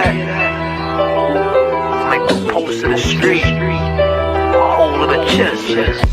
that? Like the post in the street, a hole in the chest.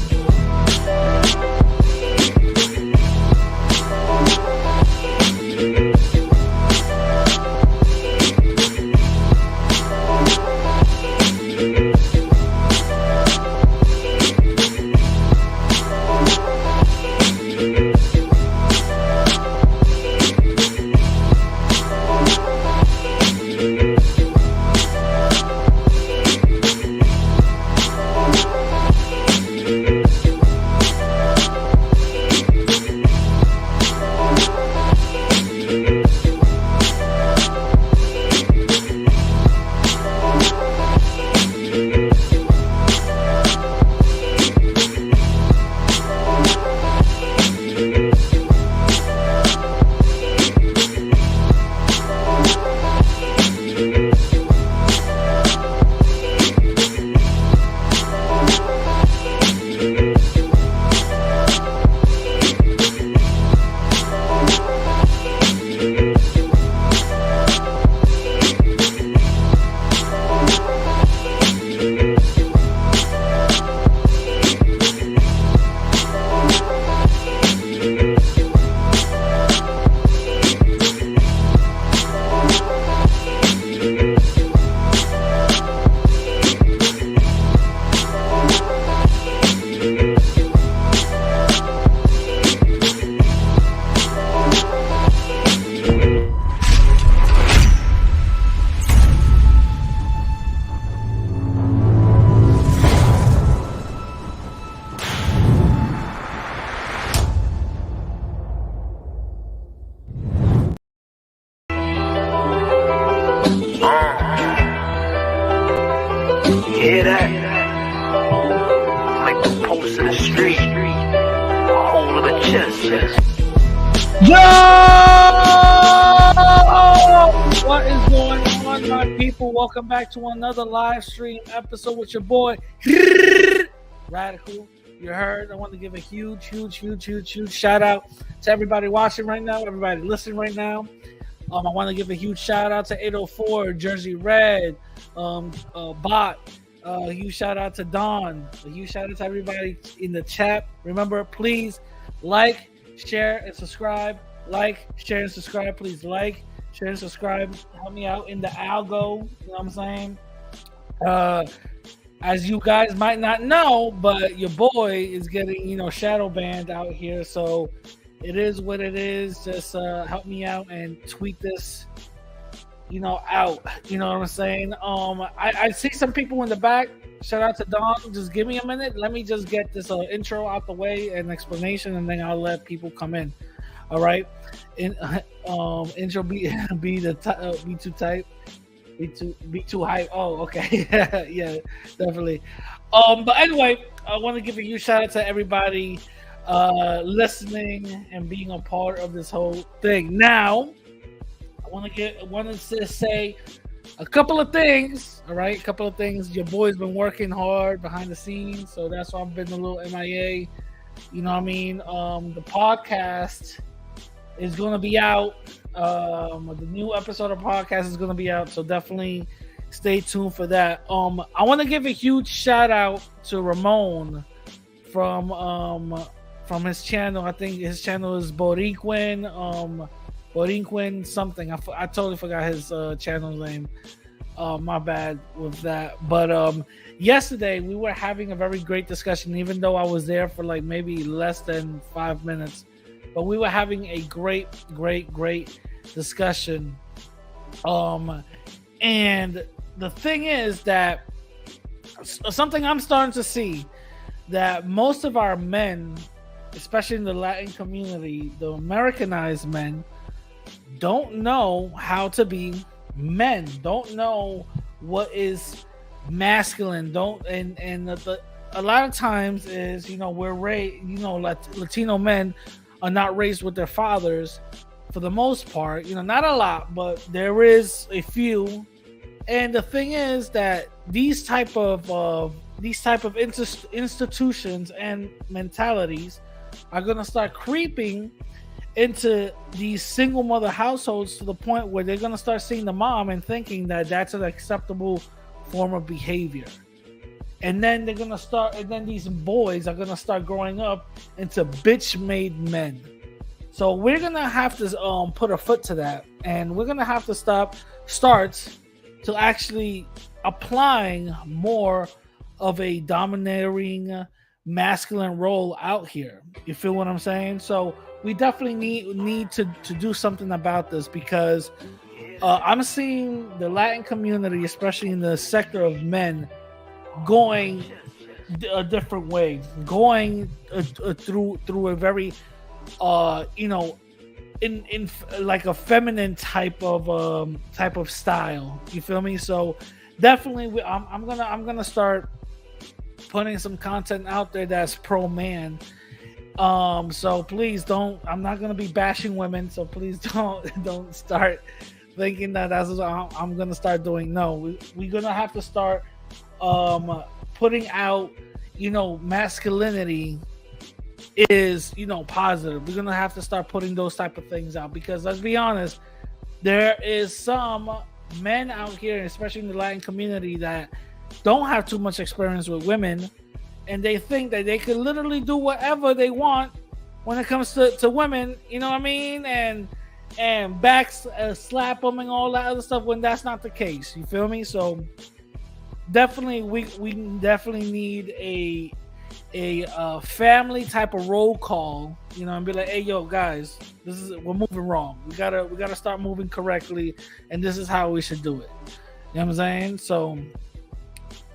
Hear that? Like the post in the street, a hole in the chest. Yo! What is going on, my people? Welcome back to another live stream episode with your boy, Radical. You heard? I want to give a huge shout out to everybody watching right now, everybody listening right now. I want to give a huge shout out to 804, Jersey Red, Bot. A huge shout out to Don. A huge shout out to everybody in the chat. Remember, please like, share, and subscribe. Like, share, and subscribe. Please like, share, and subscribe. Help me out in the algo. You know what I'm saying? As you guys might not know, but your boy is getting, shadow banned out here. So it is what it is. Just help me out and tweet this, out. You know what I'm saying? I see some people in the back. Shout out to Don. Just give me a minute. Let me just get this intro out the way and explanation, and then I'll let people come in. All right. Intro be too tight. Be too hype. Oh, okay. Yeah, definitely. But anyway, I want to give a huge shout out to everybody listening and being a part of this whole thing. Now, I wanted to say a couple of things. All right, a couple of things. Your boy's been working hard behind the scenes, so that's why I've been a little MIA. You know what I mean? The podcast is going to be out. The new episode of podcast is going to be out, so definitely stay tuned for that. I want to give a huge shout out to Ramon from his channel. I think his channel is Borinquen something. I totally forgot his channel name. My bad with that. But yesterday we were having a very great discussion, even though I was there for like maybe less than 5 minutes. But we were having a great discussion. And the thing is that something I'm starting to see, that most of our men, especially in the Latin community, the Americanized men, don't know how to be men, don't know what is masculine, a lot of times is, we're raised, Latino men are not raised with their fathers for the most part, not a lot, but there is a few. And the thing is that these type of institutions and mentalities are going to start creeping into these single mother households to the point where they're gonna start seeing the mom and thinking that that's an acceptable form of behavior. And then they're gonna start, and then these boys are gonna start growing up into bitch-made men. So we're gonna have to put a foot to that, and we're gonna have to start to actually applying more of a domineering masculine role out here. You feel what I'm saying? So we definitely need to do something about this, because I'm seeing the Latin community, especially in the sector of men, going a different way, going through a very in like a feminine type of style. You feel me? So definitely I'm gonna start putting some content out there that's pro man. So please don't, I'm not gonna be bashing women, so please don't start thinking that that's what I'm gonna start doing. No, we're gonna have to start putting out, masculinity is, positive. We're gonna have to start putting those type of things out, because let's be honest, there is some men out here, especially in the Latin community, that don't have too much experience with women, and they think that they could literally do whatever they want when it comes to women, you know what I mean, and slap them and all that other stuff, when that's not the case. You feel me? So definitely we definitely need a family type of roll call, and be like, hey, yo, guys, we're moving wrong. We gotta start moving correctly, and this is how we should do it. You know what I'm saying? So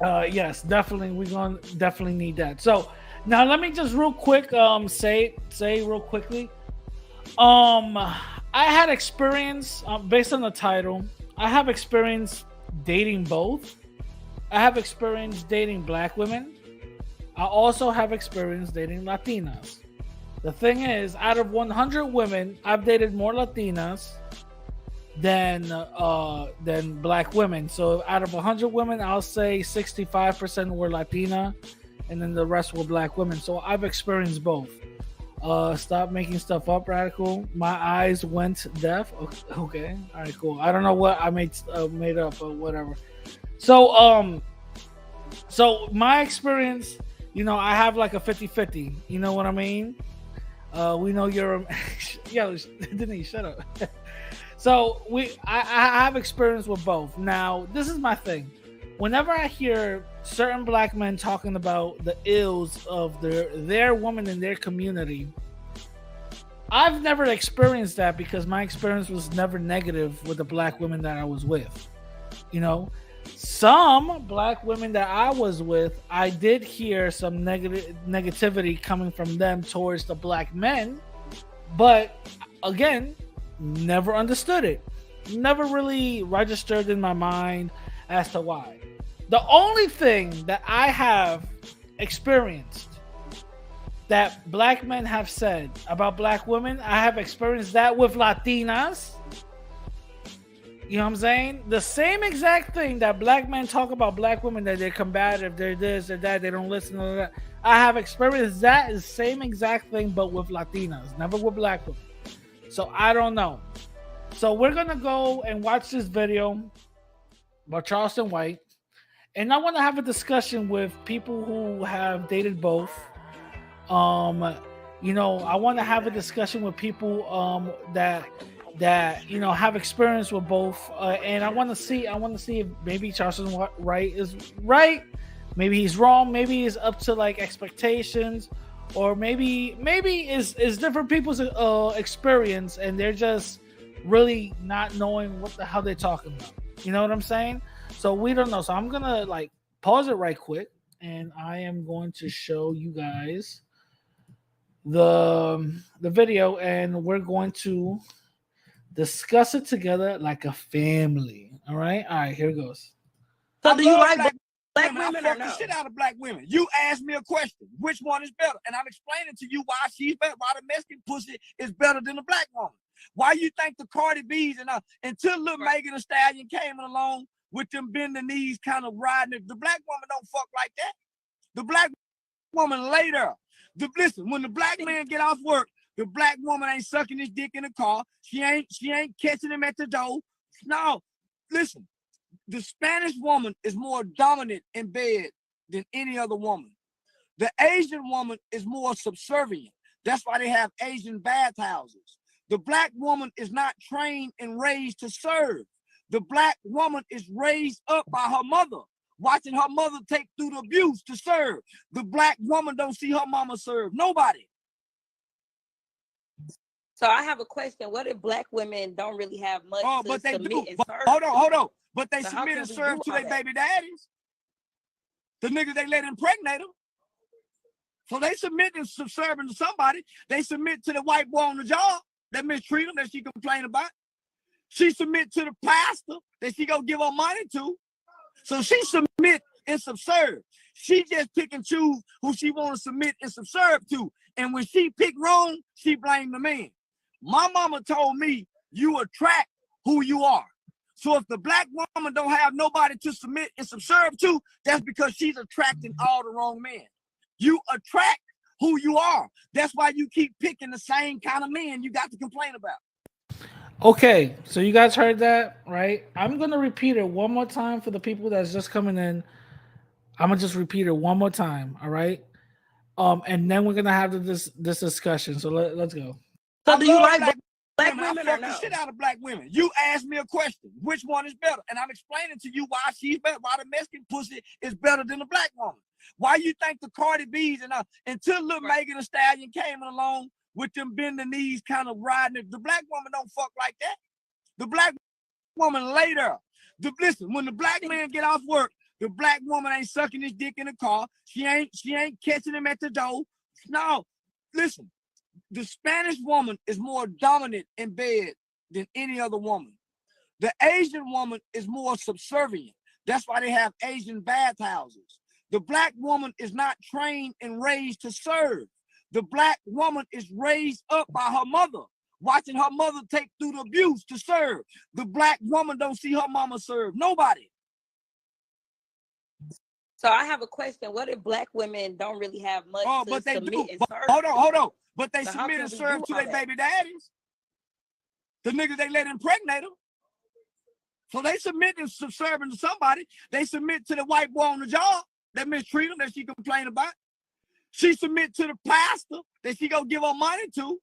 yes, definitely we're gonna definitely need that. So now let me just real quick say real quickly. I had experience based on the title. I have experience dating both. I have experience dating black women. I also have experience dating Latinas. The thing is, out of 100 women, I've dated more Latinas than black women. So out of 100 women, I'll say 65% were Latina, and then the rest were black women. So I've experienced both. Stop making stuff up, Radical. My eyes went deaf. Okay, all right, cool. I don't know what I made up, but whatever. So so my experience, I have like a 50-50. You know what I mean? We know you're yo, Denisse, shut up. So I have experience with both. Now, this is my thing. Whenever I hear certain black men talking about the ills of their woman in their community, I've never experienced that, because my experience was never negative with the black women that I was with. Some black women that I was with, I did hear some negativity coming from them towards the black men, but again, never understood it. Never really registered in my mind as to why. The only thing that I have experienced that black men have said about black women, I have experienced that with Latinas. You know what I'm saying? The same exact thing that black men talk about black women, that they're combative, they're this, they're that, they don't listen to that. I have experienced that is same exact thing, but with Latinas, never with black women. So I don't know. So we're going to go and watch this video by Charleston White. And I want to have a discussion with people who have dated both. I want to have a discussion with people that have experience with both, and I want to see if maybe Charleston White is right, maybe he's wrong, maybe he's up to like expectations, or maybe is different people's experience, and they're just really not knowing what the hell they're talking about. You know what I'm saying? So we don't know. So I'm gonna like pause it right quick, and I am going to show you guys the video, and we're going to discuss it together like a family. All right, here it goes. So do you like black women? I fuck the shit out of black women. You asked me a question, which one is better? And I'm explaining to you why she's better, why the Mexican pussy is better than the black woman. Why you think the Cardi B's until little Megan Thee Stallion came along with them bending knees kind of riding it, the black woman don't fuck like that. The black woman later. Listen, when the black man get off work, The black woman ain't sucking his dick in the car. She ain't catching him at the door. No, listen, the Spanish woman is more dominant in bed than any other woman. The Asian woman is more subservient. That's why they have Asian bathhouses. The black woman is not trained and raised to serve. The black woman is raised up by her mother, watching her mother take through the abuse to serve. The black woman don't see her mama serve nobody. So I have a question. What if black women don't really have much to but they submit do. and But, serve? hold on. But they So submit and serve to their that? baby daddies. The niggas they let impregnate them. So they submit and subserving to somebody. They submit to the white boy on the job that mistreat them, that she complain about. She submit to the pastor that she go give her money to. So she submit and subserve. She just pick and choose who she want to submit and subserve to. And when she pick wrong, she blame the man. My mama told me you attract who you are. So if the black woman don't have nobody to submit and subserve to, that's because she's attracting all the wrong men. You attract who you are. That's why you keep picking the same kind of men you got to complain about. Okay, so you guys heard that, right? I'm gonna repeat it one more time for the people that's just coming in. I'm gonna just repeat it one more time, all right? And then we're gonna have this discussion. So let's go. So do you like black women I or fuck the no? shit out of black women. You asked me a question. Which one is better? And I'm explaining to you why she's better, why the Mexican pussy is better than the black woman. Why you think the Cardi B's and until little Megan Thee Stallion came along with them bend the knees kind of riding it, the black woman don't fuck like that. The black woman later. Listen, when the black man get off work, the black woman ain't sucking his dick in the car. She ain't catching him at the door. No, listen, the Spanish woman is more dominant in bed than any other woman. The Asian woman is more subservient. That's why they have Asian bathhouses. The black woman is not trained and raised to serve. The black woman is raised up by her mother, watching her mother take through the abuse to serve. The black woman don't see her mama serve nobody. So I have a question. What if black women don't really have much to but they submit do. and But, serve? hold on. But they So submit and serve to their that? baby daddies. The niggas they let impregnate them. So they submit and subserving to somebody. They submit to the white boy on the job that mistreat them, that she complain about. She submit to the pastor that she go give her money to.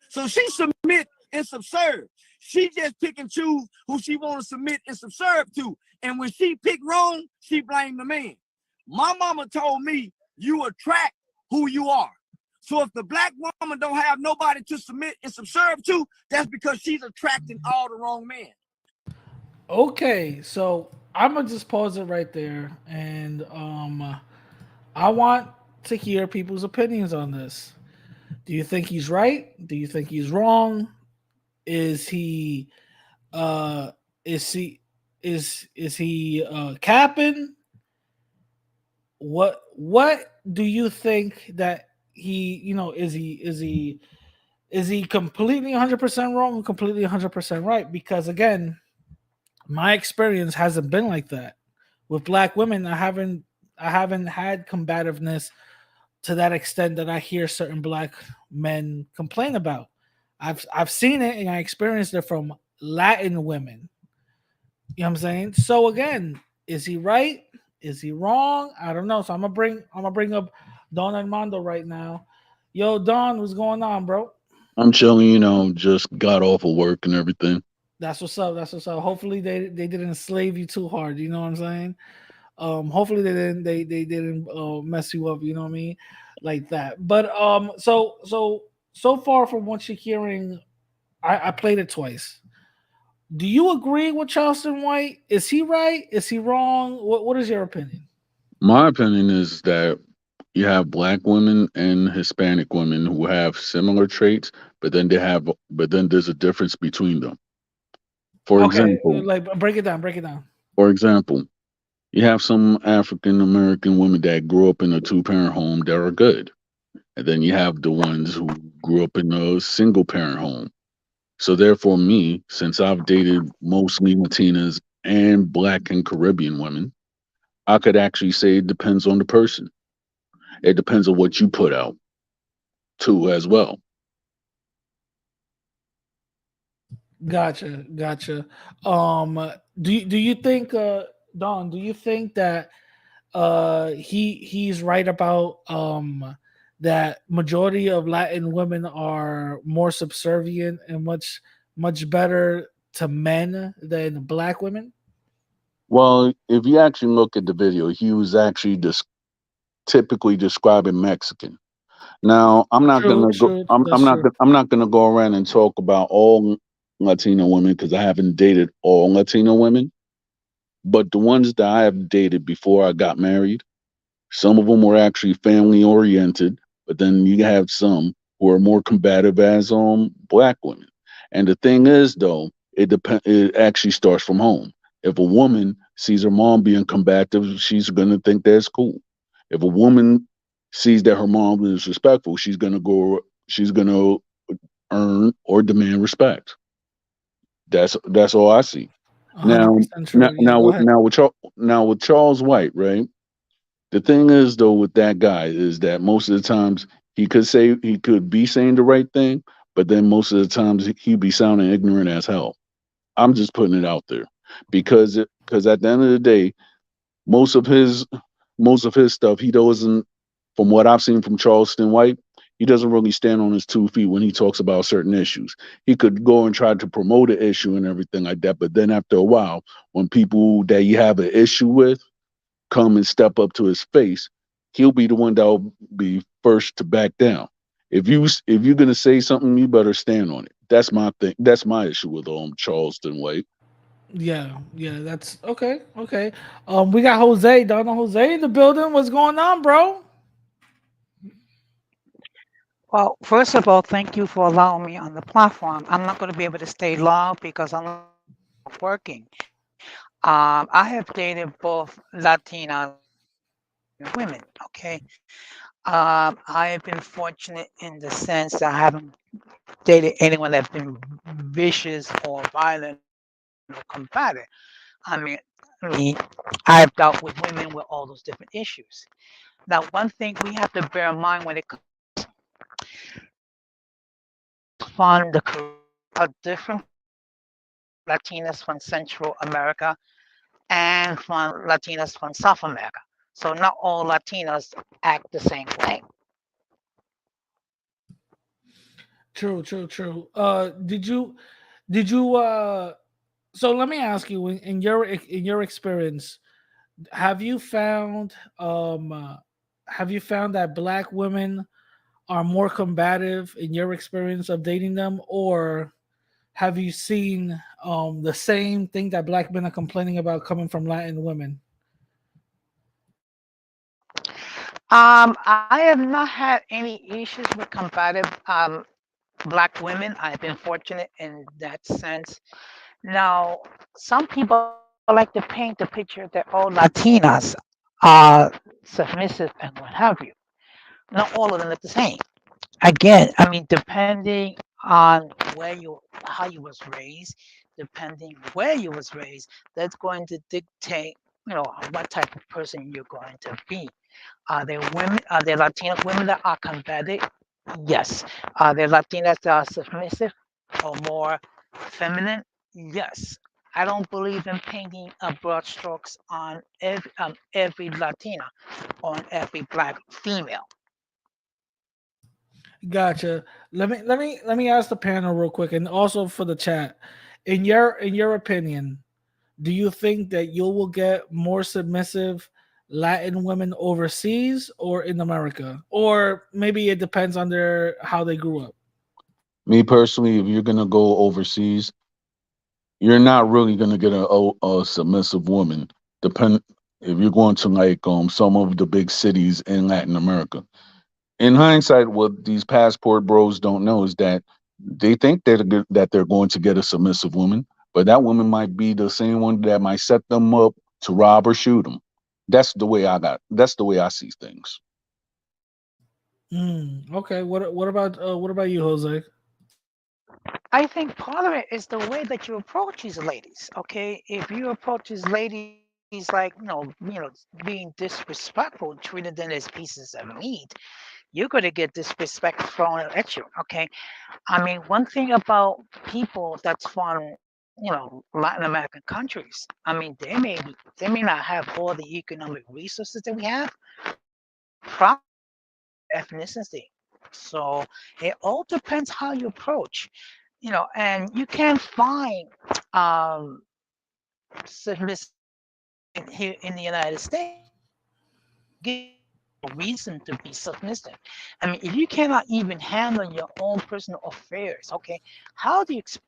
So she submit and subserve. She just pick and choose who she want to submit and subserve to. And when she pick wrong, she blame the man. My mama told me you attract who you are. So if the black woman don't have nobody to submit and subserve to, that's because she's attracting all the wrong men. Okay, so I'm gonna just pause it right there, and I want to hear people's opinions on this. Do you think he's right? Do you think he's wrong? Is he uh is he capping? What do you think that he, is he completely 100% wrong or completely 100% right? Because again, my experience hasn't been like that. With black women, I haven't had combativeness to that extent that I hear certain black men complain about. I've seen it and I experienced it from Latin women. You know what I'm saying? So again, is he right? Is he wrong? I don't know. So I'm gonna bring up Don Armando right now. Yo, Don, what's going on, bro? I'm chilling, just got off of work and everything. That's what's up. That's what's up. Hopefully they didn't enslave you too hard. You know what I'm saying? Hopefully they didn't mess you up. You know what I mean? Like that. But so far from what you're hearing, I played it twice. Do you agree with Charleston White? Is he right? Is he wrong? What is your opinion? My opinion is that you have black women and Hispanic women who have similar traits, but then there's a difference between them. For Okay, example, like break it down. Break it down. for example, you have some African American women that grew up in a two-parent home that are good. And then you have the ones who grew up in a single parent home. So therefore, me, since I've dated mostly Latinas and Black and Caribbean women, I could actually say it depends on the person. It depends on what you put out too, as well. Gotcha, gotcha. Do you think, Don? Do you think that he's right about that majority of Latin women are more subservient and much better to men than black women? Well, if you actually look at the video, he was actually typically describing Mexican. Now, I'm not True, gonna go. true. That's true. I'm not gonna go around and talk about all Latino women because I haven't dated all Latino women. But the ones that I have dated before I got married, some of them were actually family oriented, but then you have some who are more combative as black women. And the thing is though, it actually starts from home. If a woman sees her mom being combative, she's gonna think that's cool. If a woman sees that her mom is respectful, she's gonna earn or demand respect. That's all I see. Now 100% true. Yeah, go ahead. now with Charles White, right? The thing is, though, with that guy is that most of the times he could be saying the right thing, but then most of the times he'd be sounding ignorant as hell. I'm just putting it out there because at the end of the day, most of his most of his stuff he doesn't. From what I've seen from Charleston White, he doesn't really stand on his 2 feet when he talks about certain issues. He could go and try to promote an issue and everything like that, but then after a while, when people that you have an issue with come and step up to his face, he'll be the one that'll be first to back down. If you're gonna say something, you better stand on it. That's my thing. That's my issue with Charleston White. Yeah, yeah, that's okay. Okay. We got Jose, Donna Jose in the building. What's going on, bro? Well, first of all, thank you for allowing me on the platform. I'm not going to be able to stay long because I'm working. I have dated both Latinas and women. Okay. I have been fortunate in the sense that I haven't dated anyone that's been vicious or violent or combative. I mean, I've dealt with women with all those different issues. Now, one thing we have to bear in mind when it comes from the Caribbean are different Latinas from Central America and from Latinas from South America. So not all Latinas act the same way. True, true, true. Did you so let me ask you in your experience, have you found have you found that black women are more combative in your experience of dating them, or have you seen the same thing that black men are complaining about coming from Latin women? I have not had any issues with combative black women. I've been fortunate in that sense. Now, some people like to paint the picture that all Latinas are submissive and what have you. Not all of them look the same. Again, I mean, depending on how you was raised, depending where you was raised, that's going to dictate, what type of person you're going to be. Are there women? Are there Latina women that are combative? Yes. Are there Latinas that are submissive or more feminine? Yes. I don't believe in painting a broad strokes on every Latina, on every black female. Gotcha. Let me ask the panel real quick, and also for the chat. In your opinion, do you think that you will get more submissive Latin women overseas or in America? Or maybe it depends on their how they grew up. Me personally, if you're gonna go overseas, you're not really gonna get a submissive woman. Depend if you're going to like some of the big cities in Latin America. In hindsight, what these passport bros don't know is that they think that they're going to get a submissive woman, but that woman might be the same one that might set them up to rob or shoot them. That's the way I see things. Okay. What about you, Jose? I think part of it is the way that you approach these ladies. Okay, if you approach these ladies like being disrespectful, treating them as pieces of meat, you're going to get disrespect thrown at you. Okay. I mean, one thing about people that's from, Latin American countries. I mean, they may not have all the economic resources that we have. Probably ethnicity. So it all depends how you approach. And you can't find um, submissive here in the United States. Give a reason to be submissive. I mean, if you cannot even handle your own personal affairs, okay, how do you expect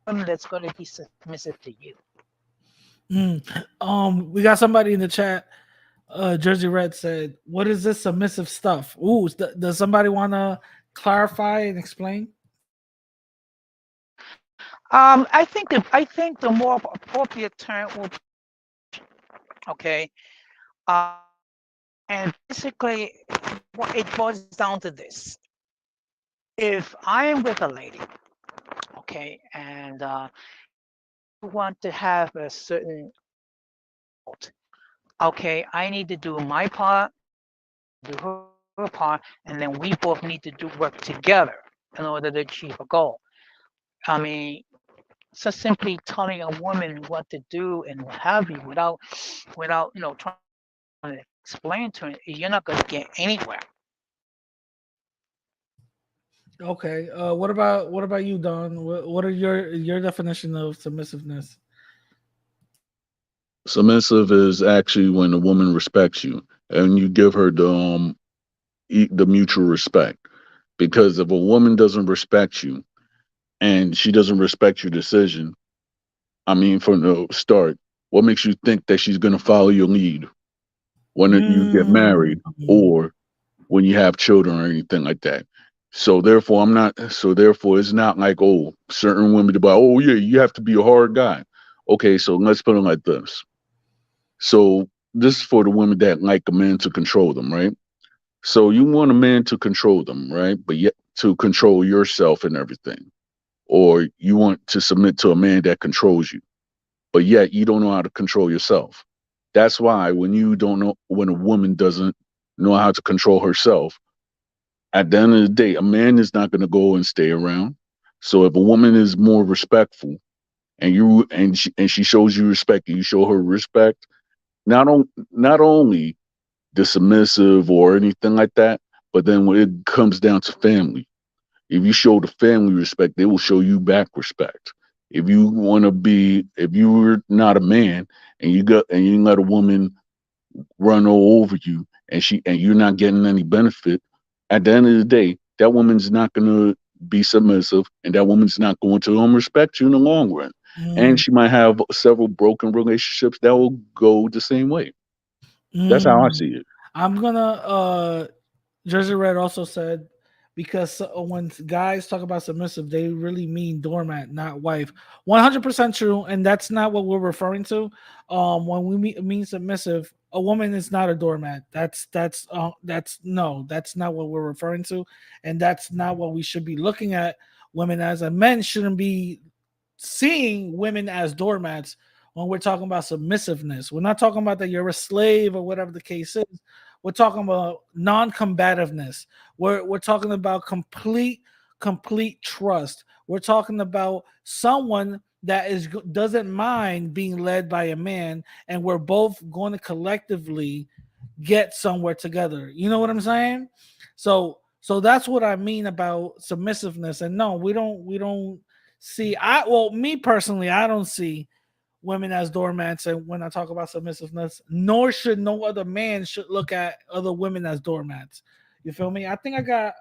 someone that's going to be submissive to you? We got somebody in the chat. Jersey Red said, "What is this submissive stuff?" Ooh, does somebody want to clarify and explain? I think the more appropriate term will be, okay, uh, and basically what it boils down to this: if I am with a lady, okay, and you want to have a certain result, okay, I need to do my part, do her part, and then we both need to do work together in order to achieve a goal. I mean, so simply telling a woman what to do and what have you without trying to explain to her, you're not going to get anywhere. Okay. What about you, Don? What are your definition of submissiveness? Submissive is actually when a woman respects you and you give her the mutual respect. Because if a woman doesn't respect you and she doesn't respect your decision, I mean, from the start, what makes you think that she's going to follow your lead when you get married Mm. or when you have children or anything like that? So therefore, I'm not. So therefore, it's not like, oh, certain women to buy. Oh yeah, you have to be a hard guy. Okay, so let's put it like this. So this is for the women that like a man to control them, right? So you want a man to control them, right? But yet to control yourself and everything, or you want to submit to a man that controls you, but yet you don't know how to control yourself. That's why when you don't know, when a woman doesn't know how to control herself, at the end of the day, a man is not going to go and stay around. So if a woman is more respectful and she shows you respect and you show her respect, not only the submissive or anything like that, but then when it comes down to family, if you show the family respect, they will show you back respect. If you're not a man and you let a woman run all over you and you're not getting any benefit, at the end of the day, that woman's not gonna be submissive and that woman's not going to respect you in the long run. And Mm. she might have several broken relationships that will go the same way. That's how I Mm. see it. I'm gonna Jersey Red also said because when guys talk about submissive, they really mean doormat, not wife. 100% true, and that's not what we're referring to. When we mean submissive, a woman is not a doormat. That's no, that's not what we're referring to, and that's not what we should be looking at women as. And men shouldn't be seeing women as doormats when we're talking about submissiveness. We're not talking about that you're a slave or whatever the case is. We're talking about non-combativeness. We're talking about complete trust. We're talking about someone that doesn't mind being led by a man, and we're both going to collectively get somewhere together. You know what I'm saying? So that's what I mean about submissiveness. And no, we don't see me personally, I don't see women as doormats and when I talk about submissiveness, nor should no other man should look at other women as doormats. You feel me? I think I got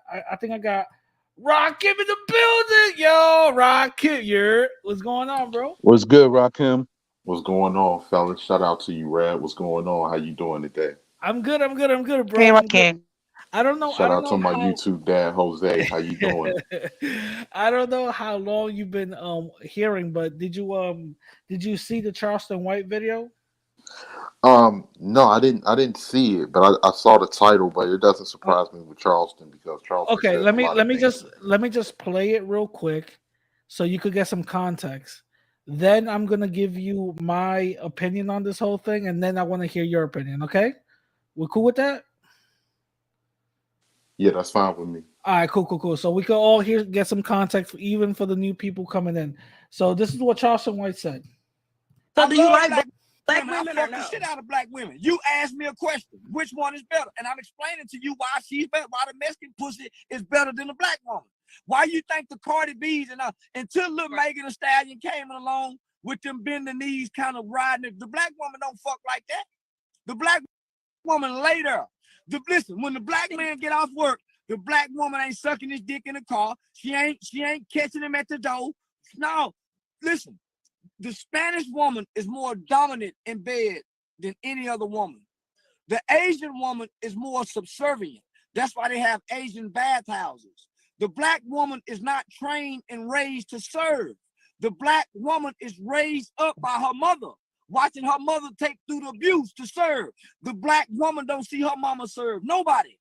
Rakim in the building. Yo, Rakim, what's going on, bro? What's good, Rakim? What's going on, fellas? Shout out to you, Rad. What's going on? How you doing today? I'm good, bro. Hey, I'm good. Rakim. I don't know. I Shout don't out to know my how. YouTube dad, Jose. How you doing? I don't know how long you've been hearing, but did you see the Charleston White video? No, I didn't see it, but I saw the title. But it doesn't Uh, surprise me with Charleston because Charleston okay, says let a me lot let of me things. just let me just play it real quick so you could get some context. Then I'm gonna give you my opinion on this whole thing, and then I want to hear your opinion. Okay, we're cool with that. Yeah, that's fine with me. All right, cool. So we can all here get some context, even for the new people coming in. So this is what Charleston White said. So I do you love like black black women. I women or fuck the no? shit out of black women. You asked me a question. Which one is better? And I'm explaining to you why she's better, why the Mexican pussy is better than the black woman. Why you think the Cardi B's and until little Megan Thee Stallion came along with them bend the knees kind of riding it, the black woman don't fuck like that. The black woman later. Listen, when the black man get off work, the black woman ain't sucking his dick in the car. She ain't catching him at the door. No, listen. The Spanish woman is more dominant in bed than any other woman. The Asian woman is more subservient. That's why they have Asian bathhouses. The black woman is not trained and raised to serve. The black woman is raised up by her mother, watching her mother take through the abuse to serve. The black woman don't see her mama serve nobody.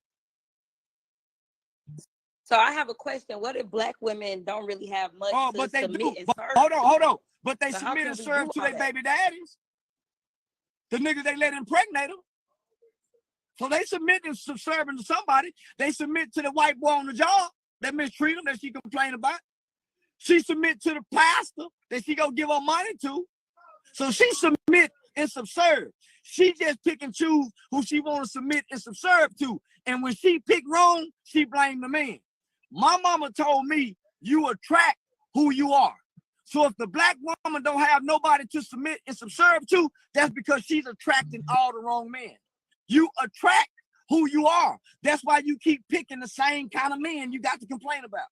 So I have a question. What if black women don't really have much to But they submit do. and But, serve? hold on. But they So how submit can and we serve do to all their that? baby daddies. The niggas they let impregnate them. So they submit and subservient to somebody. They submit to the white boy on the job that mistreat them, that she complain about. She submit to the pastor that she go give her money to. So she submit and subserve. She just pick and choose who she want to submit and subserve to. And when she pick wrong, she blame the man. My mama told me you attract who you are. So if the black woman don't have nobody to submit and subserve to, that's because she's attracting all the wrong men. You attract who you are. That's why you keep picking the same kind of men you got to complain about.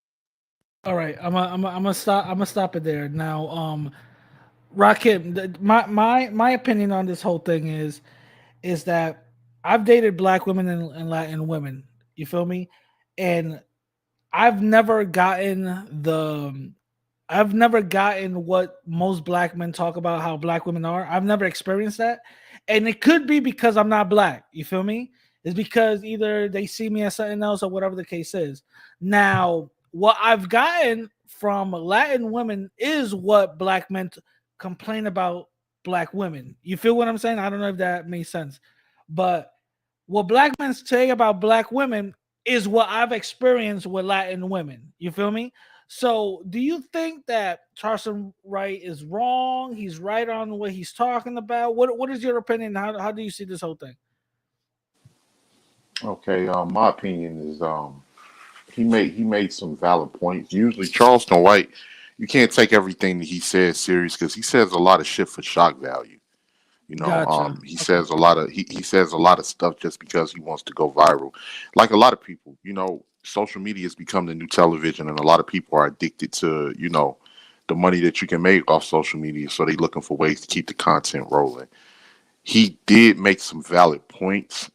All right, I'm gonna stop it there now. Rakim, my opinion on this whole thing is that I've dated black women and Latin women. You feel me? And I've never gotten I've never gotten what most black men talk about how black women are. I've never experienced that. And it could be because I'm not black. You feel me? It's because either they see me as something else or whatever the case is. Now, what I've gotten from Latin women is what black men complain about black women. You feel what I'm saying? I don't know if that makes sense. But what black men say about black women is what I've experienced with Latin women. You feel me? So, do you think that Charleston Wright is wrong? He's right on what he's talking about. What is your opinion? How do you see this whole thing? Okay, my opinion is he made some valid points. Usually Charleston White, you can't take everything that he says serious because he says a lot of shit for shock value. Gotcha. He Okay. says a lot of he says a lot of stuff just because he wants to go viral. Like a lot of people, social media has become the new television, and a lot of people are addicted to, the money that you can make off social media. So they're looking for ways to keep the content rolling. He did make some valid points.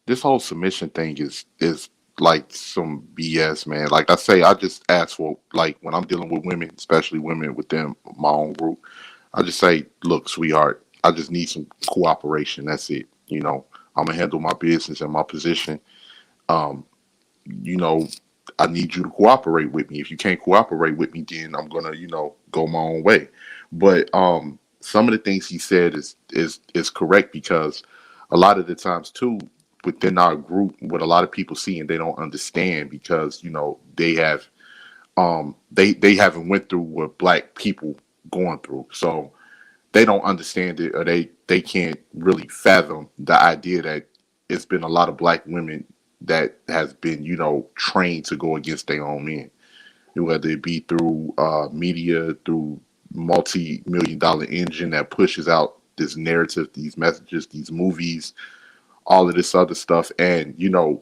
This whole submission thing is like some BS, man. Like I say, I just ask for, like, when I'm dealing with women, especially women within my own group, I just say, look, sweetheart, I just need some cooperation. That's it. I'm gonna handle my business and my position. Um, you know, I need you to cooperate with me. If you can't cooperate with me, then I'm gonna, go my own way. But some of the things he said is correct, because a lot of the times too, within our group, what a lot of people see and they don't understand, because they have they haven't went through what black people going through. So they don't understand it, or they can't really fathom the idea that it's been a lot of black women that has been, trained to go against their own men, whether it be through media, through multi-million-dollar engine that pushes out this narrative, these messages, these movies, all of this other stuff. And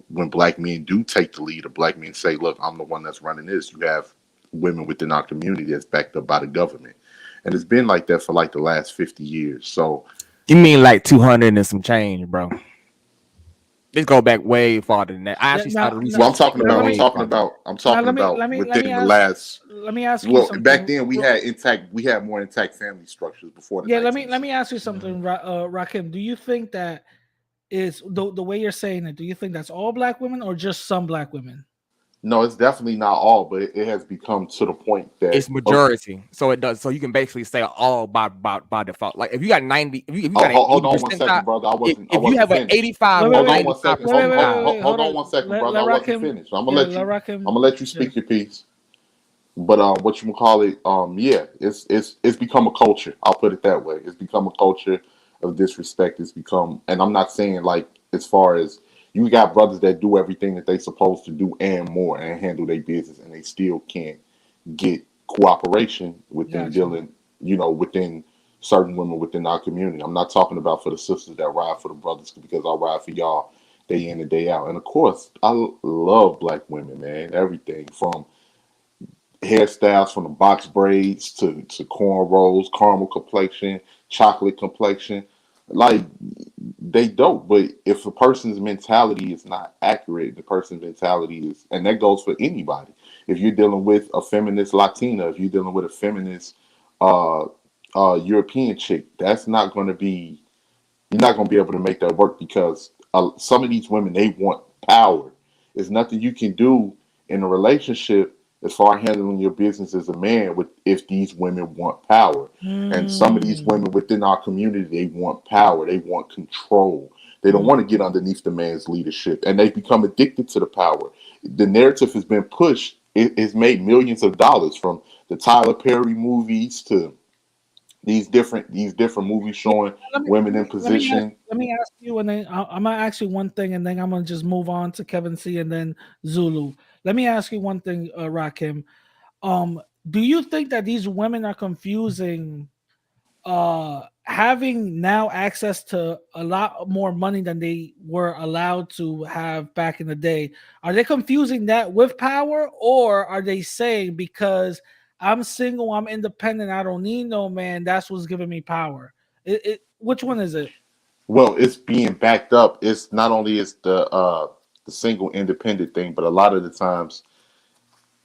when black men do take the lead, or black men say, look, I'm the one that's running this, you have women within our community that's backed up by the government. And it's been like that for like the last 50 years. So You mean like 200 and some change, bro? Let's go back way farther than that. I Yeah, actually started now, well, researching that now let way me farther. I'm now talking about let me within the ask last. you Well, back something. then we had more intact family structures before the Yeah, let 1960s. me ask you something, Rakim. Do you think that is the way you're saying it? Do you think that's all black women or just some black women? No, it's definitely not all, but it has become to the point that It's majority, so it does. So you can basically say all by default. Like if you got 90, if you Oh, got an hold 80 on one second, percentile, brother. I wasn't I if you wasn't have an finished. 85 Wait, wait, or Hold on wait. 90 one second. Wait, wait, wait, wait, wait. Hold Hold on on. one second, Let brother. I wasn't Rakim. finished. I'm Yeah, gonna let Rakim. I'm gonna let you Yeah. speak your piece. But what you call it? Yeah, it's become a culture. I'll put it that way. It's become a culture of disrespect. It's become, and I'm not saying like as far as you got brothers that do everything that they supposed to do and more and handle their business, and they still can't get cooperation within Gotcha. dealing, within certain women within our community. I'm not talking about for the sisters that ride for the brothers because I ride for y'all day in and day out. And of course, I love black women, man. Everything from hairstyles, from the box braids to cornrows, caramel complexion, chocolate complexion. Like they dope, but if a person's mentality is not accurate, the person's mentality is, and that goes for anybody. If you're dealing with a feminist Latina, if you're dealing with a feminist uh, European chick, that's not going to be. You're not going to be able to make that work because some of these women they want power. There's nothing you can do in a relationship as far as handling your business as a man with if these women want power. And some of these women within our community they want power. They want control. They don't want to get underneath the man's leadership, and they become addicted to the power. The narrative has been pushed. It's made millions of dollars from the Tyler Perry movies to these different movies Yeah, showing let me women in position. let me ask you, and then I'm gonna ask you one thing, and then I'm gonna just move on to Kevin C and then Zulu. Let me ask you one thing, Rakim. Um, do you think that these women are confusing having now access to a lot more money than they were allowed to have back in the day? Are they confusing that with power, or are they saying because I'm single, I'm independent, I don't need no man, that's what's giving me power? Which one is it? Well, it's being backed up. It's not only is the single independent thing, but a lot of the times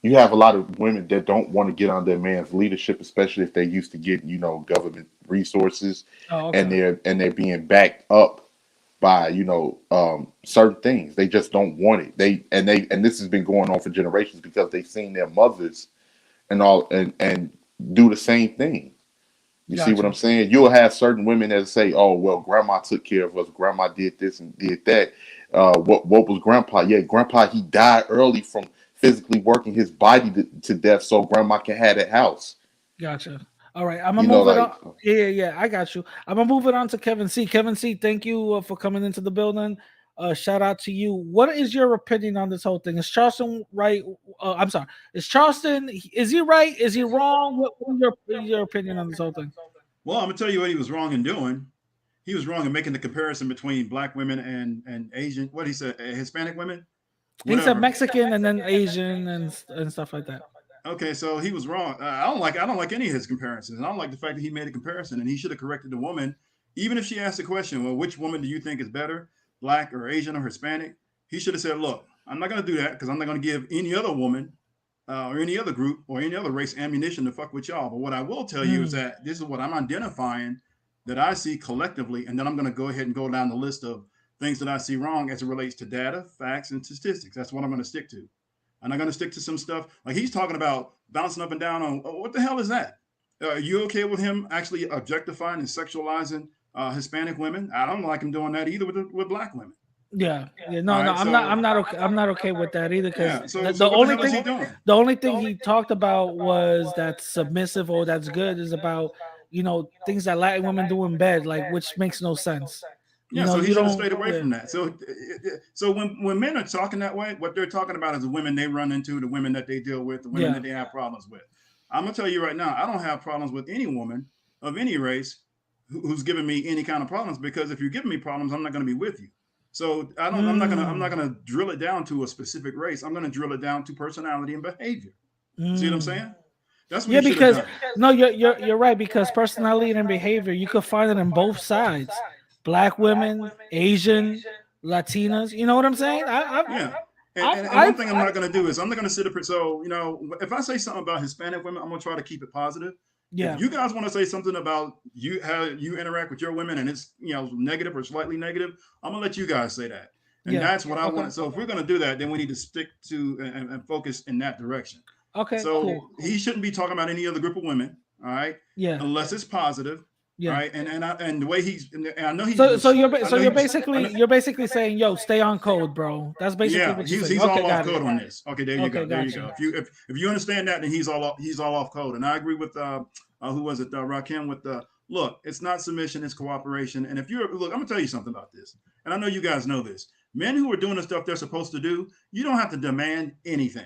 you have a lot of women that don't want to get on their man's leadership, especially if they used to get government resources, Oh, and okay. they're being backed up by certain things. They just don't want it. And this has been going on for generations because they've seen their mothers and all and do the same thing. You see what I'm Gotcha. saying? You'll have certain women that say, "Oh, well, grandma took care of us. Grandma did this and did that." What was grandpa? Yeah, grandpa he died early from physically working his body to death, so grandma can have that house. Gotcha. All right, I'm You gonna know, move it like on. Yeah, yeah, yeah, I got you. I'm gonna move it on to Kevin C. Kevin C, thank you for coming into the building. Shout out to you. What is your opinion on this whole thing? Is Charleston right? I'm sorry. Is Charleston? Is he right? Is he wrong? What is your opinion on this whole thing? Well, I'm gonna tell you what he was wrong in doing. He was wrong in making the comparison between black women and Asian. What he said, Hispanic women, He said whatever. Mexican and then Asian and stuff like that. Okay, so he was wrong. I don't like any of his comparisons. I don't like the fact that he made a comparison, and he should have corrected the woman, even if she asked the question, well, which woman do you think is better, black or Asian or Hispanic? He should have said, look, I'm not going to do that because I'm not going to give any other woman or any other group or any other race ammunition to fuck with y'all. But what I will tell you is Mm, that this is what I'm identifying that I see collectively, and then I'm going to go ahead and go down the list of things that I see wrong as it relates to data, facts, and statistics. That's what I'm going to stick to. I'm not going to stick to some stuff like he's talking about bouncing up and down on what the hell is that? Are you okay with him actually objectifying and sexualizing Hispanic women? I don't like him doing that either with black women. yeah, yeah. All No, no, right, I'm not. so I'm not okay. I'm not okay with that either. Because yeah, the, so the so what the only hell is thing, he doing? the only thing he talked about was that submissive or that's good is about things that Latin women do in bed, like which makes no sense. Yeah, so he You should have don't. stayed away Yeah, from that. So when men are talking that way, what they're talking about is the women they run into, the women that they deal with, the women yeah. that they have problems with. I'm gonna tell you right now, I don't have problems with any woman of any race who's giving me any kind of problems because if you're giving me problems, I'm not gonna be with you. So I'm not gonna Mm, drill it down to a specific race. I'm gonna drill it down to personality and behavior. You see what I'm mm. saying? That's what Yeah, he should have because done. no, you're right because personality and behavior you could find it in both sides. Black women, Asian, Latinas. You know what I'm saying? Yeah. And, I've, and, and one I've thing I'm not going to do is I'm not going to sit up here. So, if I say something about Hispanic women, I'm going to try to keep it positive. If yeah. you guys want to say something about how you interact with your women and it's, negative or slightly negative, I'm going to let you guys say that. And Yeah. that's what I Okay. want. So if we're going to do that, then we need to stick to and focus in that direction. Okay. So Cool. he shouldn't be talking about any other group of women. All right. Yeah. Unless it's positive. Yeah. Right. And the way he's, and I know he's. So you're basically saying, yo, stay on code, bro. That's basically what you're saying. He's Okay, all got off it. code on this. Okay, there you go. There you gotcha. go. If you understand that, then he's all off code. And I agree with who was it? Rakim with the look. It's not submission, it's cooperation. And if you're look, I'm gonna tell you something about this. And I know you guys know this. Men who are doing the stuff they're supposed to do, you don't have to demand anything.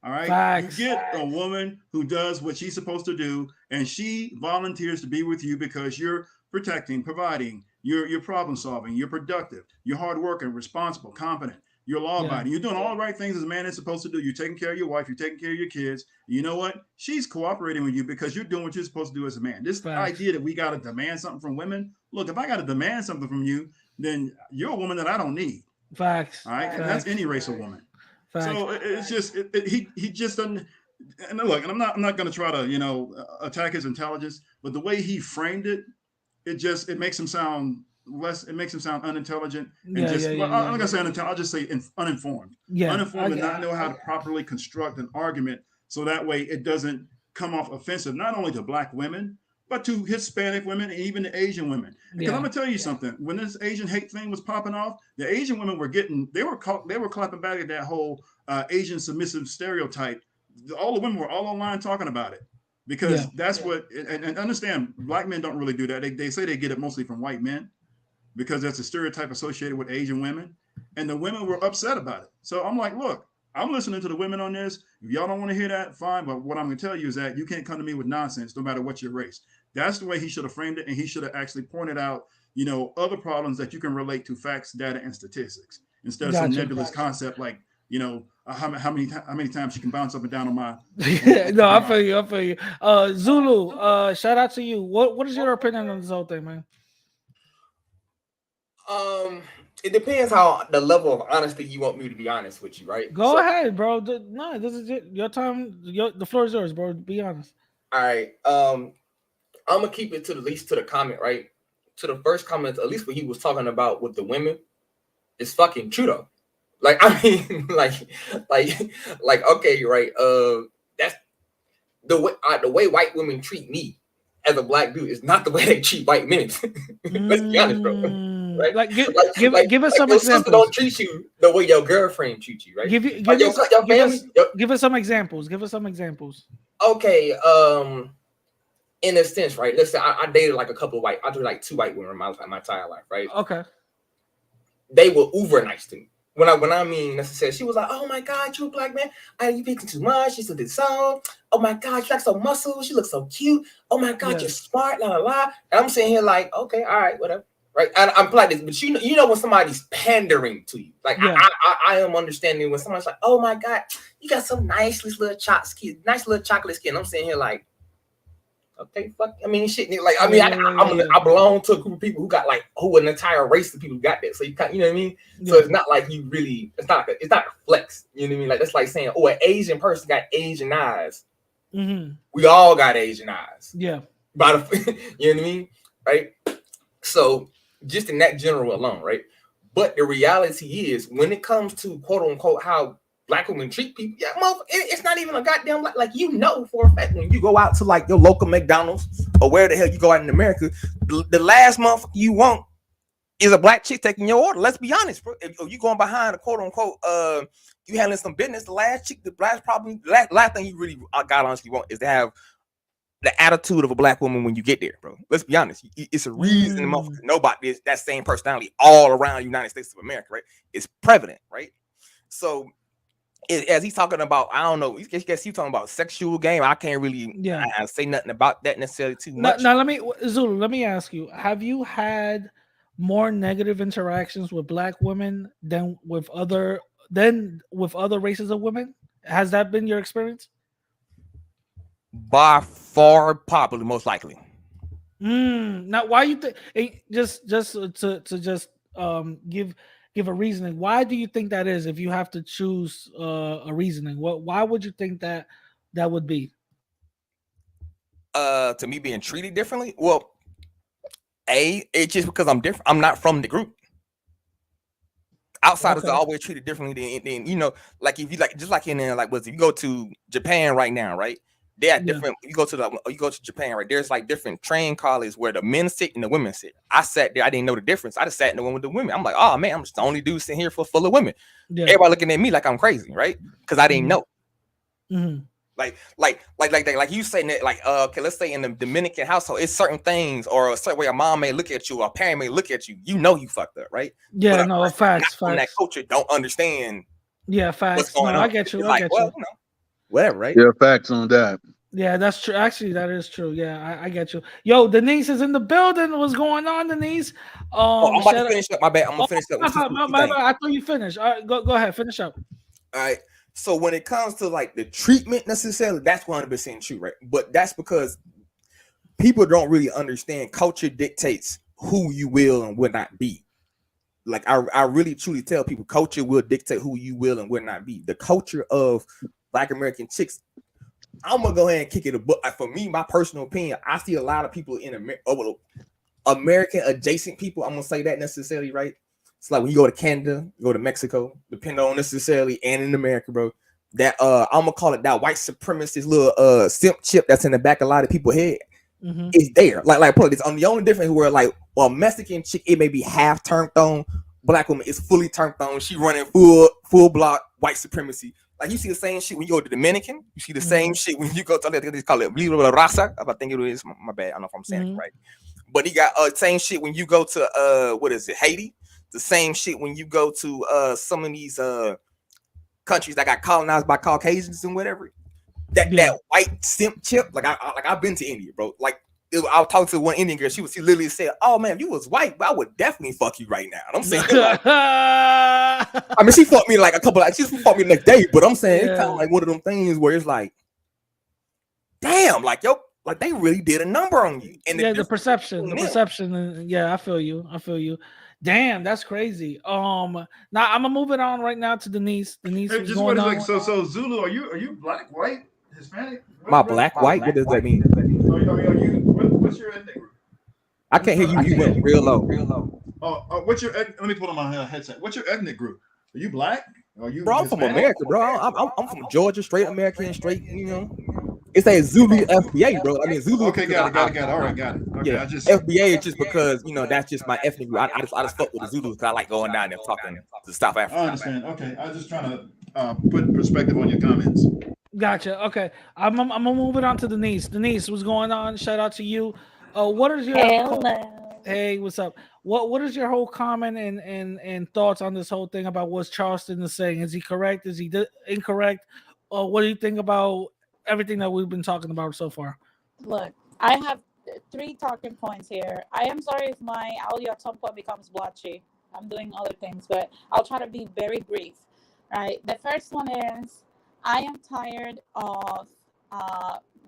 All right. Facts. You get a woman who does what she's supposed to do, and she volunteers to be with you because you're protecting, providing, you're problem solving, you're productive, you're hardworking, responsible, competent, you're law abiding, you're doing all the right things as a man is supposed to do. You're taking care of your wife, you're taking care of your kids. You know what? She's cooperating with you because you're doing what you're supposed to do as a man. This idea that we got to demand something from women. Look, if I got to demand something from you, then you're a woman that I don't need. Facts. All right. Facts. And that's any race of woman. Facts. So it's just he just doesn't. And look, and I'm not going to try to attack his intelligence, but the way he framed it, it makes him sound less. It makes him sound unintelligent and I'm not gonna say unintelligent. I'll just say uninformed. Yeah, uninformed and not know how to properly construct an argument so that way it doesn't come off offensive not only to Black women but to Hispanic women and even the Asian women. Because I'm gonna tell you something. When this Asian hate thing was popping off, the Asian women were clapping back at that whole Asian submissive stereotype. All the women were all online talking about it because that's what. And understand, Black men don't really do that. They say they get it mostly from white men because that's a stereotype associated with Asian women, and the women were upset about it. So I'm like, look, I'm listening to the women on this. If y'all don't want to hear that, fine. But what I'm going to tell you is that you can't come to me with nonsense, no matter what your race. That's the way he should have framed it, and he should have actually pointed out, other problems that you can relate to facts, data, and statistics instead of some nebulous concept like, how many times you can bounce up and down on my. No, I feel you. Zulu, shout out to you. What is your opinion on this whole thing, man? It depends how the level of honesty you want me to be honest with you, right? Go ahead, bro. No, this is your time. The floor is yours, bro. Be honest. All right. I'm gonna keep it to the least to the comment, right? To the first comment, at least what he was talking about with the women, is fucking true though. Like, I mean, like, okay, right? That's the way white women treat me as a Black dude is not the way they treat white men. Let's be honest, bro. Right? Like, give us some examples. Don't treat you the way your girlfriend treats you, right? Give us some examples. Give us some examples. Okay, in a sense, right? Let's say I dated like a couple of I dated like 2 white women in my entire life, right? Okay. They were uber nice to me. When I mean necessarily, she was like, "Oh my God, you a Black man? You picking too much." She said this song. "Oh my God, you like so muscle. She looks so cute. Oh my God, you're smart." La la la. And I'm sitting here like, okay, all right, whatever. Right? And I'm like this, but you know when somebody's pandering to you, like I am understanding when somebody's like, "Oh my God, you got some nice little chocolate skin." I'm sitting here like, okay, fuck. I mean, shit. Like, I mean, I belong to a group of people who an entire race of people who got that. So you know what I mean. So it's not like you really. It's not a flex. You know what I mean? Like that's like saying, oh, an Asian person got Asian eyes. Mm-hmm. We all got Asian eyes. Yeah. You know what I mean? Right. So just in that general alone, right. But the reality is, when it comes to quote unquote how Black women treat people, it's not even a goddamn like for a fact when you go out to like your local McDonald's or where the hell you go out in America, the last motherfucker you want is a Black chick taking your order. Let's be honest, bro. If you going behind a quote unquote, you handling some business, the last thing you really God honestly want is to have the attitude of a Black woman when you get there, bro. Let's be honest. It's a reason motherfucker know about this. That same personality all around the United States of America, right? It's prevalent, right? So as he's talking about, I don't know, I guess he's talking about sexual game. I can't really say nothing about that necessarily too much. Now Zulu, let me ask you, have you had more negative interactions with Black women than with other races of women? Has that been your experience? By far, probably most likely. Now, why you think? Just to give a reasoning. Why do you think that is? If you have to choose a reasoning, why would you think that would be? To me being treated differently. Well, it's just because I'm different. I'm not from the group. Outsiders Okay. are always treated differently than you know, like if you like just like in there, like if you go to Japan right now, right? They are Yeah. different. You go to Japan, right? There's like different train colleges where the men sit and the women sit. I sat there, I didn't know the difference. I just sat in the one with the women. I'm like, oh man, I'm just the only dude sitting here full of women. Yeah. Everybody looking at me like I'm crazy, right? Because I didn't know. Mhm. Like you saying that, like okay, let's say in the Dominican household, it's certain things or a certain way a mom may look at you or a parent may look at you. You know you fucked up, right? Yeah, But no, facts, from that facts. culture don't understand Yeah, what's facts. going No, on. I get you. It's I like, get well, you. you know, whatever, right? Yeah, facts on that. Yeah, that's true. Actually, that is true. Yeah, I get you. Yo, Denisse is in the building. What's going on, Denisse? Oh, I'm about to shout out- finish up. My bad. I'm gonna Oh, finish up my with two bad, my things. bad. I thought you finished. All right, go ahead, finish up. All right. So when it comes to like the treatment necessarily, that's 100% true, right? But that's because people don't really understand culture dictates who you will and will not be. Like I really truly tell people culture will dictate who you will and will not be. The culture of Black American chicks, I'm gonna go ahead and kick it a book. For me, my personal opinion, I see a lot of people in American adjacent people. I'm gonna say that necessarily, right? It's like when you go to Canada, you go to Mexico, depending on necessarily, and in America, bro. That I'm gonna call it that white supremacist little simp chip that's in the back of a lot of people's head. Is there. Like put this on the only difference where like a Mexican chick, it may be half turned on. Black woman is fully turned on. She running full block white supremacy. Like you see the same shit when you go to Dominican. You see the same shit when you go to they call it raza. I think it is. My bad. I don't know if I'm saying it right. But he got same shit when you go to what is it, Haiti? The same shit when you go to some of these countries that got colonized by Caucasians and whatever. That white simp chip, like I've been to India, bro. Like I was talking to one Indian girl. She literally said, "Oh man, if you was white, I would definitely fuck you right now." And I'm saying, like, I mean, she fucked me like a couple. She fucked me the next day, but I'm saying it's kind of like one of them things where it's like, damn, like yo, like they really did a number on you. And the perception. Yeah, I feel you. Damn, that's crazy. Now I'm gonna move it on right now to Denisse. Denisse, Hey, just what is like so Zulu? Are you black, white, Hispanic? My black, white. What does that mean? What's your ethnic group? I can't hear you. You went real low. Oh, what's your? Let me put on my headset. What's your ethnic group? Are you black? Are you? Bro, I'm from America, bro. I'm from Georgia, straight American, straight. You know, it's a Zulu FBA, bro. I mean Zulu. Okay, got it. All right, got it. Okay, yeah, FBA is just because you know that's just my ethnic group. I just fuck with the Zulus because I like going down there talking to South Africa. I understand. Okay, I was just trying to put perspective on your comments. Gotcha. Okay, I'm gonna move it on to Denisse. Denisse, what's going on? Shout out to you. What is your hey? What's up? What is your whole comment and thoughts on this whole thing about what Charleston is saying? Is he correct? Is he incorrect? Or what do you think about everything that we've been talking about so far? Look, I have 3 talking points here. I am sorry if my audio at some point becomes blotchy. I'm doing other things, but I'll try to be very brief. Right. The first one is I am tired of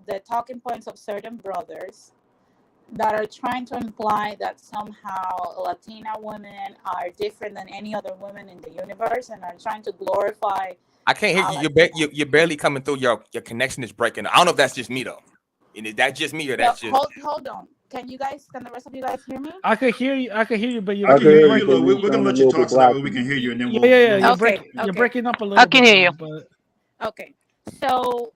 the talking points of certain brothers that are trying to imply that somehow Latina women are different than any other women in the universe and are trying to glorify. I can't hear you. You're barely coming through. Your connection is breaking. I don't know if that's just me though. And is that just me or that's just? Hold on. Can the rest of you guys hear me? I can hear you, but I can hear you. We're gonna let you talk so that way we can hear you, and then we'll. You're breaking up a little. I can hear you. But... Okay, so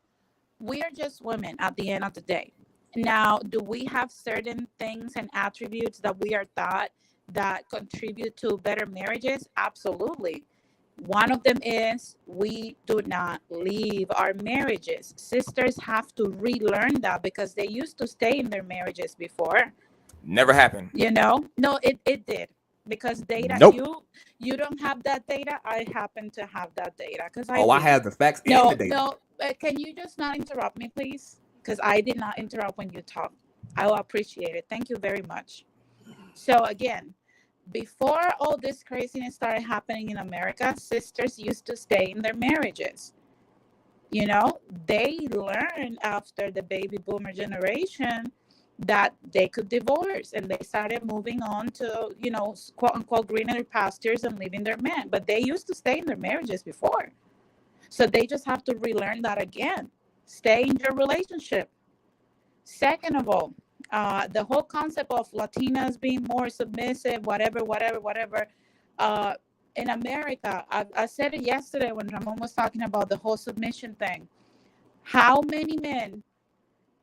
we are just women at the end of the day. Now, do we have certain things and attributes that we are taught that contribute to better marriages? Absolutely. One of them is we do not leave our marriages. Sisters have to relearn that because they used to stay in their marriages before. Never happened. You know? No, it did. Because data, nope. you don't have that data. I happen to have that data. I have the facts and the data. No, can you just not interrupt me, please? Because I did not interrupt when you talked. I will appreciate it. Thank you very much. So again, before all this craziness started happening in America, sisters used to stay in their marriages. You know, they learned after the baby boomer generation that they could divorce, and they started moving on to, you know, quote unquote greener pastures and leaving their men. But they used to stay in their marriages before. So they just have to relearn that again. Stay in your relationship. Second of all, the whole concept of Latinas being more submissive, whatever, in America, I said it yesterday when Ramon was talking about the whole submission thing. How many men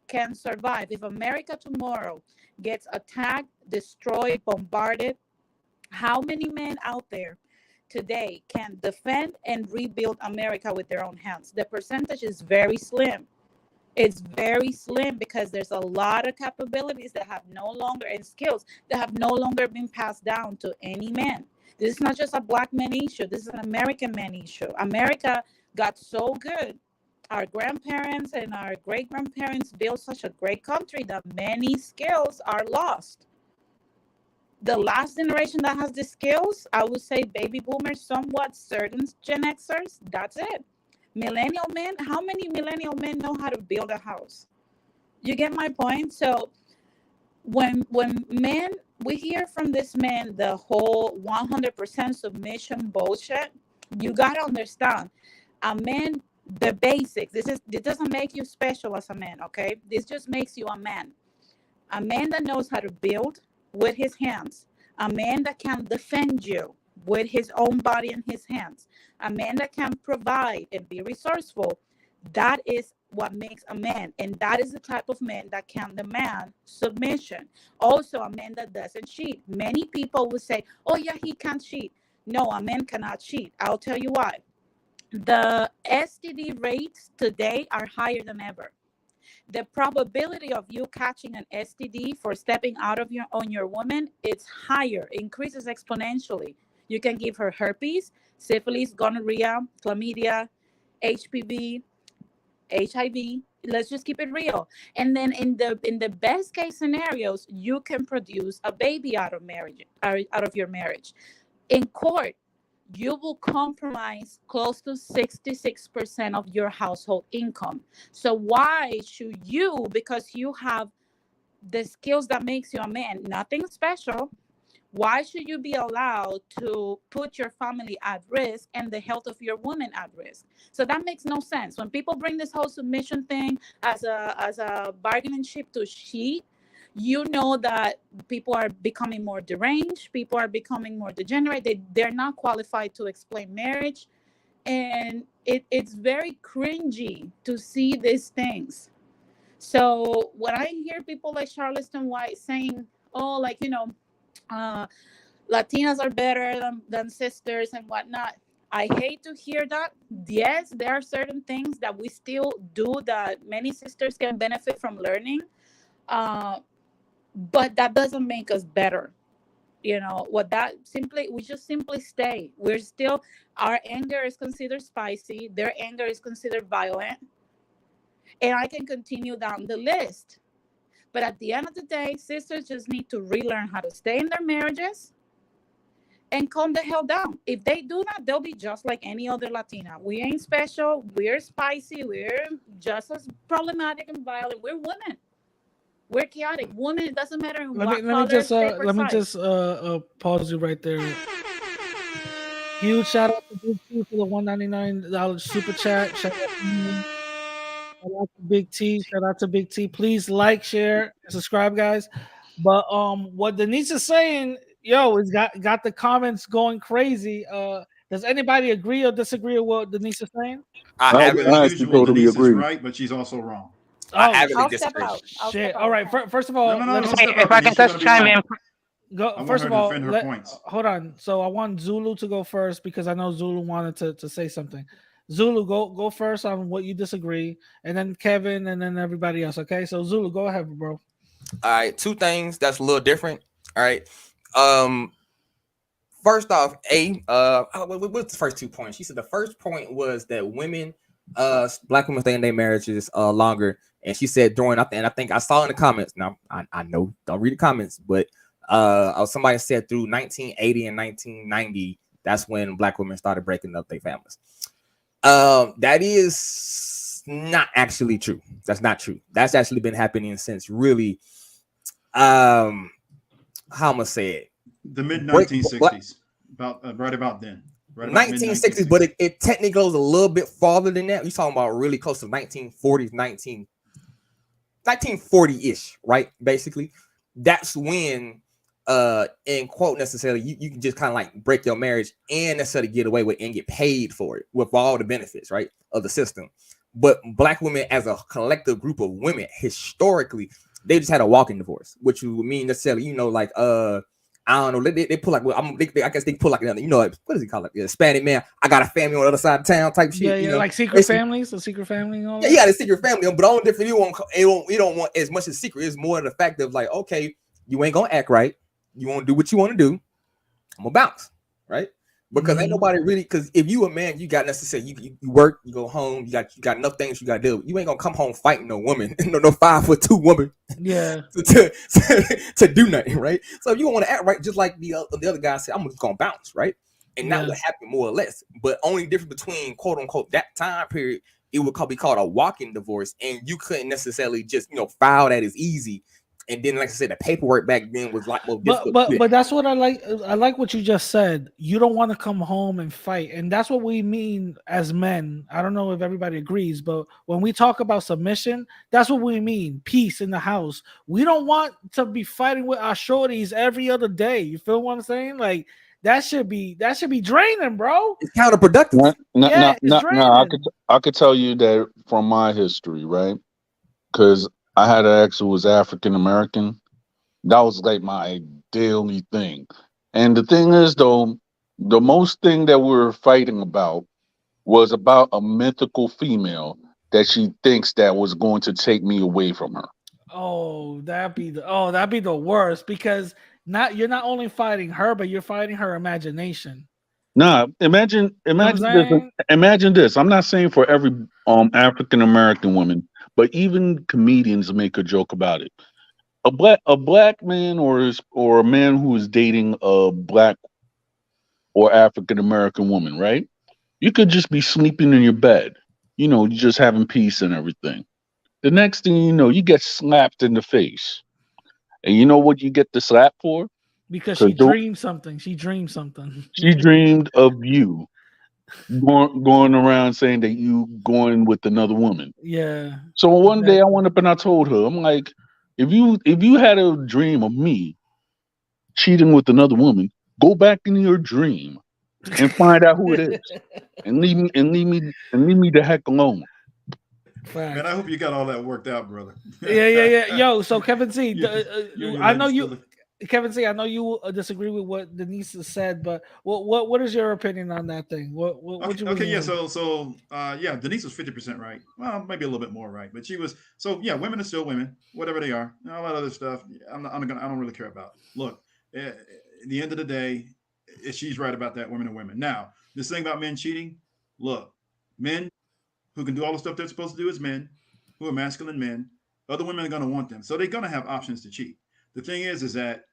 can survive if America tomorrow gets attacked, destroyed, bombarded? How many men out there today can defend and rebuild America with their own hands? The percentage is very slim. It's very slim because there's a lot of capabilities that have no longer, and skills that have no longer been passed down to any man. This is not just a black man issue. This is an American man issue. America got so good. Our grandparents and our great grandparents built such a great country that many skills are lost. The last generation that has the skills, I would say baby boomers, somewhat certain Gen Xers, that's it. Millennial men, how many millennial men know how to build a house? You get my point? So when men, we hear from this man the whole 100% submission bullshit, you gotta understand, a man, the basics, this doesn't make you special as a man, okay? This just makes you a man. A man that knows how to build with his hands, a man that can defend you with his own body and his hands, a man that can provide and be resourceful. That is what makes a man, and that is the type of man that can demand submission. Also, a man that doesn't cheat. Many people will say, oh yeah, he can't cheat. No, a man cannot cheat. I'll tell you why. The STD rates today are higher than ever. The probability of you catching an STD for stepping out of on your woman, it's higher, increases exponentially. You can give her herpes, syphilis, gonorrhea, chlamydia, HPV, HIV. Let's just keep it real. And then in the best case scenarios, you can produce a baby out of your marriage. In court, you will compromise close to 66% of your household income. So why should you, because you have the skills that makes you a man, nothing special, why should you be allowed to put your family at risk and the health of your woman at risk? So that makes no sense. When people bring this whole submission thing as a bargaining chip to cheat, you know that people are becoming more deranged. People are becoming more degenerate. They're not qualified to explain marriage. And it's very cringy to see these things. So when I hear people like Charleston White saying, oh, like, Latinas are better than sisters and whatnot, I hate to hear that. Yes, there are certain things that we still do that many sisters can benefit from learning. But that doesn't make us better. We just simply stay. We're still, our anger is considered spicy. Their anger is considered violent. And I can continue down the list. But at the end of the day, sisters just need to relearn how to stay in their marriages and calm the hell down. If they do not, they'll be just like any other Latina. We ain't special. We're spicy. We're just as problematic and violent. We're women. We're chaotic. Women, it doesn't matter let me just pause you right there. Huge shout out to Big T for the $199 super chat. Shout out to Big T. Shout out to Big T. Please like, share, and subscribe, guys. But what Denisse is saying, it's got the comments going crazy. Does anybody agree or disagree with what Denisse is saying? I totally agree. Right, but she's also wrong. I'll step out. Shit. All right. First of all, if I can just chime in. First of all, hold on. So I want Zulu to go first because I know Zulu wanted to say something. Zulu, go first on what you disagree, and then Kevin, and then everybody else. Okay. So Zulu, go ahead, bro. All right. Two things that's a little different. All right. First off, what's the first 2 points? She said the first point was that black women stay in their marriages longer. And she said I think I saw in the comments. Now I know, don't read the comments, but somebody said through 1980 and 1990, that's when black women started breaking up their families. That is not actually true. That's not true. That's actually been happening since really, how I'm gonna say it, the mid 1960s, right about then. Right 1960s, but it technically goes a little bit farther than that. You're talking about really close to 1940s, 1940-ish, right? Basically, that's when in quote necessarily you can just kind of like break your marriage and necessarily get away with and get paid for it with all the benefits, right, of the system. But black women as a collective group of women historically, they just had a walking divorce, which would mean necessarily, you know, like I don't know, they pull like, well, I guess they pull like another, you know, like, what does he call it? Yeah, Hispanic man. I got a family on the other side of town type shit. Yeah, you know, like secret families, a secret family. And all yeah, that. he got a secret family, but the only difference you don't want as much as secret. It's more the fact of like, okay, you ain't gonna act right. You want to do what you want to do. I'm gonna bounce, right? Because ain't nobody really. Because if you a man, you got necessarily you work, you go home, you got enough things you got to do. You ain't gonna come home fighting no woman, no 5'2" woman. Yeah. to do nothing, right? So if you want to act right, just like the other guy said, I'm just gonna bounce, right? And that would happen more or less. But only difference between quote unquote that time period, it would be called a walking divorce, and you couldn't necessarily just file that as easy. And then, like I said, the paperwork back then was like more difficult. But that's what I like. I like what you just said. You don't want to come home and fight, and that's what we mean as men. I don't know if everybody agrees, but when we talk about submission, that's what we mean. Peace in the house. We don't want to be fighting with our shorties every other day. You feel what I'm saying? Like that should be draining, bro. It's counterproductive. No. I could tell you that from my history, right? Because I had an ex who was African American. That was like my daily thing. And the thing is, though, the most thing that we were fighting about was about a mythical female that she thinks that was going to take me away from her. Oh, that'd be the worst, because you're not only fighting her, but you're fighting her imagination. Nah, imagine this. I'm not saying for every African American woman, but even comedians make a joke about it. A black man or a man who is dating a black or African American woman, right? You could just be sleeping in your bed, just having peace and everything. The next thing you know, you get slapped in the face. And you know what you get the slap for? Because she dreamed something. She dreamed something. She dreamed of you going around saying that you going with another woman. Yeah. So one day I went up and I told her, I'm like, if you had a dream of me cheating with another woman, go back in your dream and find out who it is, and leave me the heck alone. Fact. Man, I hope you got all that worked out, brother. Yeah. Yo, so Kevin C, I know you. Still... Kevin C, I know you disagree with what Denisse said, but what is your opinion on that thing? What you okay, yeah. So Denisse was 50% right. Well, maybe a little bit more right, but she was. So yeah, women are still women, whatever they are. All that other stuff, I don't really care about. Look, at the end of the day, she's right about that. Women are women. Now, this thing about men cheating. Look, men who can do all the stuff they're supposed to do as men, who are masculine men, other women are going to want them, so they're going to have options to cheat. The thing is that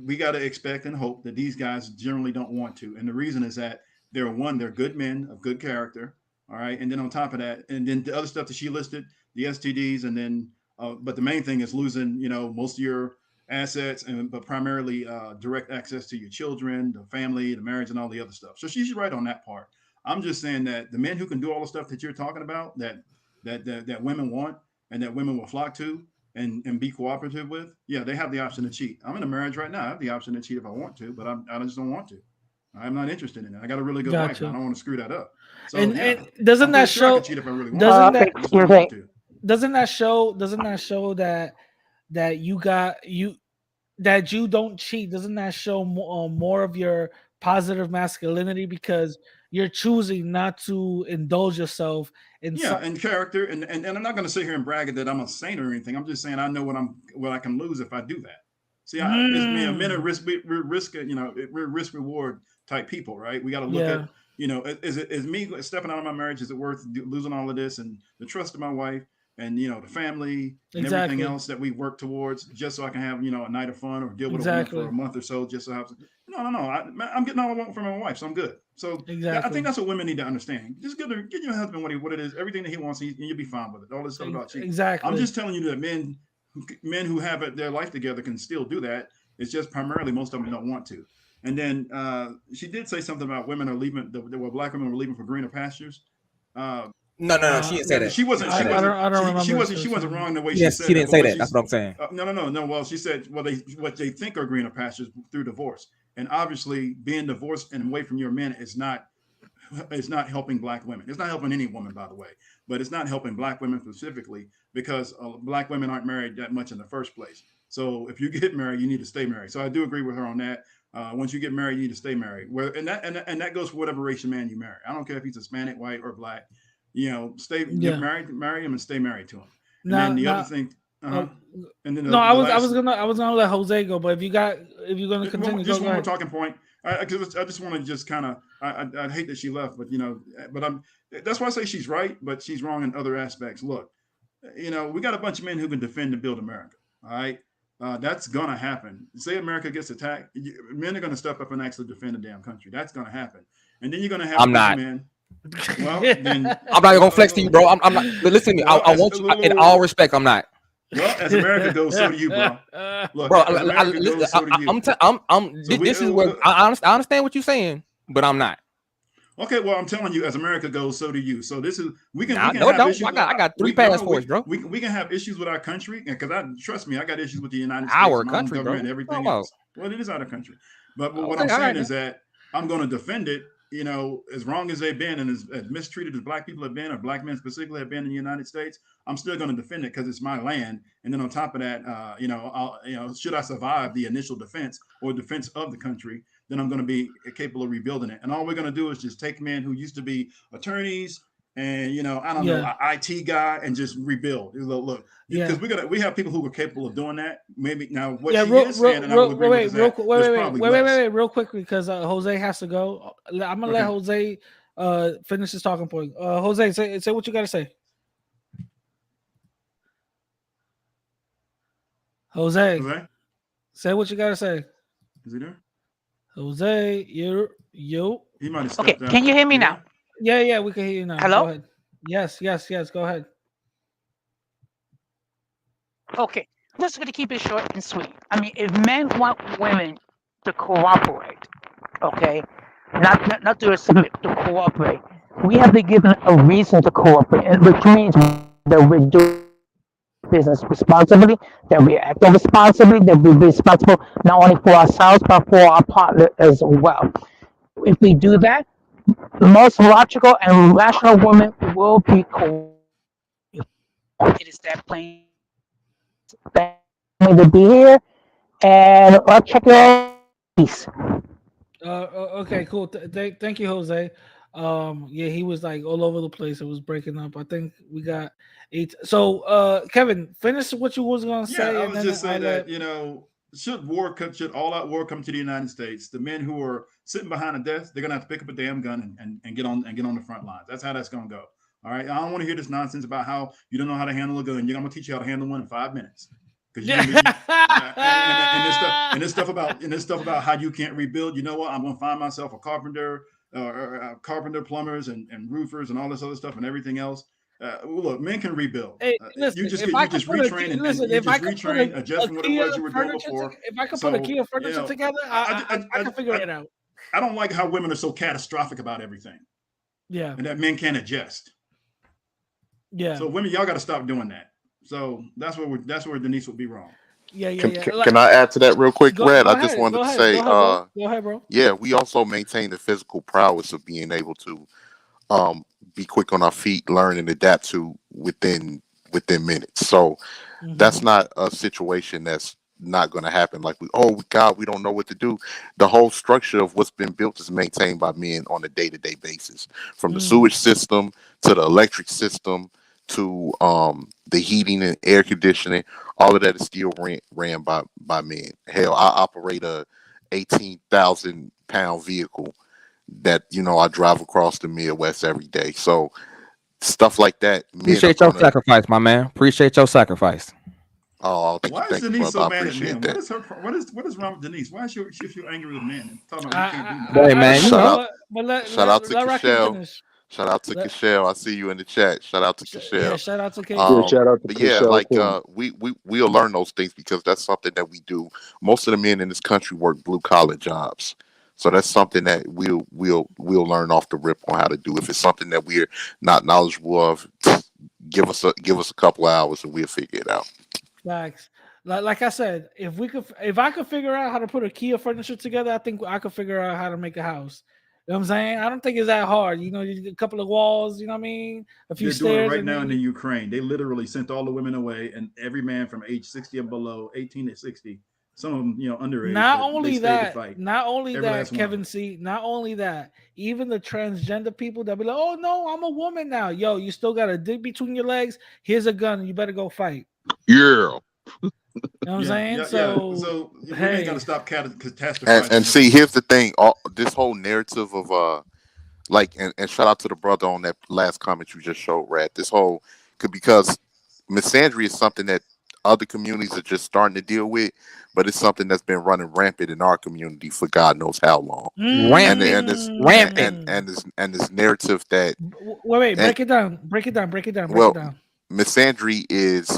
we got to expect and hope that these guys generally don't want to. And the reason is that they're good men of good character. All right. And then on top of that, and then the other stuff that she listed, the STDs, and then, but the main thing is losing, most of your assets, but primarily direct access to your children, the family, the marriage, and all the other stuff. So she's right on that part. I'm just saying that the men who can do all the stuff that you're talking about, that women want and that women will flock to, and be cooperative with, yeah, they have the option to cheat. I'm in a marriage right now. I have the option to cheat if I want to, but I just don't want to. I'm not interested in it. I got a really good wife. I don't want to screw that up. So, and doesn't that show? Doesn't that show that you don't cheat? Doesn't that show more of your positive masculinity, because you're choosing not to indulge yourself in and character, and I'm not going to sit here and brag that I'm a saint or anything. I'm just saying I know what I can lose if I do that. See, men are risk reward type people, right? We got to look at, is me stepping out of my marriage, is it worth losing all of this and the trust of my wife and the family and everything else that we work towards, just so I can have a night of fun or deal with a woman for a month or so, just so I have to. No. I'm getting all I want from my wife, so I'm good. So I think that's what women need to understand. Just get your husband what it is, everything that he wants, and you'll be fine with it. All this stuff about cheating. Exactly. I'm just telling you that men who have their life together can still do that. It's just primarily most of them don't want to. And then she did say something about women are leaving. Black women were leaving for greener pastures. No. She didn't say that. She wasn't. I don't remember. She wasn't wrong the way she Yes, said. she didn't that, say but that. That's what I'm saying. No. Well, she said, well, what they think are greener pastures through divorce, and obviously being divorced and away from your men is not helping black women. It's not helping any woman, by the way, but it's not helping black women specifically because black women aren't married that much in the first place. So if you get married, you need to stay married. So I do agree with her on that. Once you get married, you need to stay married. And that goes for whatever race of man you marry. I don't care if he's Hispanic, white, or black. Get married, marry him, and stay married to him. And then the other thing. And then I was gonna let Jose go, but if you're gonna continue, just one more talking point. I just want to just kind of. I hate that she left, but that's why I say she's right, but she's wrong in other aspects. Look, we got a bunch of men who can defend and build America. All right. That's gonna happen. Say America gets attacked, men are gonna step up and actually defend the damn country. That's gonna happen, and then you're gonna have men. Well, then I'm not gonna flex to you, bro. I'm not. But listen to me. Well, I want you in all respect. I'm not. Well, as America goes, so do you, bro. Look, bro, this is where I understand what you're saying, but I'm not. Okay, well, I'm telling you, as America goes, so do you. So this is we can have issues. I got 3 passports, bro. We can have issues with our country, because trust me, I got issues with the United States, our country, government, bro. Everything else. Well, it is our country, but what I'm saying is that I'm going to defend it. As wrong as they've been and as mistreated as black people have been, or black men specifically have been in the United States, I'm still going to defend it because it's my land. And then on top of that, should I survive the initial defense or defense of the country, then I'm going to be capable of rebuilding it. And all we're going to do is just take men who used to be attorneys and an IT guy and just rebuild. Look, because we have people who are capable of doing that. Maybe now what she is saying, and I will agree with that. Wait, real quickly, because Jose has to go. I'm gonna let Jose finish his talking point. Jose, say what you gotta say. Jose, say what you gotta say. Is he there? Jose, you. He might have stepped out. Can you hear me now? Yeah, we can hear you now. Hello? Go ahead. Yes. Go ahead. Okay, I'm just going to keep it short and sweet. I mean, if men want women to cooperate, okay, not to submit, to cooperate, we have to give them a reason to cooperate, which means that we're doing business responsibly, that we're acting responsibly, that we're responsible not only for ourselves, but for our partner as well. If we do that, the most logical and rational woman will be cool. It is that plain. Thank me to be here, and I'll check your piece. Okay, cool. Thank you, Jose. He was like all over the place. It was breaking up. I think we got 8. So, Kevin, finish what you was gonna say. Yeah, I was just saying that should all-out war come to the United States, the men who are sitting behind a desk, they're gonna have to pick up a damn gun and get on the front lines. That's how that's gonna go. All right. I don't want to hear this nonsense about how you don't know how to handle a gun. I'm gonna teach you how to handle one in 5 minutes. And this stuff about how you can't rebuild. You know what? I'm gonna find myself a carpenter, plumbers, and roofers, and all this other stuff, and everything else. Look, men can rebuild. Hey, listen, you just retrain and adjust from what it was you were doing before. If I could put a key of furniture together, I can figure it out. I don't like how women are so catastrophic about everything. Yeah, and that men can't adjust. Yeah. So women, y'all got to stop doing that. So that's where Denisse would be wrong. Yeah. Can I add to that real quick, Red? I just wanted to say, go ahead, bro. Yeah, we also maintain the physical prowess of being able to be quick on our feet, learn and adapt to within minutes. So that's not a situation that's not going to happen. Like we don't know what to do. The whole structure of what's been built is maintained by men on a day-to-day basis, from the sewage system to the electric system to the heating and air conditioning. All of that is still ran by men. Hell, I operate a 18,000 pound vehicle that I drive across the Midwest every day. So stuff like that. Appreciate your sacrifice, my man. Appreciate your sacrifice. Oh, why is Denisse so mad at men? What is wrong with Denisse? Why is she angry with men? Talking about you can't do Hey man, shout out to Kashelle. Shout out to Kashelle. I see you in the chat. Shout out to Kashelle. Yeah, shout out to Kashelle. Shout out to Kashelle. We'll learn those things because that's something that we do. Most of the men in this country work blue collar jobs. So that's something that we'll learn off the rip on how to do. If it's something that we're not knowledgeable of, give us a couple hours and we'll figure it out. Facts. Like I said, if I could figure out how to put a Kia furniture together, I think I could figure out how to make a house. You know what I'm saying? I don't think it's that hard. You know, a couple of walls, you know what I mean? A few They're doing it stairs. right and now then in the Ukraine. They literally sent all the women away, and every man from age 60 and below, 18 to 60, some of them, underage, Not but they only stayed to that, fight. not only Every that, last one of Kevin them. C. Not only that, even the transgender people that be like, "Oh no, I'm a woman now." Yo, you still got a dick between your legs. Here's a gun. You better go fight. Yeah. You know what I'm saying? Yeah. So, So women got hey, to stop And catastrophizing. see, here's the thing. This whole narrative of and shout out to the brother on that last comment you just showed, Rad. This whole because misandry is something that other communities are just starting to deal with, but it's something that's been running rampant in our community for God knows how long. And Rampant. this narrative that wait, and break it down, break it down, break it down, break it well, down. misandry is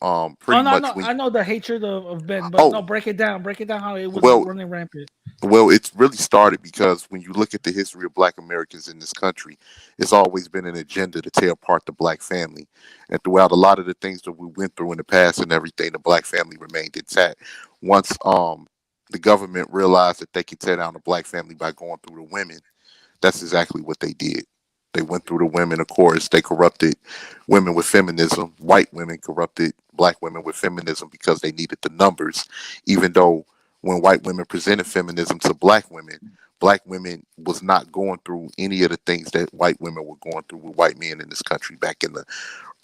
Oh pretty no, much no, when I know the hatred of Ben, but no, oh break it down how it was well running rampant. Well, it's really started because when you look at the history of Black Americans in this country, it's always been an agenda to tear apart the Black family. And throughout a lot of the things that we went through in the past and everything, the Black family remained intact. Once the government realized that they could tear down the Black family by going through the women, that's exactly what they did. They went through the women, of course. They corrupted women with feminism. White women corrupted Black women with feminism because they needed the numbers, even though when white women presented feminism to Black women was not going through any of the things that white women were going through with white men in this country back in the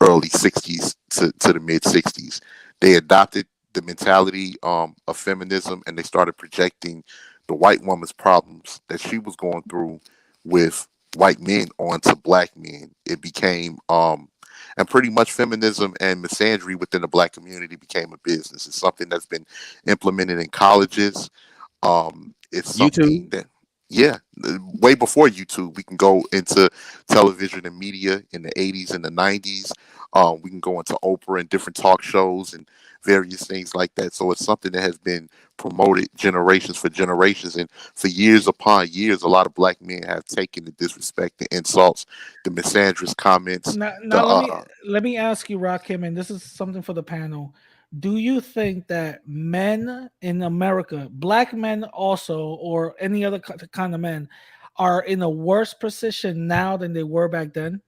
early 60s to the mid 60s. They adopted the mentality of feminism and they started projecting the white woman's problems that she was going through with white men onto Black men. It became and pretty much feminism and misandry within the Black community became a business. It's something that's been implemented in colleges. It's something YouTube. that yeah, way before YouTube, we can go into television and media in the 80s and the 90s. We can go into Oprah and different talk shows and various things like that. So it's something that has been promoted generations for generations. And for years upon years, a lot of Black men have taken the disrespect, the insults, the misandrous comments, Now the let me ask you, Rakim, and this is something for the panel. Do you think that men in America, Black men also, or any other kind of men, are in a worse position now than they were back then?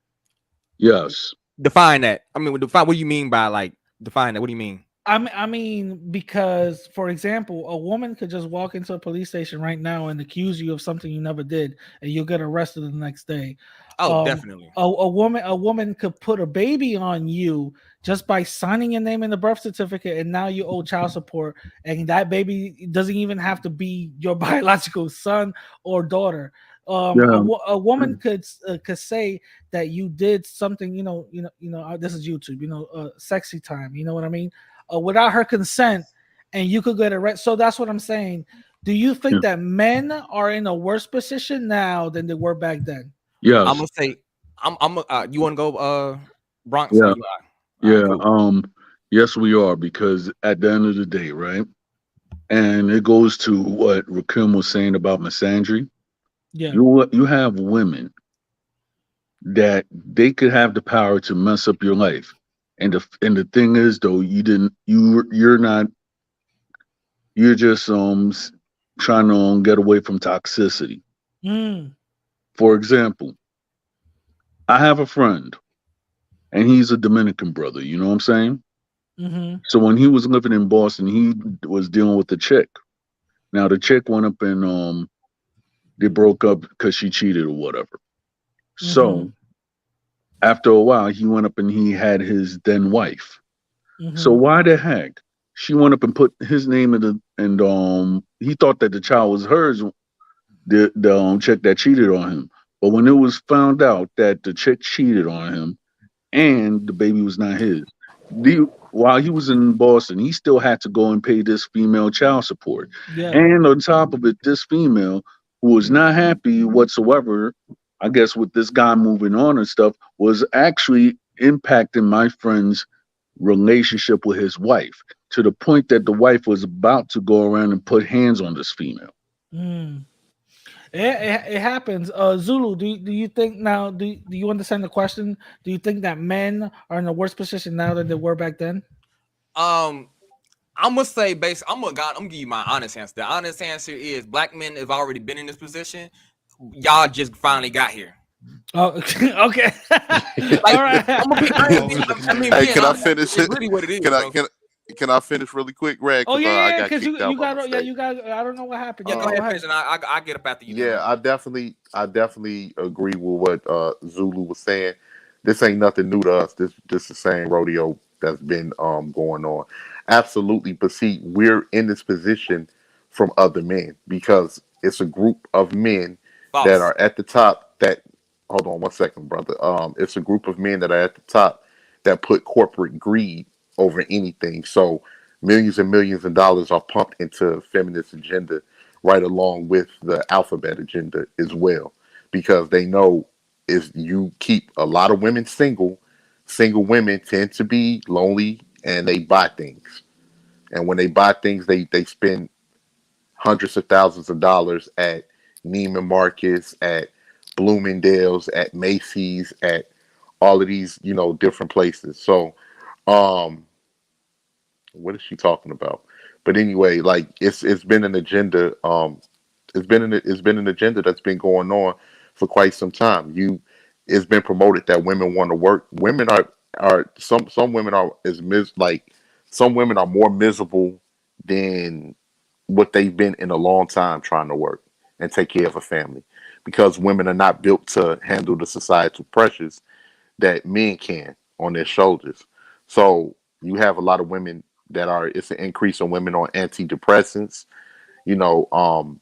Yes. Define that. I mean, define what do you mean by define that? What do you mean? I mean, because for example, a woman could just walk into a police station right now and accuse you of something you never did, and you'll get arrested the next day. Oh, definitely. A woman could put a baby on you just by signing your name in the birth certificate, and now you owe child support, and that baby doesn't even have to be your biological son or daughter. Yeah. A woman could say that you did something, this is YouTube, sexy time, you know what I mean, without her consent, and you could get arrested. So that's what I'm saying. Do you think Yeah. that men are in a worse position now than they were back then? Yes. I'm gonna say, you want to go, Bronx? Yeah. Yeah. Cool. Yes, we are, because at the end of the day, right? And it goes to what Rakim was saying about misandry. Yeah. You have women that they could have the power to mess up your life. And the thing is, though, you're just trying to get away from toxicity. For example, I have a friend and he's a Dominican brother, you know what I'm saying? Mm-hmm. So when he was living in Boston, he was dealing with a chick. Now the chick went up and they broke up because she cheated or whatever. So after a while, he went up and he had his then wife. So why the heck? She went up and put his name in and he thought that the child was hers, the chick that cheated on him. But when it was found out that the chick cheated on him and the baby was not his, while he was in Boston, he still had to go and pay this female child support. Yeah. And on top of it, this female, who was not happy whatsoever, I guess, with this guy moving on and stuff, was actually impacting my friend's relationship with his wife, to the point that the wife was about to go around and put hands on this female. It happens. Zulu, do you think now? Do you understand the question? Do you think that men are in a worse position now than they were back then? I'm gonna say I'm gonna give you my honest answer. The honest answer is black men have already been in this position. Y'all just finally got here. Oh, okay. Like, All right. I'm gonna be honest. I mean, Hey, being can I honest, finish it's it? really what it is, Can I bro. can I finish really quick, Rag? Oh Because yeah, I yeah. got Because kicked out you by got mistake. you got. I don't know what happened. Yeah, Yeah, go ahead, finish, and I get up after you. Yeah, I definitely agree with what Zulu was saying. This ain't nothing new to us. This the same rodeo that's been going on. Absolutely, but see, we're in this position from other men because it's a group of men that False. are at the top that hold on one second, brother. It's a group of men that are at the top that put corporate greed over anything. So millions and millions of dollars are pumped into feminist agenda right along with the alphabet agenda as well, because they know if you keep a lot of women single women tend to be lonely and they buy things. And when they buy things, they spend hundreds of thousands of dollars at Neiman Marcus, at Bloomingdale's, at Macy's, at all of these, different places. So, um, what is she talking about? But anyway, like it's been an agenda. It's been an agenda that's been going on for quite some time. It's been promoted that women want to work. Women are some women are like some women are more miserable than what they've been in a long time trying to work and take care of a family, because women are not built to handle the societal pressures that men can on their shoulders. So you have a lot of women it's an increase in women on antidepressants. You know,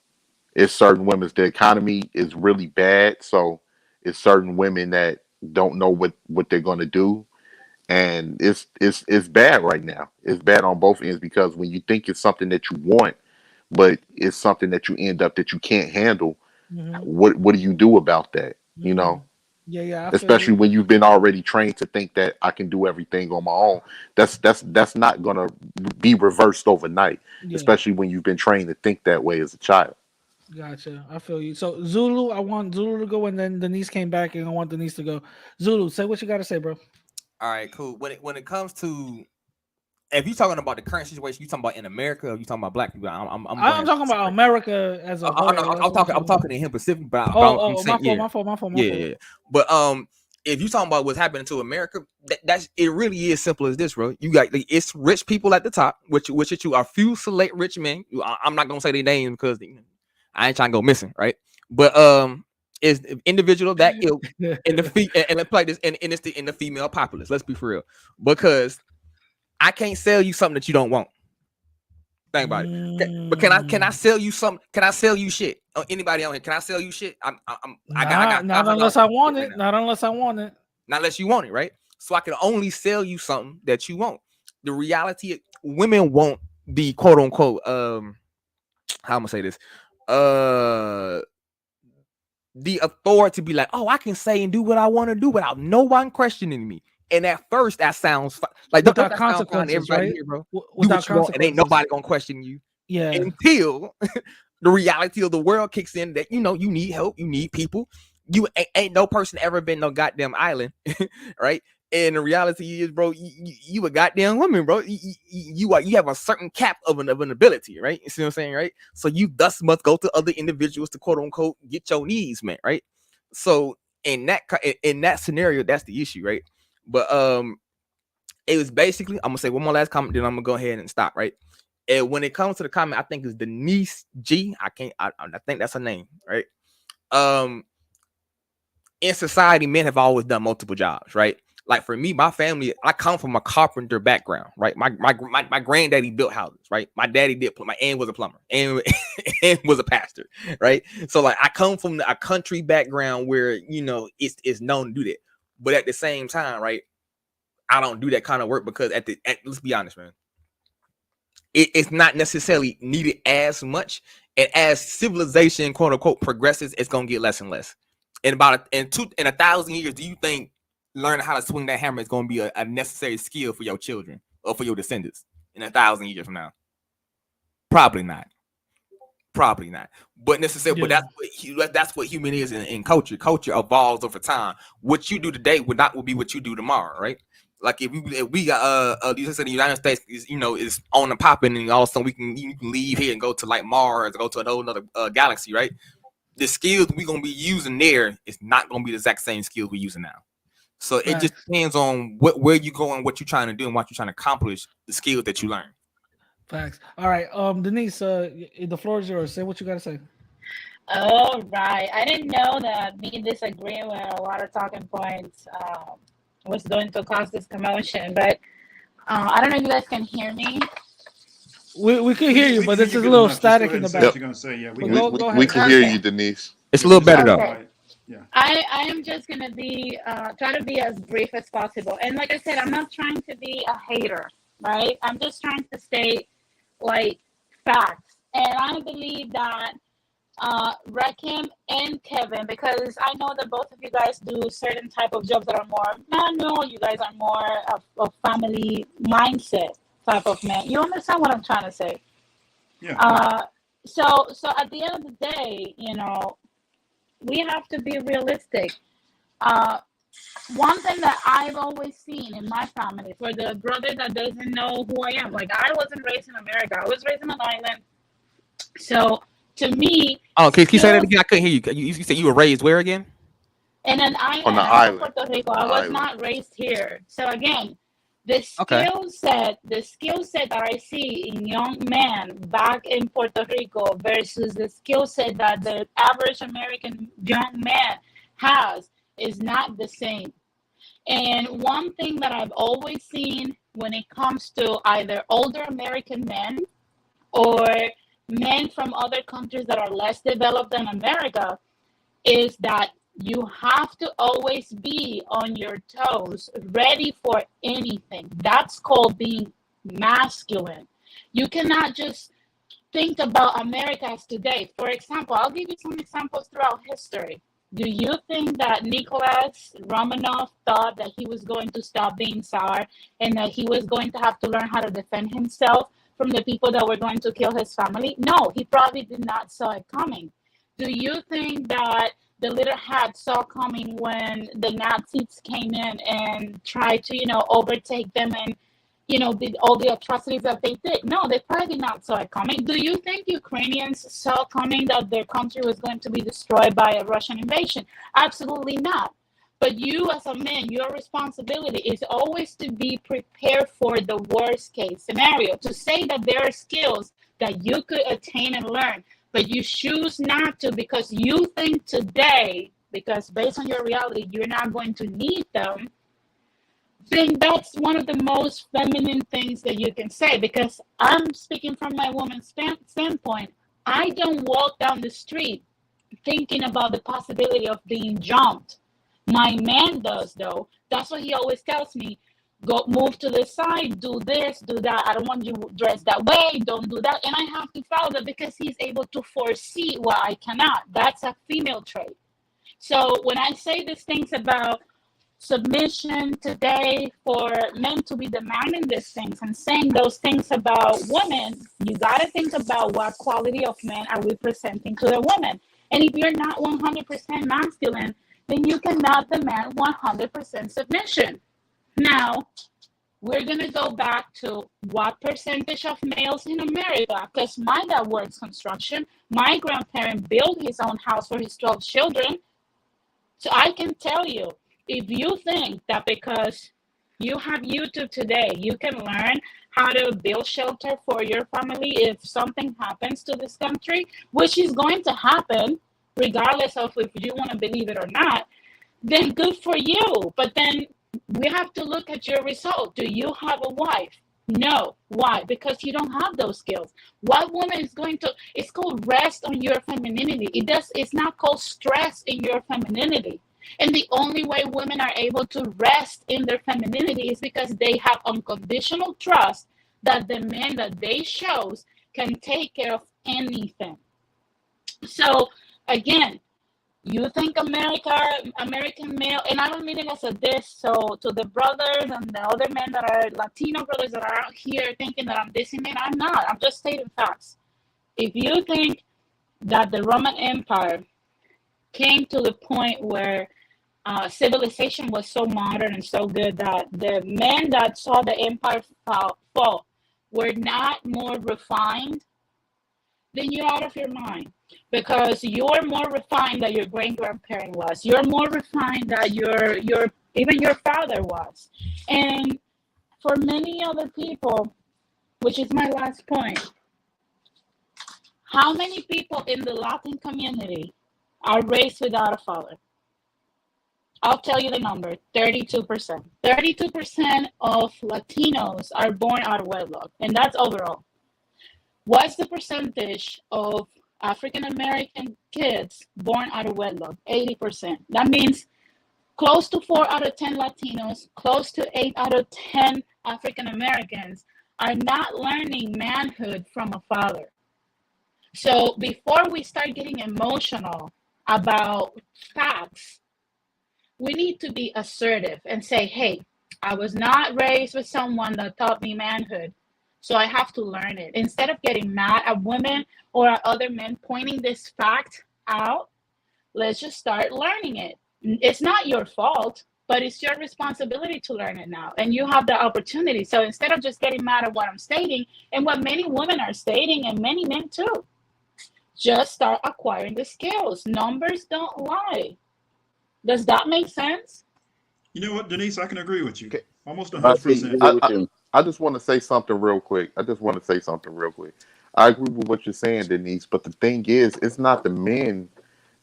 it's certain women's the economy is really bad. So it's certain women that don't know what they're gonna do. And it's bad right now. It's bad on both ends, because when you think it's something that you want, but it's something that you end up that you can't handle, Mm-hmm. what do you do about that? You Mm-hmm. know? Yeah, yeah. I feel Especially you. when you've been already trained to think that I can do everything on my own. That's not gonna be reversed overnight. Yeah, Especially when you've been trained to think that way as a child. gotcha. I feel you. So Zulu, I want Zulu to go, and then Denise came back, and I want Denise to go. Zulu, say what you got to say, bro. All right, cool. When it comes to if you're talking about the current situation, you talking about in America, or you talking about black people? I'm I'm going talking about separate. America as a whole. That's what I'm I'm talking about. talking to him specifically, but I'm Oh, saying, yeah, my fault. yeah. But if you talking about what's happening to America, that's it. Really is simple as this, bro. You got it's rich people at the top, which you are few select rich men. I'm not gonna say their names because I ain't trying to go missing, right? But is individual that ilk in the and let's play this and it's in the female populace. Let's be for real, because I can't sell you something that you don't want. Think about it. But can I sell you something? Can I sell you shit? Anybody on here? Can I sell you shit? I got Not $500 unless I worth of want shit right it. now. Not unless I want it. Not unless you want it, right? So I can only sell you something that you want. The reality is women want the quote unquote how I'm gonna say this the authority to be like, oh, I can say and do what I want to do without no one questioning me. And at first, that sounds like don't Without that sound fun to consequences, everybody right? here, bro? Do Without what you want, and ain't consequences. nobody gonna question you Yeah. until the reality of the world kicks in. That you need help, you need people. You ain't no person ever been no goddamn island, right? And the reality is, bro, you a goddamn woman, bro. You have a certain cap of an ability, right? You see what I'm saying, right? So you thus must go to other individuals to quote unquote get your needs met, right? So in that scenario, that's the issue, right? But it was basically, I'm gonna say one more last comment, then I'm gonna go ahead and stop, right? And when it comes to the comment, I think it's Denisse G. I think that's her name, right? In society, men have always done multiple jobs, right? Like for me, my family, I come from a carpenter background, right? My granddaddy built houses, right? My daddy did, my aunt was a plumber and was a pastor, right? So like I come from a country background where it's known to do that, but at the same time, right? I don't do that kind of work because let's be honest, man. It's not necessarily needed as much, and as civilization, quote unquote, progresses, it's gonna get less and less. In 1,000 years, do you think learning how to swing that hammer is gonna be a necessary skill for your children or for your descendants in 1,000 years from now? Probably not. probably not. But necessarily, but that's what human is in culture. Culture evolves over time. What you do today will be what you do tomorrow, right? Like if we got the United States is is on the popping, and all of a sudden you can leave here and go to like Mars, go to a whole other galaxy, right? The skills we're gonna be using there is not gonna be the exact same skills we're using now. So it just depends on where you going, what you're trying to do, and what you're trying to accomplish. The skills that you learn. Facts. All right, Denisse, the floor is yours. Say what you got to say. All right. I didn't know that me disagreeing with a lot of talking points was going to cause this commotion, but I don't know if you guys can hear me. We can hear you, but this is a little static in the back. You're gonna say, yeah, we can hear you, Denisse. It's a little better though. Okay. Yeah. I am just gonna be try to be as brief as possible. And like I said, I'm not trying to be a hater, right? I'm just trying to state like facts. And I believe that Rakim and Kevin, because I know that both of you guys do certain type of jobs that are more manual, you guys are more of family mindset type of man. You understand what I'm trying to say? Yeah. So at the end of the day, we have to be realistic. One thing that I've always seen in my family, for the brother that doesn't know who I am, like I wasn't raised in America. I was raised in an island. So to me, can you say that again? I couldn't hear you. You said you were raised where again? In an island. On the I'm island. from Puerto Rico. I was not raised here. So again, the skill set that I see in young men back in Puerto Rico versus the skill set that the average American young man has is not the same. And one thing that I've always seen when it comes to either older American men or men from other countries that are less developed than America is that you have to always be on your toes, ready for anything. That's called being masculine. You cannot just think about America as today. For example, I'll give you some examples throughout history. Do you think that Nicholas Romanov thought that he was going to stop being Tsar and that he was going to have to learn how to defend himself from the people that were going to kill his family? No, he probably did not saw it coming. Do you think that the little hat saw coming when the Nazis came in and tried to, overtake them and, did all the atrocities that they did? No, they probably did not saw it coming. Do you think Ukrainians saw coming that their country was going to be destroyed by a Russian invasion? Absolutely not. But you as a man, your responsibility is always to be prepared for the worst case scenario. To say that there are skills that you could attain and learn, but you choose not to because you think today, because based on your reality, you're not going to need them, then that's one of the most feminine things that you can say. Because I'm speaking from my woman's standpoint. I don't walk down the street thinking about the possibility of being jumped. My man does, though. That's what he always tells me. Go move to the side, do this, do that. I don't want you dressed that way, don't do that. And I have to follow that because he's able to foresee what I cannot. That's a female trait. So when I say these things about submission today for men to be demanding these things and saying those things about women, you got to think about what quality of men are we presenting to the women. And if you're not 100% masculine, then you cannot demand 100% submission. Now, we're going to go back to what percentage of males in America, because my dad works construction. My grandparent built his own house for his 12 children. So I can tell you, if you think that because you have YouTube today, you can learn how to build shelter for your family if something happens to this country, which is going to happen regardless of if you want to believe it or not, then good for you. But then we have to look at your result. Do you have a wife? No. Why? Because you don't have those skills. What woman is going to, it's called rest on your femininity. It's not called stress in your femininity. And the only way women are able to rest in their femininity is because they have unconditional trust that the man that they chose can take care of anything. So again, you think American male, and I don't mean it as a diss, so to the brothers and the other men that are Latino brothers that are out here thinking that I'm dissing men, I'm not. I'm just stating facts. If you think that the Roman Empire came to the point where civilization was so modern and so good that the men that saw the empire fall were not more refined, then you're out of your mind, because you're more refined than your great grandparent was. You're more refined than even your father was. And for many other people, which is my last point, how many people in the Latin community are raised without a father? I'll tell you the number, 32%. 32% of Latinos are born out of wedlock, and that's overall. What's the percentage of African American kids born out of wedlock? 80%. That means close to 4 out of 10 Latinos, close to 8 out of 10 African Americans are not learning manhood from a father. So before we start getting emotional about facts, we need to be assertive and say, hey, I was not raised with someone that taught me manhood, so I have to learn it. Instead of getting mad at women or at other men pointing this fact out, let's just start learning it. It's not your fault, but it's your responsibility to learn it now. And you have the opportunity. So instead of just getting mad at what I'm stating and what many women are stating, and many men too, just start acquiring the skills. Numbers don't lie. Does that make sense? You know what, Denisse, I can agree with you. Okay. Almost I see. 100%. I just want to say something real quick. I agree with what you're saying, Denisse. But the thing is, it's not the men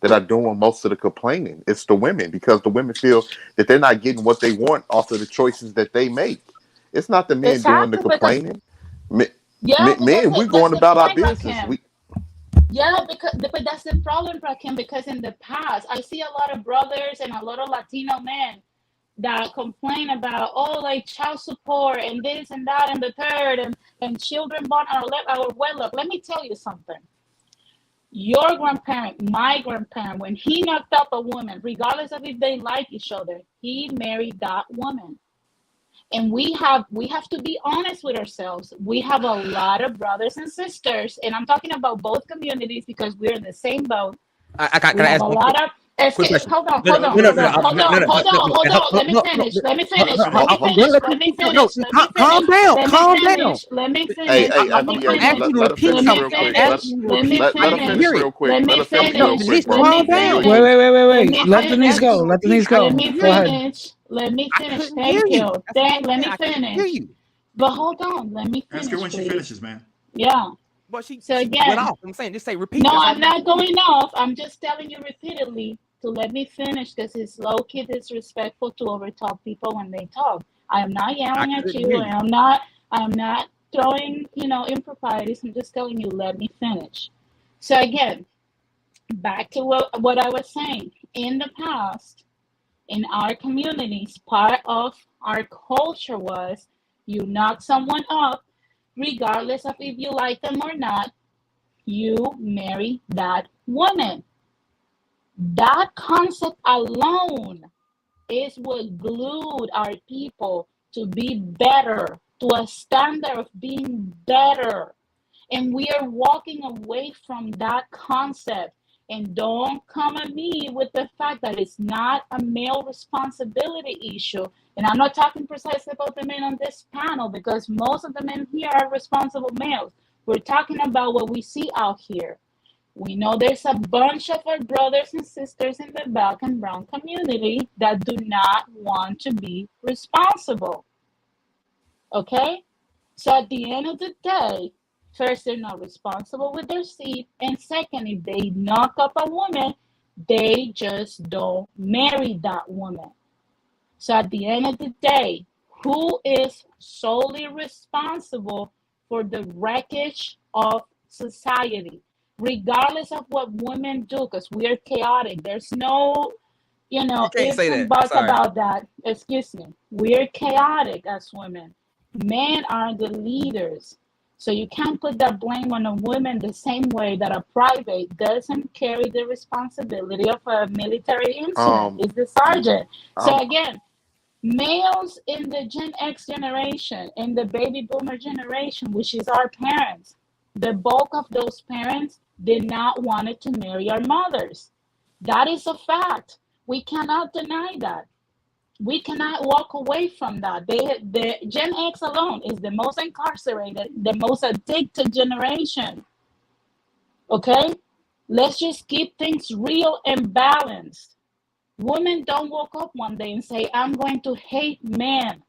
that are doing most of the complaining. It's the women, because the women feel that they're not getting what they want off of the choices that they make. It's not the men doing the complaining. Men, we're going about our business. But that's the problem, Rakim, because in the past, I see a lot of brothers and a lot of Latino men that complain about, like child support and this and that and the third, and children born out of wedlock. Let me tell you something. Your grandparent, my grandparent, when he knocked up a woman, regardless of if they like each other, he married that woman. And we have to be honest with ourselves. We have a lot of brothers and sisters, and I'm talking about both communities because we're in the same boat. I ask a lot of hold on. Let me finish. Calm down. Let me finish. Hey, let her finish real quick. Let her finish real quick. Wait. Let Denisse go. Go ahead. Let me finish. Thank you. Let me finish. But hold on. Let me finish. Ask her when she finishes, man. Yeah. But she again, went off. I'm saying, just say repeat. No, I'm not going off. I'm just telling you repeatedly to let me finish, because it's low-key disrespectful to overtalk people when they talk. I am not yelling at you. I'm not throwing, improprieties. I'm just telling you, let me finish. So again, back to what I was saying. In the past, in our communities, part of our culture was you knock someone up, regardless of if you like them or not, you marry that woman. That concept alone is what glued our people to be better, to a standard of being better. And we are walking away from that concept. And don't come at me with the fact that it's not a male responsibility issue. And I'm not talking precisely about the men on this panel, because most of the men here are responsible males. We're talking about what we see out here. We know there's a bunch of our brothers and sisters in the Black and brown community that do not want to be responsible. Okay? So at the end of the day, first, they're not responsible with their seed. And second, if they knock up a woman, they just don't marry that woman. So at the end of the day, who is solely responsible for the wreckage of society? Regardless of what women do, because we are chaotic. There's no, ifs and buts about that. Excuse me. We're chaotic as women. Men are the leaders. So you can't put that blame on a woman the same way that a private doesn't carry the responsibility of a military incident. It's the sergeant. So again, males in the Gen X generation, in the baby boomer generation, which is our parents, the bulk of those parents did not want to marry our mothers. That is a fact. We cannot deny that. We cannot walk away from that. The Gen X alone is the most incarcerated, the most addicted generation. Okay? Let's just keep things real and balanced. Women don't wake up one day and say, I'm going to hate men.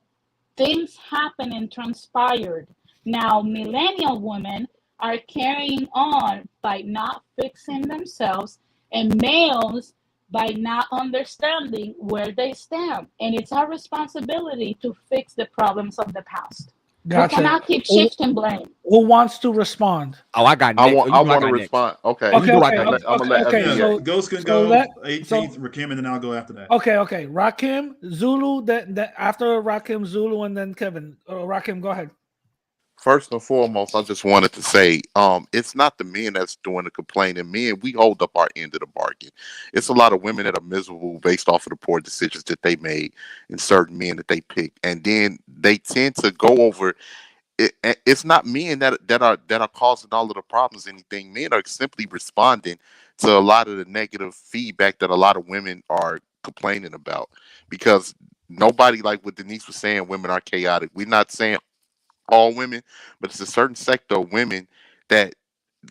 Things happen and transpired. Now, millennial women are carrying on by not fixing themselves, and males by not understanding where they stand. And it's our responsibility to fix the problems of the past. Gotcha. We cannot keep shifting blame. Who wants to respond? Oh, I got I next. want You I know I want to got next. respond. Okay. Okay, You know I okay, got I'm next. gonna okay, let okay. Yeah, FBA. So, Ghost can so go let 18th, Rakim, and then I'll go after that. okay. Rakim, Zulu. That after Rakim, Zulu, and then Kevin. Rakim, go ahead. First and foremost, I just wanted to say, it's not the men that's doing the complaining. Men, we hold up our end of the bargain. It's a lot of women that are miserable based off of the poor decisions that they made and certain men that they picked, and then they tend to go over. It's not men that are causing all of the problems. Anything, men are simply responding to a lot of the negative feedback that a lot of women are complaining about, because nobody, like what Denise was saying, women are chaotic. We're not saying all women, but it's a certain sector of women that,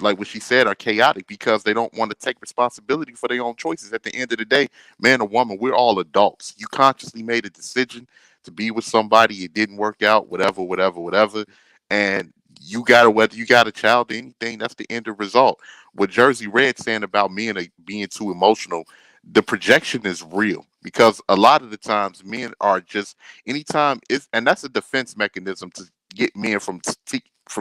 like what she said, are chaotic because they don't want to take responsibility for their own choices. At the end of the day, man or woman, we're all adults. You consciously made a decision to be with somebody, it didn't work out, whatever, and you got to, whether you got a child or anything, that's the end result. What Jersey Red saying about men being too emotional, the projection is real, because a lot of the times men are just, anytime it's, and that's a defense mechanism to get men from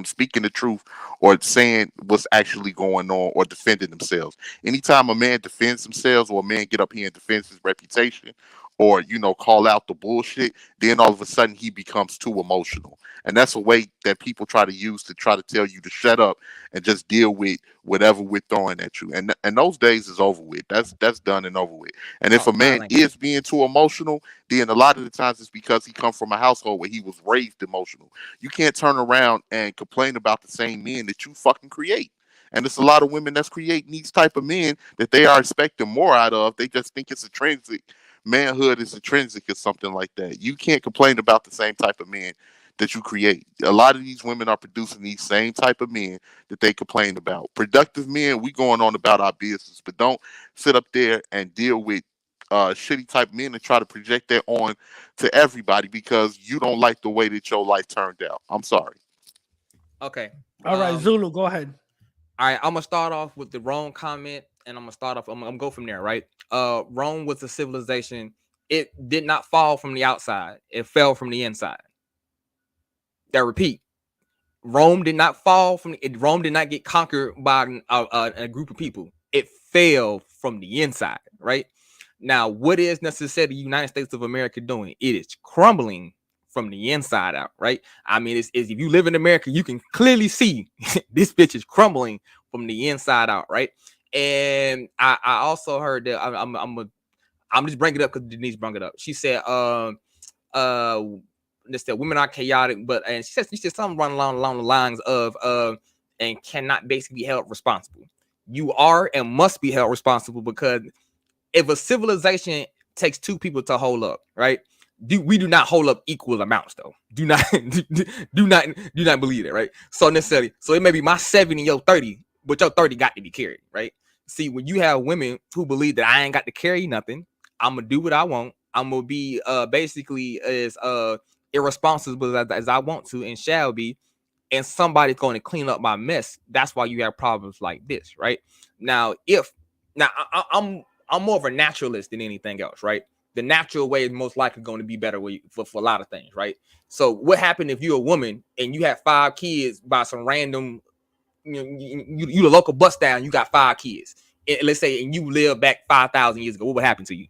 speaking the truth or saying what's actually going on or defending themselves. Anytime a man defends themselves, or a man get up here and defends his reputation, or call out the bullshit, then all of a sudden he becomes too emotional. And that's a way that people try to use to try to tell you to shut up and just deal with whatever we're throwing at you. And those days is over with. That's done and over with. And if Oh, a fine man language. is being too emotional, then a lot of the times it's because he comes from a household where he was raised emotional. You can't turn around and complain about the same men that you fucking create. And it's a lot of women that's creating these type of men that they are expecting more out of. They just think it's intrinsic. Manhood is intrinsic or something like that. You can't complain about the same type of men that you create. A lot of these women are producing these same type of men that they complain about. Productive men, we going on about our business, but don't sit up there and deal with shitty type men and try to project that on to everybody because you don't like the way that your life turned out. I'm sorry. Okay. All right, Zulu, go ahead. All right, I'm gonna start off with the Rome comment, and I'm gonna go from there, right? Rome was a civilization. It did not fall from the outside; it fell from the inside. I repeat, Rome did not fall from Rome did not get conquered by a group of people. It fell from the inside, right? Now, what is necessarily the United States of America doing? It is crumbling from the inside out, right? I mean, it's if you live in America, you can clearly see this bitch is crumbling from the inside out, right? And I also heard that I'm just bringing it up because Denise brought it up. She said, this that women are chaotic, but and she said something running along the lines of and cannot basically be held responsible. You are and must be held responsible, because if a civilization takes two people to hold up, right? We do not hold up equal amounts, though. Do not believe it, right? So necessarily, so it may be my 70 and your 30, but your 30 got to be carried, right? See, when you have women who believe that I ain't got to carry nothing, I'm gonna do what I want. I'm gonna be basically as irresponsible as I want to and shall be, and somebody's going to clean up my mess. That's why you have problems like this, right? Now, I'm more of a naturalist than anything else, right? The natural way is most likely going to be better for a lot of things, right? So what happened if you're a woman and you have 5 kids by some random, you the local bus down, you got 5 kids, and let's say, and you live back 5,000 years ago, what would happen to you?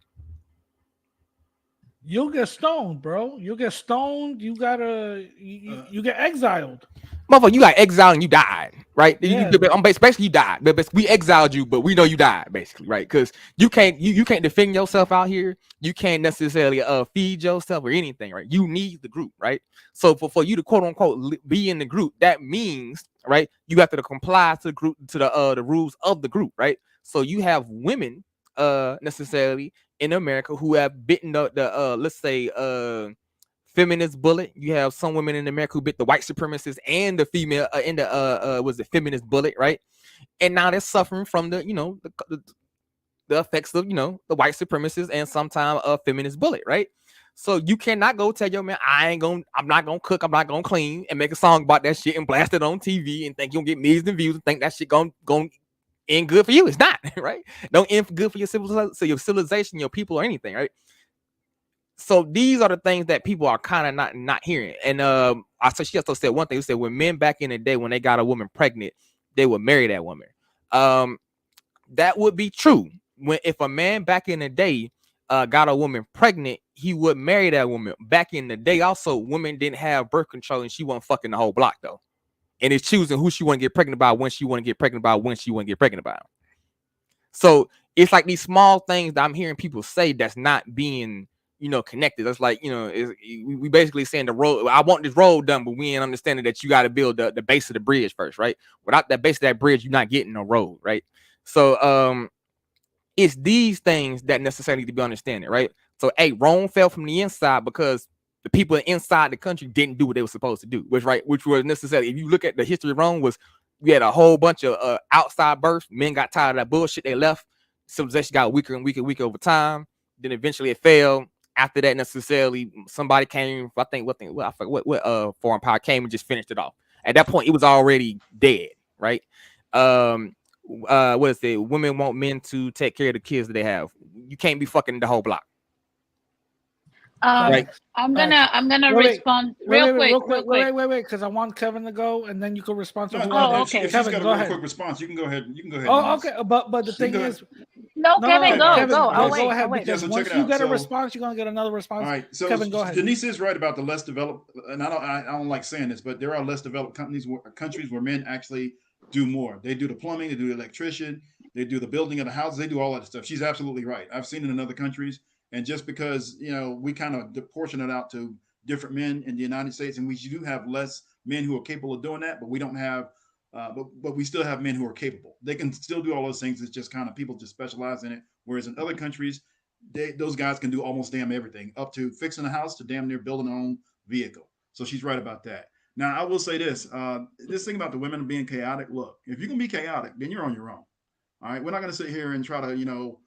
You'll get stoned, bro. You'll get stoned. You get exiled. Motherfucker, you got exiled and you died, right? Yeah. Basically you died, but we exiled you, but we know you died, basically, right? Because you can't defend yourself out here. You can't necessarily feed yourself or anything, right? You need the group, right? So for you to quote unquote be in the group, that means, right, you have to comply to the group, to the rules of the group, right? So you have women necessarily in America who have bitten the let's say feminist bullet. You have some women in America who bit the white supremacists and the female in the was the feminist bullet, right? And now they're suffering from the the effects of the white supremacists and sometimes a feminist bullet, right? So you cannot go tell your man, I'm not gonna cook, I'm not gonna clean, and make a song about that shit and blast it on TV and think you'll get millions of views and think that shit gonna end good for you. It's not, right? Don't end good for your civilization, your people, or anything, right? So these are the things that people are kind of not hearing. And she also said one thing. She said when men back in the day, when they got a woman pregnant, they would marry that woman. That would be true. If a man back in the day got a woman pregnant, he would marry that woman. Back in the day, also, women didn't have birth control, and she wasn't fucking the whole block though. And it's choosing who she want to get pregnant by, when she want to get pregnant by, when she want to get pregnant by. So it's like these small things that I'm hearing people say that's not being connected. That's like, we basically saying the road, I want this road done, but we ain't understanding that you got to build the base of the bridge first, right? Without that base of that bridge, you're not getting no road, right? So it's these things that necessarily need to be understanding, right? So Rome fell from the inside because the people inside the country didn't do what they were supposed to do, which was necessarily, if you look at the history of Rome, was we had a whole bunch of outside births. Men got tired of that bullshit, they left. Civilization got weaker and weaker over time. Then eventually it fell. After that, necessarily, somebody came. I think what foreign power came and just finished it off. At that point, it was already dead, right? What is it? Women want men to take care of the kids that they have. You can't be fucking the whole block. Right. I'm gonna respond real quick. Wait, because I want Kevin to go, and then you can respond to. Okay. If Kevin, she's got go a ahead. Quick response, you can go ahead. Oh, okay. But the thing is, no, Kevin, go. I'll go ahead. Because once you get a response, you're gonna get another response. All right. So Kevin, go ahead. Denisse is right about the less developed, and I don't like saying this, but there are less developed countries where men actually do more. They do the plumbing, they do the electrician, they do the building of the houses, they do all that stuff. She's absolutely right. I've seen it in other countries. And just because, we kind of portion it out to different men in the United States, and we do have less men who are capable of doing that, but we don't have, but we still have men who are capable. They can still do all those things. It's just kind of people just specialize in it. Whereas in other countries, those guys can do almost damn everything, up to fixing a house to damn near building their own vehicle. So she's right about that. Now, I will say this thing about the women being chaotic, look, if you can be chaotic, then you're on your own. All right. We're not going to sit here and try to,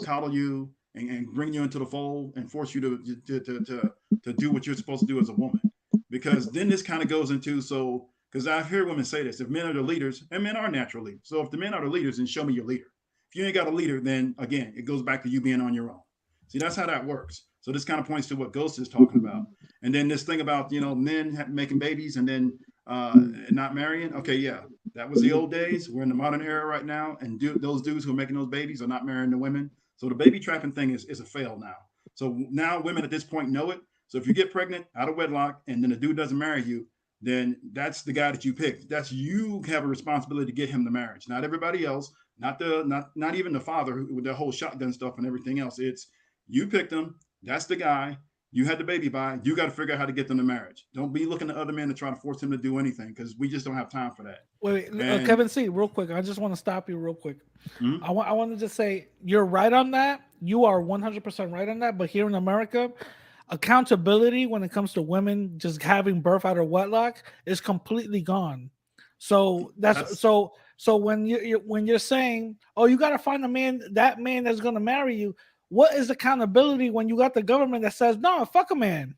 coddle you and bring you into the fold and force you to do what you're supposed to do as a woman. Because then this kind of goes into, because I've heard women say this, if men are the leaders, and men are natural leaders. So if the men are the leaders, then show me your leader. If you ain't got a leader, then again, it goes back to you being on your own. See, that's how that works. So this kind of points to what Ghost is talking about. And then this thing about, men making babies and then not marrying. Okay, yeah, that was the old days. We're in the modern era right now. And those dudes who are making those babies are not marrying the women. So the baby trapping thing is a fail now. So now women at this point know it. So if you get pregnant out of wedlock and then the dude doesn't marry you, then that's the guy that you picked. That's you have a responsibility to get him the marriage. Not everybody else, not even the father with the whole shotgun stuff and everything else. It's you picked him. That's the guy. You had the baby by. You got to figure out how to get them to marriage. Don't be looking at other men to try to force him to do anything because we just don't have time for that. Wait, Kevin C, real quick. I just want to stop you real quick. Mm-hmm. I want to just say you're right on that. You are 100% right on that. But here in America, accountability when it comes to women just having birth out of wedlock is completely gone. So that's so when you're saying, oh, you got to find that man that's going to marry you. What is accountability when you got the government that says, no, fuck a man,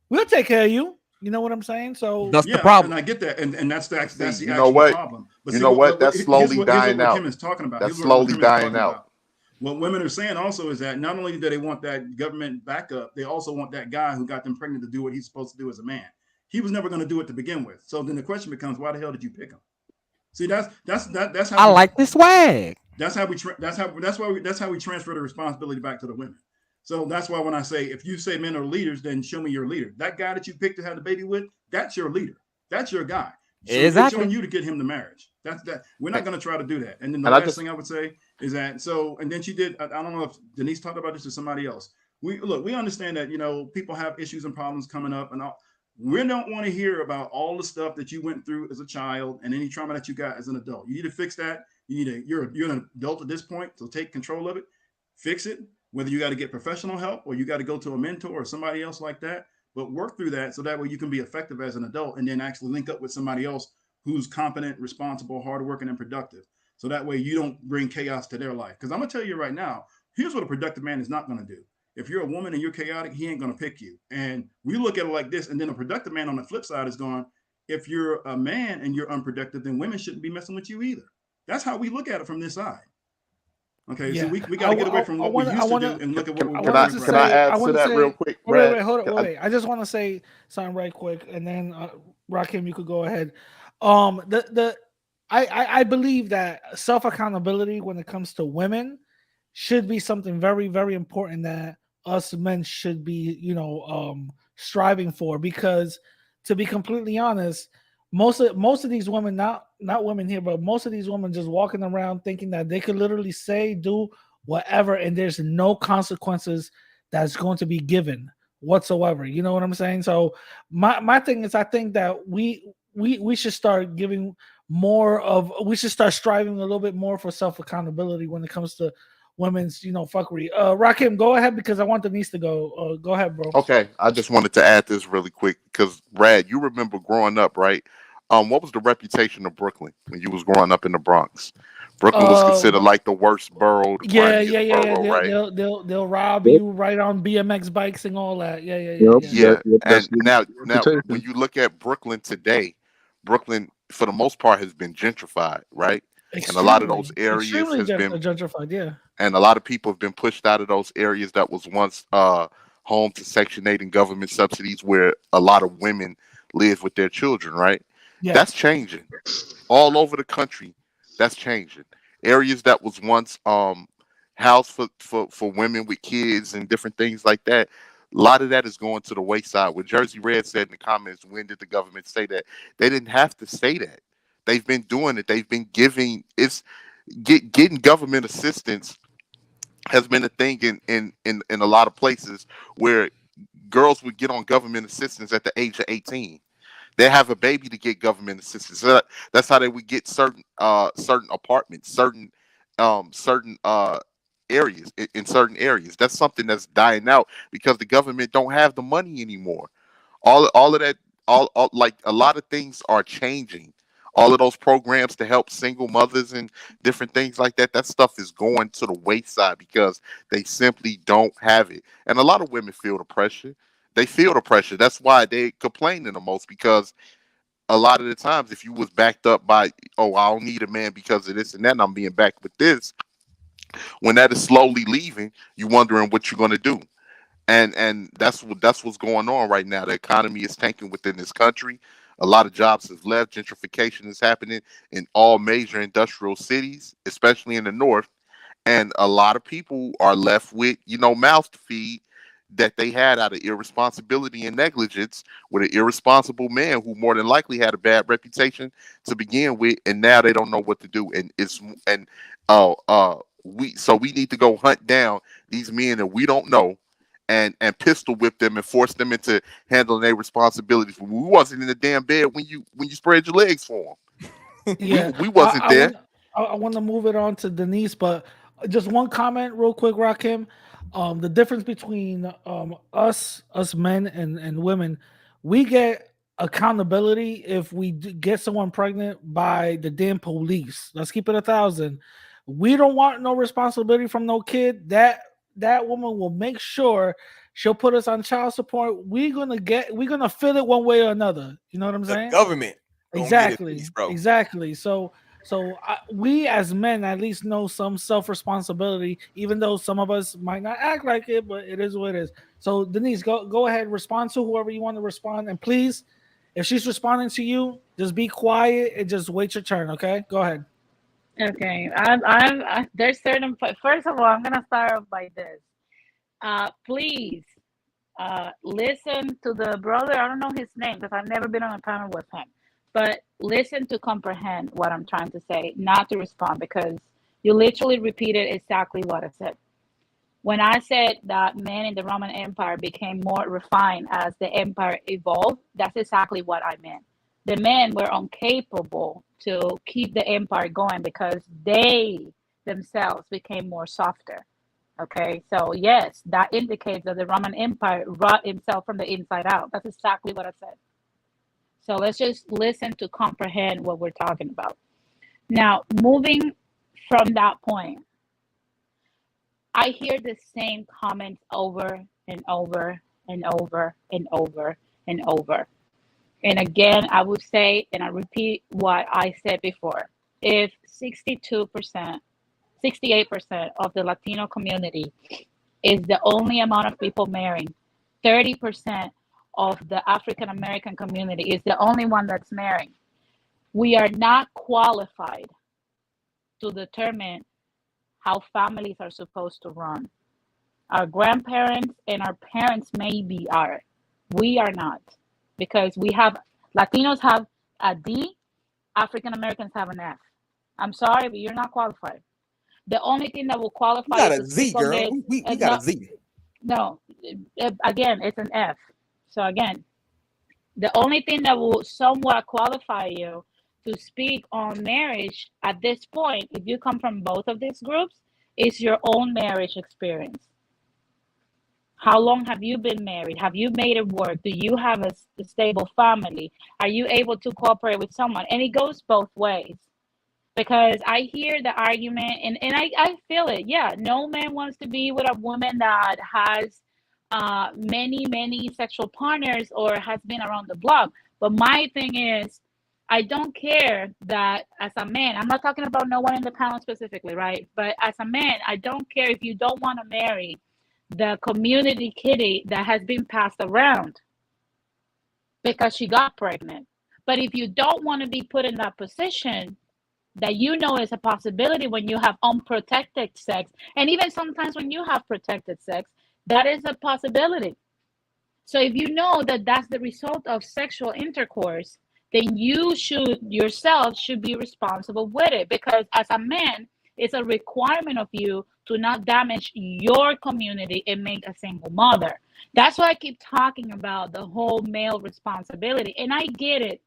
we'll take care of you? You know what I'm saying? So that's the problem. And I get that, and that's the actual problem. But that's slowly dying out. Kim is talking about. That's slowly dying out. What women are saying also is that not only do they want that government backup, they also want that guy who got them pregnant to do what he's supposed to do as a man. He was never going to do it to begin with. So then the question becomes, why the hell did you pick him? See, that's how I like this swag. That's how we transfer the responsibility back to the women. So that's why when I say, if you say men are leaders, then show me your leader. That guy that you picked to have the baby with, that's your leader. That's your guy. So Exactly. it's on you to get him to marriage. That's that. We're not going to try to do that. And then the And I last just thing I would say is that, so, and then she did, I don't know if Denise talked about this or somebody else. We understand that, you know, people have issues and problems coming up and all. We don't want to hear about all the stuff that you went through as a child and any trauma that you got as an adult. You need to fix that. You're an adult at this point, so take control of it, fix it. Whether you got to get professional help or you got to go to a mentor or somebody else like that, but work through that so that way you can be effective as an adult and then actually link up with somebody else who's competent, responsible, hardworking, and productive. So that way you don't bring chaos to their life. Because I'm gonna tell you right now, here's what a productive man is not gonna do. If you're a woman and you're chaotic, he ain't gonna pick you. And we look at it like this, and then a productive man on the flip side is going, if you're a man and you're unproductive, then women shouldn't be messing with you either. That's how we look at it from this side. Okay, so we got to get away from what we used to do and look at what we're Can I doing. can I add to that real quick, Brad? Wait, hold on, wait. I just want to say something right quick, and then Rakim, you could go ahead. I believe that self accountability when it comes to women should be something very, very important that us men should be, striving for. Because to be completely honest, most of these women, not women here, but most of these women just walking around thinking that they could literally say, do whatever, and there's no consequences that's going to be given whatsoever. You know what I'm saying? So my thing is, I think that we should start giving we should start striving a little bit more for self accountability when it comes to women's, fuckery. Rakim, go ahead because I want Denisse to go. Go ahead, bro. Okay, I just wanted to add this really quick because Brad, you remember growing up, right? What was the reputation of Brooklyn when you was growing up in the Bronx? Brooklyn was considered like the worst borough, the grimiest borough, right? They'll rob you right on BMX bikes and all that. Yeah. And now when you look at Brooklyn today, Brooklyn for the most part has been gentrified, right? And a lot of those areas has been gentrified, yeah. And a lot of people have been pushed out of those areas that was once home to Section 8 and government subsidies, where a lot of women live with their children, right? Yeah. That's changing all over the country. That's changing. Areas that was once housed for women with kids and different things like that. A lot of that is going to the wayside. What Jersey Red said in the comments, when did the government say that? They didn't have to say that. They've been doing it. They've been giving getting government assistance has been a thing in a lot of places where girls would get on government assistance at the age of 18. They have a baby to get government assistance. So that's how they would get certain apartments, certain areas in certain areas. That's something that's dying out because the government don't have the money anymore. All of that, all like a lot of things are changing. All of those programs to help single mothers and different things like that, that stuff is going to the wayside because they simply don't have it. And a lot of women feel the pressure. They feel the pressure. That's why they complain the most, because a lot of the times if you was backed up by, oh, I don't need a man because of this and that, and I'm being backed with this, when that is slowly leaving, you wondering what you're going to do. And that's what's going on right now. The economy is tanking within this country. A lot of jobs have left. Gentrification is happening in all major industrial cities, especially in the north. And a lot of people are left with, mouths to feed that they had out of irresponsibility and negligence with an irresponsible man who more than likely had a bad reputation to begin with, and now they don't know what to do. And we need to go hunt down these men that we don't know and pistol whip them and force them into handling their responsibilities. We wasn't in the damn bed when you spread your legs for them. Yeah, we wasn't there. I want to move it on to Denisse, but just one comment real quick, Rakim. The difference between us men and women, we get accountability if we get someone pregnant by the damn police. Let's keep it 1,000. We don't want no responsibility from no kid. That woman will make sure she'll put us on child support. We're gonna feel it one way or another. You know what I'm saying? The government. Exactly. So we as men at least know some self-responsibility, even though some of us might not act like it, but it is what it is. So Denisse, go ahead, respond to whoever you want to respond, and please, if she's responding to you, just be quiet and just wait your turn. Okay, go ahead. Okay, I there's certain. First of all, I'm gonna start off by this. Please listen to the brother. I don't know his name because I've never been on a panel with him. But listen to comprehend what I'm trying to say, not to respond, because you literally repeated exactly what I said. When I said that men in the Roman Empire became more refined as the empire evolved, that's exactly what I meant. The men were incapable to keep the empire going because they themselves became more softer. Okay, so yes, that indicates that the Roman Empire rot himself from the inside out. That's exactly what I said. So let's just listen to comprehend what we're talking about. Now, moving from that point, I hear the same comments over and over and over and over and over. And again, I would say, and I repeat what I said before, if 62%, 68% of the Latino community is the only amount of people marrying, 30% of the African American community is the only one that's marrying, we are not qualified to determine how families are supposed to run. Our grandparents and our parents maybe are. We are not, because we have Latinos have a D, African Americans have an F. I'm sorry, but you're not qualified. The only thing that will We qualify got you a to Z, speak on girl. this We is got a not, Z. no, again, it's an F. So again, the only thing that will somewhat qualify you to speak on marriage at this point, if you come from both of these groups, is your own marriage experience. How long have you been married? Have you made it work? Do you have a stable family? Are you able to cooperate with someone? And it goes both ways. Because I hear the argument, and I feel it. Yeah, no man wants to be with a woman that has many sexual partners or has been around the block. But my thing is, I don't care that as a man, I'm not talking about no one in the panel specifically, right? But as a man, I don't care if you don't want to marry the community kitty that has been passed around because she got pregnant. But if you don't want to be put in that position, that you know is a possibility when you have unprotected sex, and even sometimes when you have protected sex, that is a possibility. So if you know that that's the result of sexual intercourse, then you should yourself should be responsible with it, because as a man, it's a requirement of you to not damage your community and make a single mother. That's why I keep talking about the whole male responsibility. And I get it,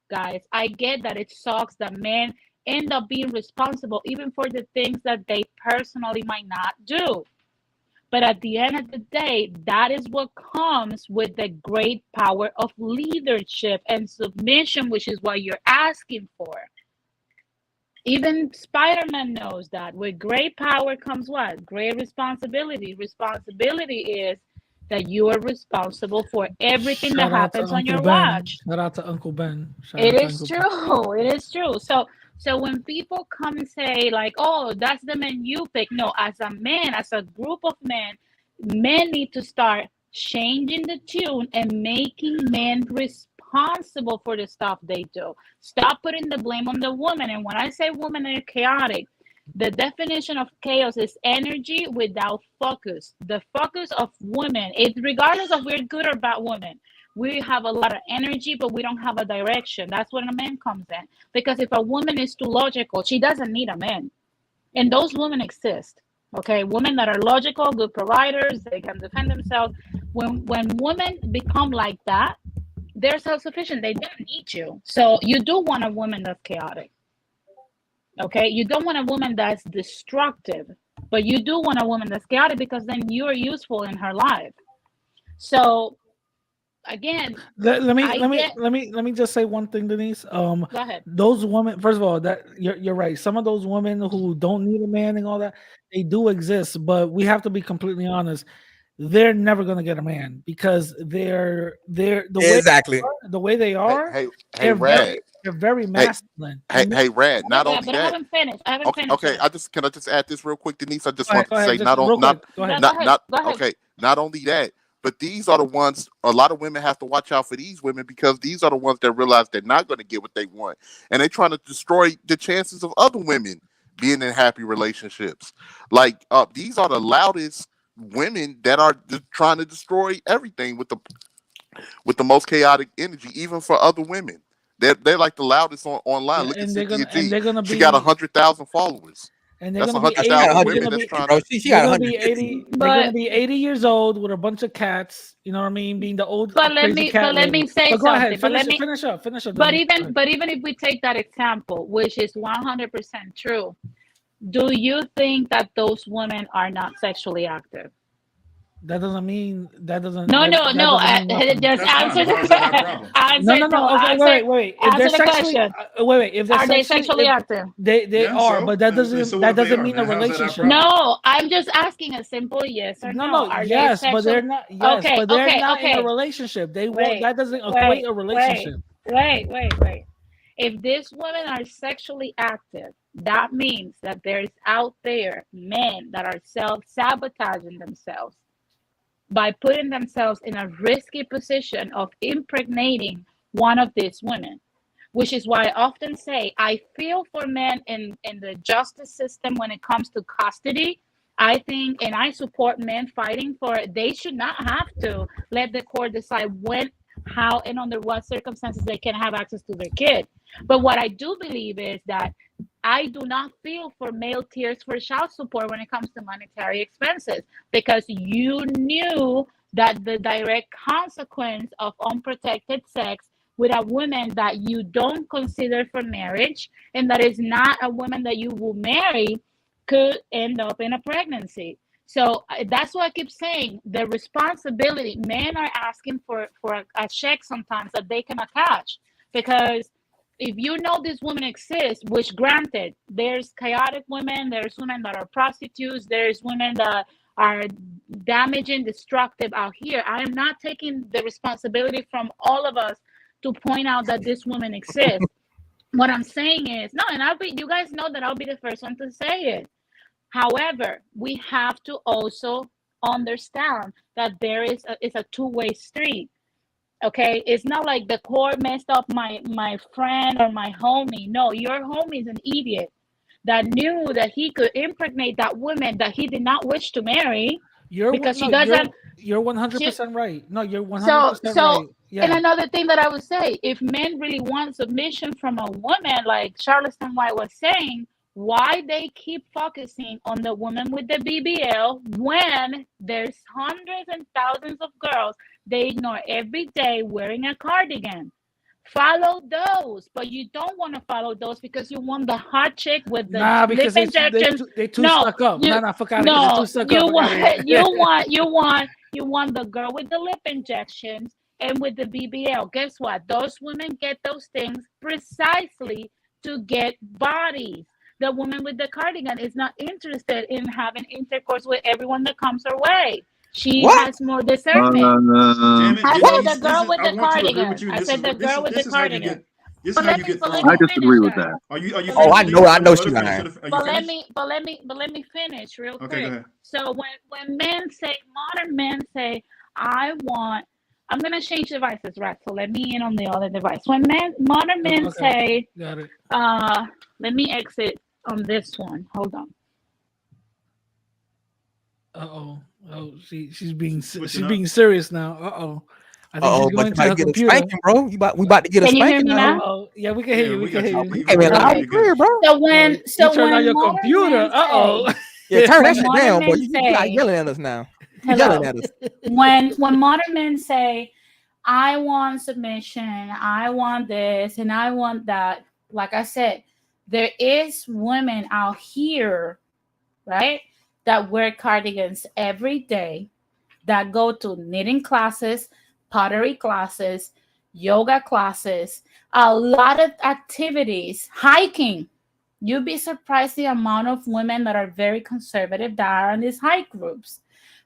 guys. I get that it sucks that men end up being responsible even for the things that they personally might not do. But at the end of the day, that is what comes with the great power of leadership and submission, which is what you're asking for. Even Spider-Man knows that with great power comes what? Great responsibility. Responsibility is that you are responsible for everything that Shout out to happens on Uncle your Ben. watch. Shout out to Uncle Ben. Shout It out to is Uncle Ben. true. It is true. So when people come and say like, "Oh, that's the man you pick," no, as a man, as a group of men need to start changing the tune and making men responsible for the stuff they do. Stop putting the blame on the woman. And when I say women are chaotic, the definition of chaos is energy without focus. The focus of women, it regardless of we're good or bad women, we have a lot of energy, but we don't have a direction. That's when a man comes in. Because if a woman is too logical, she doesn't need a man. And those women exist. Okay, women that are logical, good providers, they can defend themselves. When women become like that, they're self-sufficient. They don't need you. So you do want a woman that's chaotic. Okay, you don't want a woman that's destructive, but you do want a woman that's chaotic because then you're useful in her life. So again, Let me just say one thing, Denise. Go ahead. Those women, first of all, that you're right. Some of those women who don't need a man and all that, they do exist, but we have to be completely honest. They're never gonna get a man because they're Exactly. the way they are. Hey, they're Rad. they're very masculine. Hey, Rad. Not only But I that. haven't finished. I haven't finished. Okay. Can I just add this real quick, Denise? I just Go want ahead, to say just real quick. Go ahead. Go ahead. okay. Not only that, but these are the ones. A lot of women have to watch out for these women because these are the ones that realize they're not going to get what they want, and they're trying to destroy the chances of other women being in happy relationships. Like these are the loudest women that are just trying to destroy everything with the most chaotic energy, even for other women. They're like the loudest online. Yeah, Look at and Cynthia G. they're gonna She got be 100,000 followers. and they're That's gonna be 100,000 She got 80. They're women gonna that's be trying bro. to. She they're got gonna be 150. 80. They're gonna But be 80 years old with a bunch of cats. You know what I mean? Being the old crazy cat but let lady. me say But go ahead, something. But let me finish up, but Denise. Go even ahead. but even if we take that example, which is 100% true, do you think that those women are not sexually active? That doesn't mean that doesn't No, that, no, that no. doesn't mean nothing. Just That's fine, answer but how is that our problem? No, no, no. Okay, wait. If they're answer the sexually, question. If they're Are they sexually, sexually active? they Yeah, are, but that and so doesn't what if they are? mean a Now, how's that our relationship. problem? No, I'm just asking a simple yes or No, no. no, Are they yes, but they're sexually? not. Yes, Okay, but they're okay, not in a okay. relationship. They won't. Wait, That doesn't equate wait, a wait, relationship. wait. If these women are sexually active, that means that there's out there men that are self-sabotaging themselves by putting themselves in a risky position of impregnating one of these women, which is why I often say I feel for men in the justice system when it comes to custody. I think and I support men fighting for it. They should not have to let the court decide when, how, and under what circumstances they can have access to their kid. But what I do believe is that I do not feel for male tiers for child support when it comes to monetary expenses because you knew that the direct consequence of unprotected sex with a woman that you don't consider for marriage and that is not a woman that you will marry could end up in a pregnancy. So that's why I keep saying the responsibility. Men are asking for a check sometimes that they can attach because if you know this woman exists, which granted, there's chaotic women, there's women that are prostitutes, there's women that are damaging, destructive out here. I am not taking the responsibility from all of us to point out that this woman exists. What I'm saying is, no, and you guys know that I'll be the first one to say it. However, we have to also understand that it's a two-way street. Okay, it's not like the court messed up my friend or my homie. No, your homie is an idiot that knew that he could impregnate that woman that he did not wish to marry because she doesn't. You're 100% right. No, you're 100% So right. Yeah. and another thing that I would say, if men really want submission from a woman, like Charleston White was saying, why they keep focusing on the woman with the BBL when there's hundreds and thousands of girls they ignore every day wearing a cardigan. Follow those, but you don't want to follow those because you want the hot chick with the because lip injections. they too stuck up. Fuck out of here. They too stuck you up. want the girl with the lip injections and with the BBL. Guess what? Those women get those things precisely to get bodies. The woman with the cardigan is not interested in having intercourse with everyone that comes her way. She has more discernment. I said the girl with the cardigan. I said the girl with the cardigan. This is how you get I disagree with that. Are you Oh, I know she's lying. But let me finish real quick. Go ahead. So when modern men say, I'm gonna change devices, right? So let me in on the other device. When modern men say, got it. Let me exit on this one. Hold on. Oh, she's being serious now. I think she's going to her get computer. a spanking, bro. We about to get a Can you hear spanking me now. now? Yeah, we can hear you. We can hear you. You came in loud and clear, bro. So when you turn on your computer. Yeah, turn that shit modern down, boy. men You not say- yelling at us now. You Hello. yelling at us. when modern men say, I want submission, I want this, and I want that, like I said, there is women out here, right, that wear cardigans every day, that go to knitting classes, pottery classes, yoga classes, a lot of activities, hiking. You'd be surprised the amount of women that are very conservative that are in these hike groups.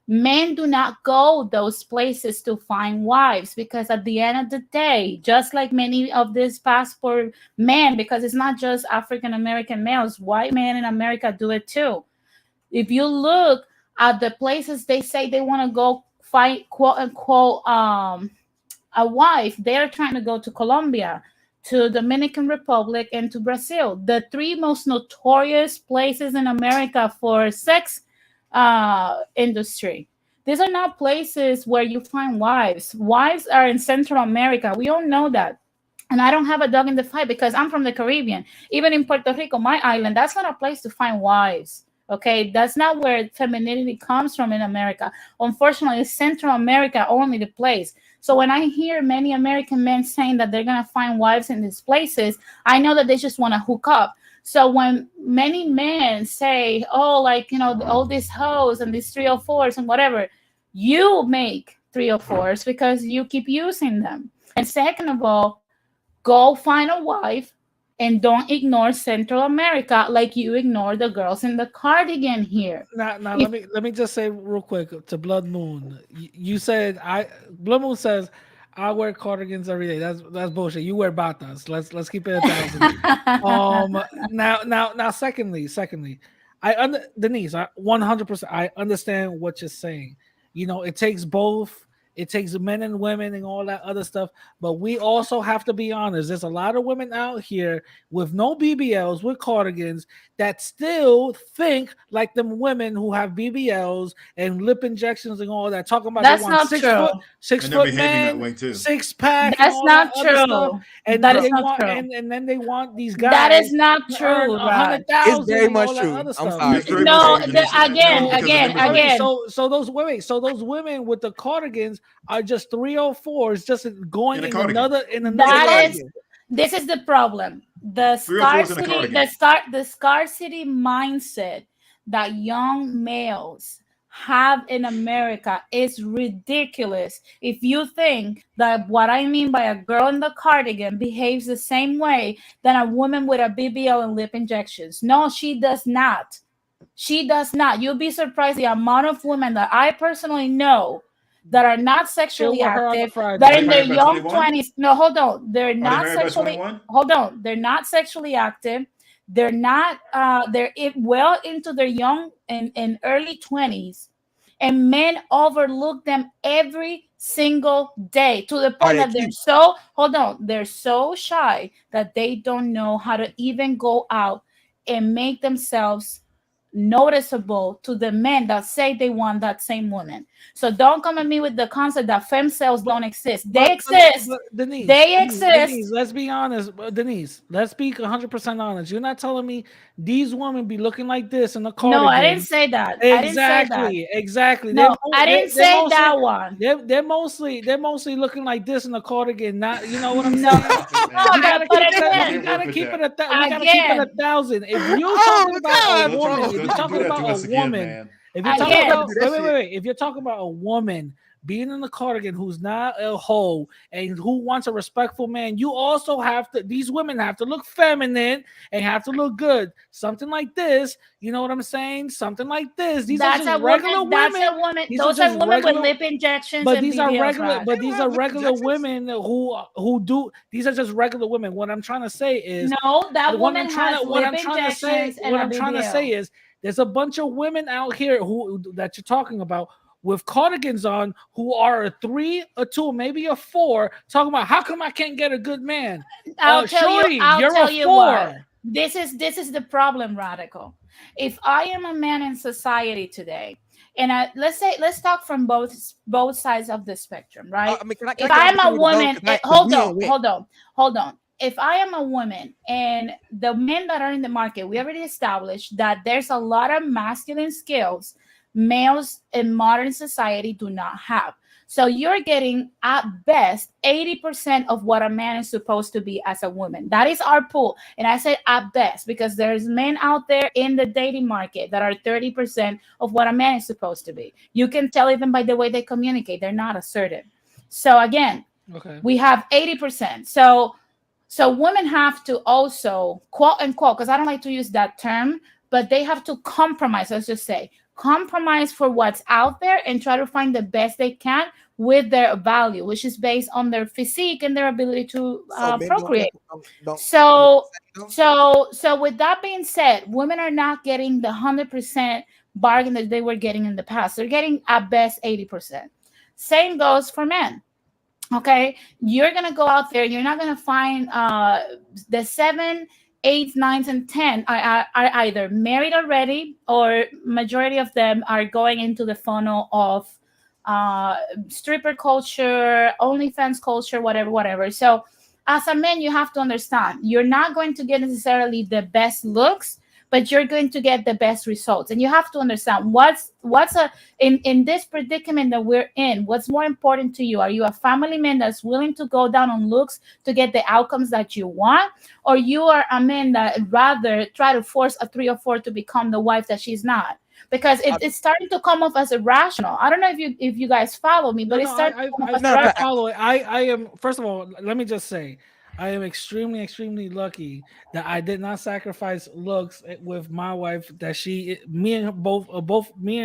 Men do not go those places to find wives because at the end of the day, just like many of these passport men, because it's not just African American males, white men in America do it too. If you look at the places they say they want to go find quote unquote a wife, they're trying to go to Colombia, to Dominican Republic, and to Brazil, the three most notorious places in America for sex industry. These are not places where you find wives. Wives are in Central America. We all know that. And I don't have a dog in the fight because I'm from the Caribbean. Even in Puerto Rico, my island, that's not a place to find wives. Okay, that's not where femininity comes from in America. Unfortunately, it's Central America only the place. So when I hear many American men saying that they're gonna find wives in these places, I know that they just want to hook up. So when many men say, "Oh, like all these hoes and these 304s and whatever," you make 304s because you keep using them. And second of all, go find a wife and don't ignore Central America like you ignore the girls in the Cardigan here. Now If- let me just say real quick to Blood Moon. You said Blood Moon says I wear cardigans every day. That's bullshit. You wear batas. Let's keep it 1,000. Now secondly, Denise, 100%. I understand what you're saying. It takes both. It takes men and women and all that other stuff. But we also have to be honest. There's a lot of women out here with no BBLs, with cardigans, that still think like them women who have BBLs and lip injections and all that, talking about That's they want not true. six And they're foot behaving that man, way too. 6-pack, and That's all not that other stuff. true. And That then is they not want, true. and then they want these guys. That is not to earn true, Raj. 100,000 It's very and much all that true. other I'm stuff. sorry. It's very No, much true, Denise. again, No, because the again, numbers are again. So those women with the cardigans are just 304s, just going In a in cardigan. another That is, cardigan. this is the problem. The 304s in a scarcity, cardigan. the scarcity mindset that young males have in America is ridiculous. If you think that what I mean by a girl in the cardigan behaves the same way than a woman with a BBL and lip injections, no, she does not. She does not. You'll be surprised the amount of women that I personally know that are not sexually Chill with her on the active, Friday. that Are in they their married by young 21? 20s. No, hold on. They're Are they not married by sexually. 21? Hold on. They're not sexually active. They're not. Well into their young and early 20s, and men overlook them every single day to the Are point they that they're cute? so. Hold on. They're so shy that they don't know how to even go out and make themselves noticeable to the men that say they want that same woman. So don't come at me with the concept that fem cells don't exist. They exist. But Denise, They Denise, exist. let's be honest. Denise, let's be 100% honest. You're not telling me these women be looking like this in the No, I didn't cardigans. say that. I didn't say that. Exactly. No, I didn't say mostly, that one. they're mostly looking like this in the cardigan. Not, you know what I'm No, saying? no, You gotta but keep that. again, You gotta keep it at that. We gotta keep it again, 1,000. If you're Oh talking my about God, a woman, bro. if you're Don't you talking do that about to a us again, woman, man. if you're talking again, about Do that shit. wait, if you're talking about a woman being in the cardigan who's not a hoe and who wants a respectful man, you also have to. These women have to look feminine and have to look good. Something like this, you know what I'm saying? Something like this. These are that's just a regular woman. That's women. a woman. These are Those are just women with regular. lip injections But and these are BBLs, regular. Raj. But these are Lip regular injections? women who do. These are just regular women. What I'm trying to say is, No, that what woman I'm trying has to what lip I'm trying to say injections and what a I'm trying to say BBL. is there's a bunch of women out here who that you're talking about with cardigans on who are a 3, a 2, maybe a 4, talking about how come I can't get a good man. Shorty, I'll you're tell a you what. 4. This is the problem, Radical. If I am a man in society today, and let's talk from both sides of the spectrum, right? I mean, can I If get an I'm a opportunity to go? woman, Because hold we on, ain't win. hold on. If I am a woman and the men that are in the market, we already established that there's a lot of masculine skills males in modern society do not have. So you're getting at best 80% of what a man is supposed to be as a woman. That is our pool. And I said at best because there's men out there in the dating market that are 30% of what a man is supposed to be. You can tell even by the way they communicate, they're not assertive. So again, Okay. we have 80%. So women have to also quote unquote, because I don't like to use that term, but they have to compromise, let's just say, compromise for what's out there and try to find the best they can with their value, which is based on their physique and their ability to So men procreate. don't So you know? so with that being said, women are not getting the 100% bargain that they were getting in the past. They're getting at best 80%. Same goes for men. Okay, you're gonna go out there, you're not gonna find the 7 8, 9, and 10 are either married already, or majority of them are going into the funnel of stripper culture, OnlyFans culture, whatever. So as a man, you have to understand, you're not going to get necessarily the best looks, but you're going to get the best results. And you have to understand what's in this predicament that we're in, what's more important to you. Are you a family man that's willing to go down on looks to get the outcomes that you want? Or you are a man that rather try to force a 3 or 4 to become the wife that she's not? Because it's starting to come off as irrational. I don't know if you guys follow me, but it's starting to come off as I follow it. I am, first of all, let me just say, I am extremely lucky that I did not sacrifice looks with my wife. That me and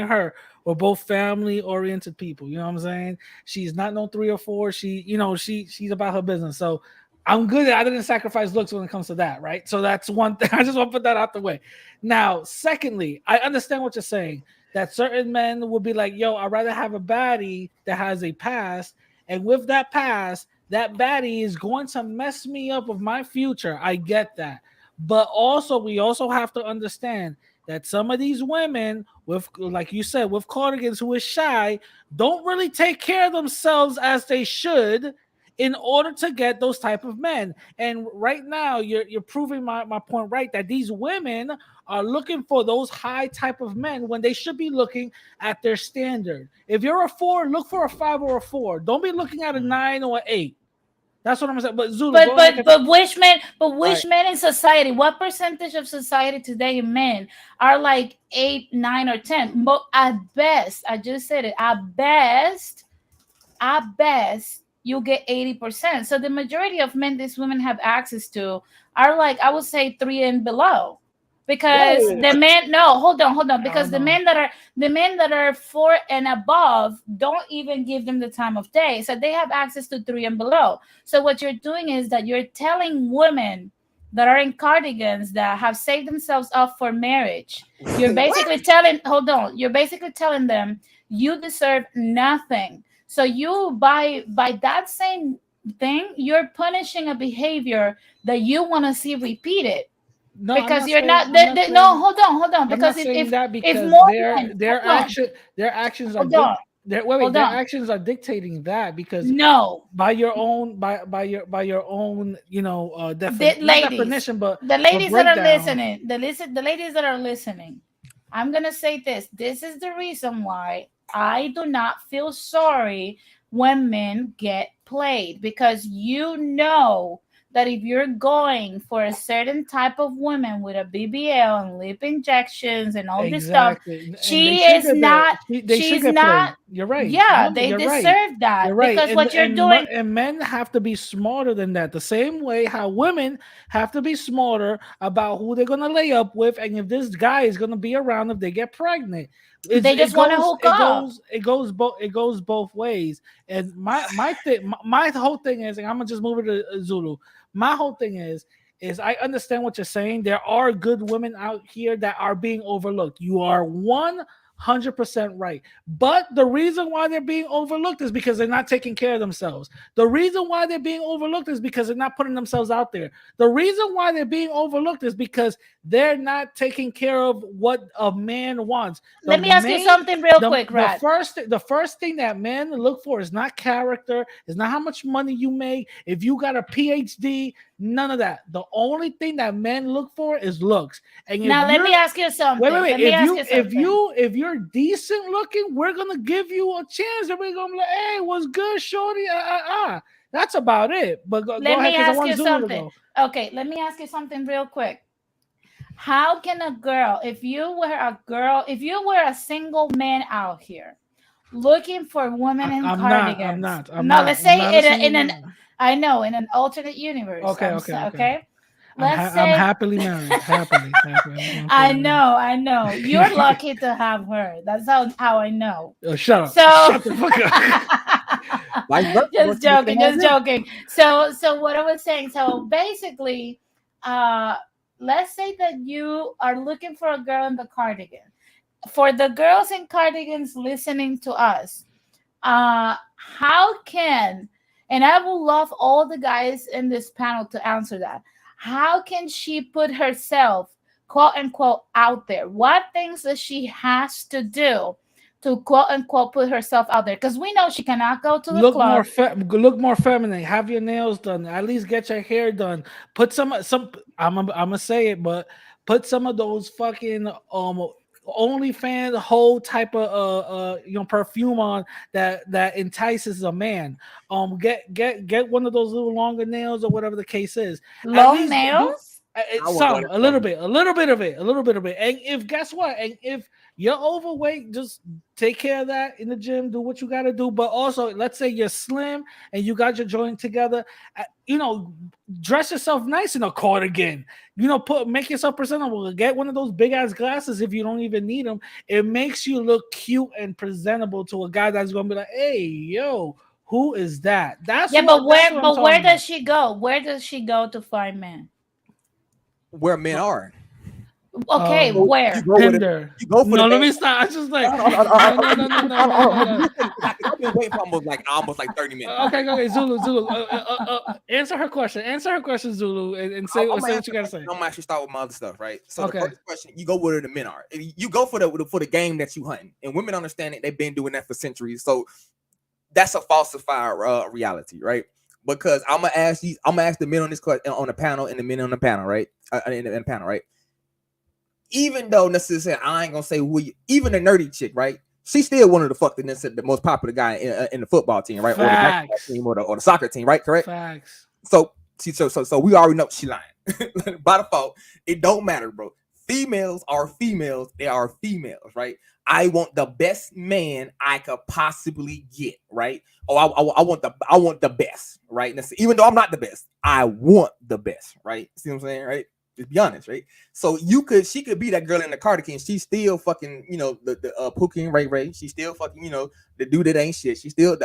her were both family oriented people. You know what I'm saying? She's not no 3 or 4. She's about her business. So I'm good that I didn't sacrifice looks when it comes to that, right? So that's one thing. I just want to put that out the way. Now, secondly, I understand what you're saying, that certain men will be like, yo, I'd rather have a baddie that has a past, and with that past, that baddie is going to mess me up with my future. I get that. But we also have to understand that some of these women with, like you said, with Cardigans who is shy, don't really take care of themselves as they should in order to get those type of men. And right now you're proving my point right, that these women are looking for those high type of men when they should be looking at their standard. If you're a 4, look for a 5 or a 4. Don't be looking at a 9 or an 8. That's what I'm saying. But Zulu, but which men in society? What percentage of society today men are like 8, 9, or 10? But at best, I just said it. At best, you get 80%. So the majority of men these women have access to are like, I would say, 3 and below. Because the men, no, hold on. Because the men that are 4 and above don't even give them the time of day. So they have access to 3 and below. So what you're doing is that you're telling women that are in cardigans that have saved themselves up for marriage. You're basically you're basically telling them you deserve nothing. So you by that same thing, you're punishing a behavior that you want to see repeated. No, because you're not. No, hold on. Because if more their actions are their actions are dictating that, because by your own definition, but the ladies that are listening, the ladies that are listening, I'm gonna say this. This is the reason why I do not feel sorry when men get played, because you know that if you're going for a certain type of woman with a BBL and lip injections and all this stuff, she's not. You're right. Yeah, they deserve that. You're right. Because what you're doing. And men have to be smarter than that. The same way how women have to be smarter about who they're going to lay up with, and if this guy is going to be around if they get pregnant. They just want to hook up. It goes both ways. And my whole thing is, and I'm gonna just move it to Zulu. My whole thing is I understand what you're saying. There are good women out here that are being overlooked. You are 100% right. But the reason why they're being overlooked is because they're not taking care of themselves. The reason why they're being overlooked is because they're not putting themselves out there. The reason why they're being overlooked is because they're not taking care of what a man wants. Let me ask you something real quick, Rad. The first thing that men look for is not character, is not how much money you make, if you got a PhD, none of that. The only thing that men look for is looks. And now let me ask you something. Wait. If you're decent looking, we're gonna give you a chance, and we're gonna be like, hey, what's good, shorty? That's about it. But go ahead, me ask you something. Okay, let me ask you something real quick. How can a girl, if you were a single man out here looking for women in cardigans? I'm not. Let's say in an alternate universe. Okay. I'm happily married. Happily. I know. You're lucky to have her. That's how I know. Shut up. Shut the fuck up. Just joking. So what I was saying. So basically, let's say that you are looking for a girl in the cardigan. For the girls in cardigans listening to us, how can, and I will love all the guys in this panel to answer that. how can she put herself, quote unquote, out there? What things does she has to do to quote unquote put herself out there? Because we know she cannot go to the club. Look more feminine. Have your nails done. At least get your hair done. Put some. I'm gonna say it, but put some of those fucking OnlyFans whole type of perfume on that entices a man. Get one of those little longer nails or whatever the case is. Long nails. A little bit of it. And if guess what? And if you're overweight, just take care of that in the gym. Do what you got to do. But also, let's say you're slim and you got your joint together. Dress yourself nice in a cardigan. Make yourself presentable. Get one of those big ass glasses if you don't even need them. It makes you look cute and presentable to a guy that's gonna be like, "Hey, yo, who is that?" Where does she go? Where does she go to find men? Where men are. Okay, where? Tinder. Let me stop. I just like no. I've been waiting for almost like 30 minutes. Okay, Zulu. Answer her question, Zulu, and say what you gotta say. I'm gonna actually start with my other stuff, right? So the first question, you go where the men are. You go for the game that you hunting, and women understand it. They've been doing that for centuries, so that's a falsified reality, right? Because I'm gonna ask the men on this on the panel and the men on the panel, right? In the panel, right? Even though necessarily I ain't gonna say even the nerdy chick, right? She's still one of the most popular guy in the football team, right? Facts. Or the soccer team, right? Correct. Facts. So we already know she lying. By default, it don't matter, bro. Females are females. They are females, right? I want the best man I could possibly get, right? I want the best, right? Even though I'm not the best, I want the best, right? See what I'm saying, right? Just be honest, right? So she could be that girl in the Cardigan. She's still fucking, the Pookie and Ray Ray. She's still fucking, the dude that ain't shit. She's still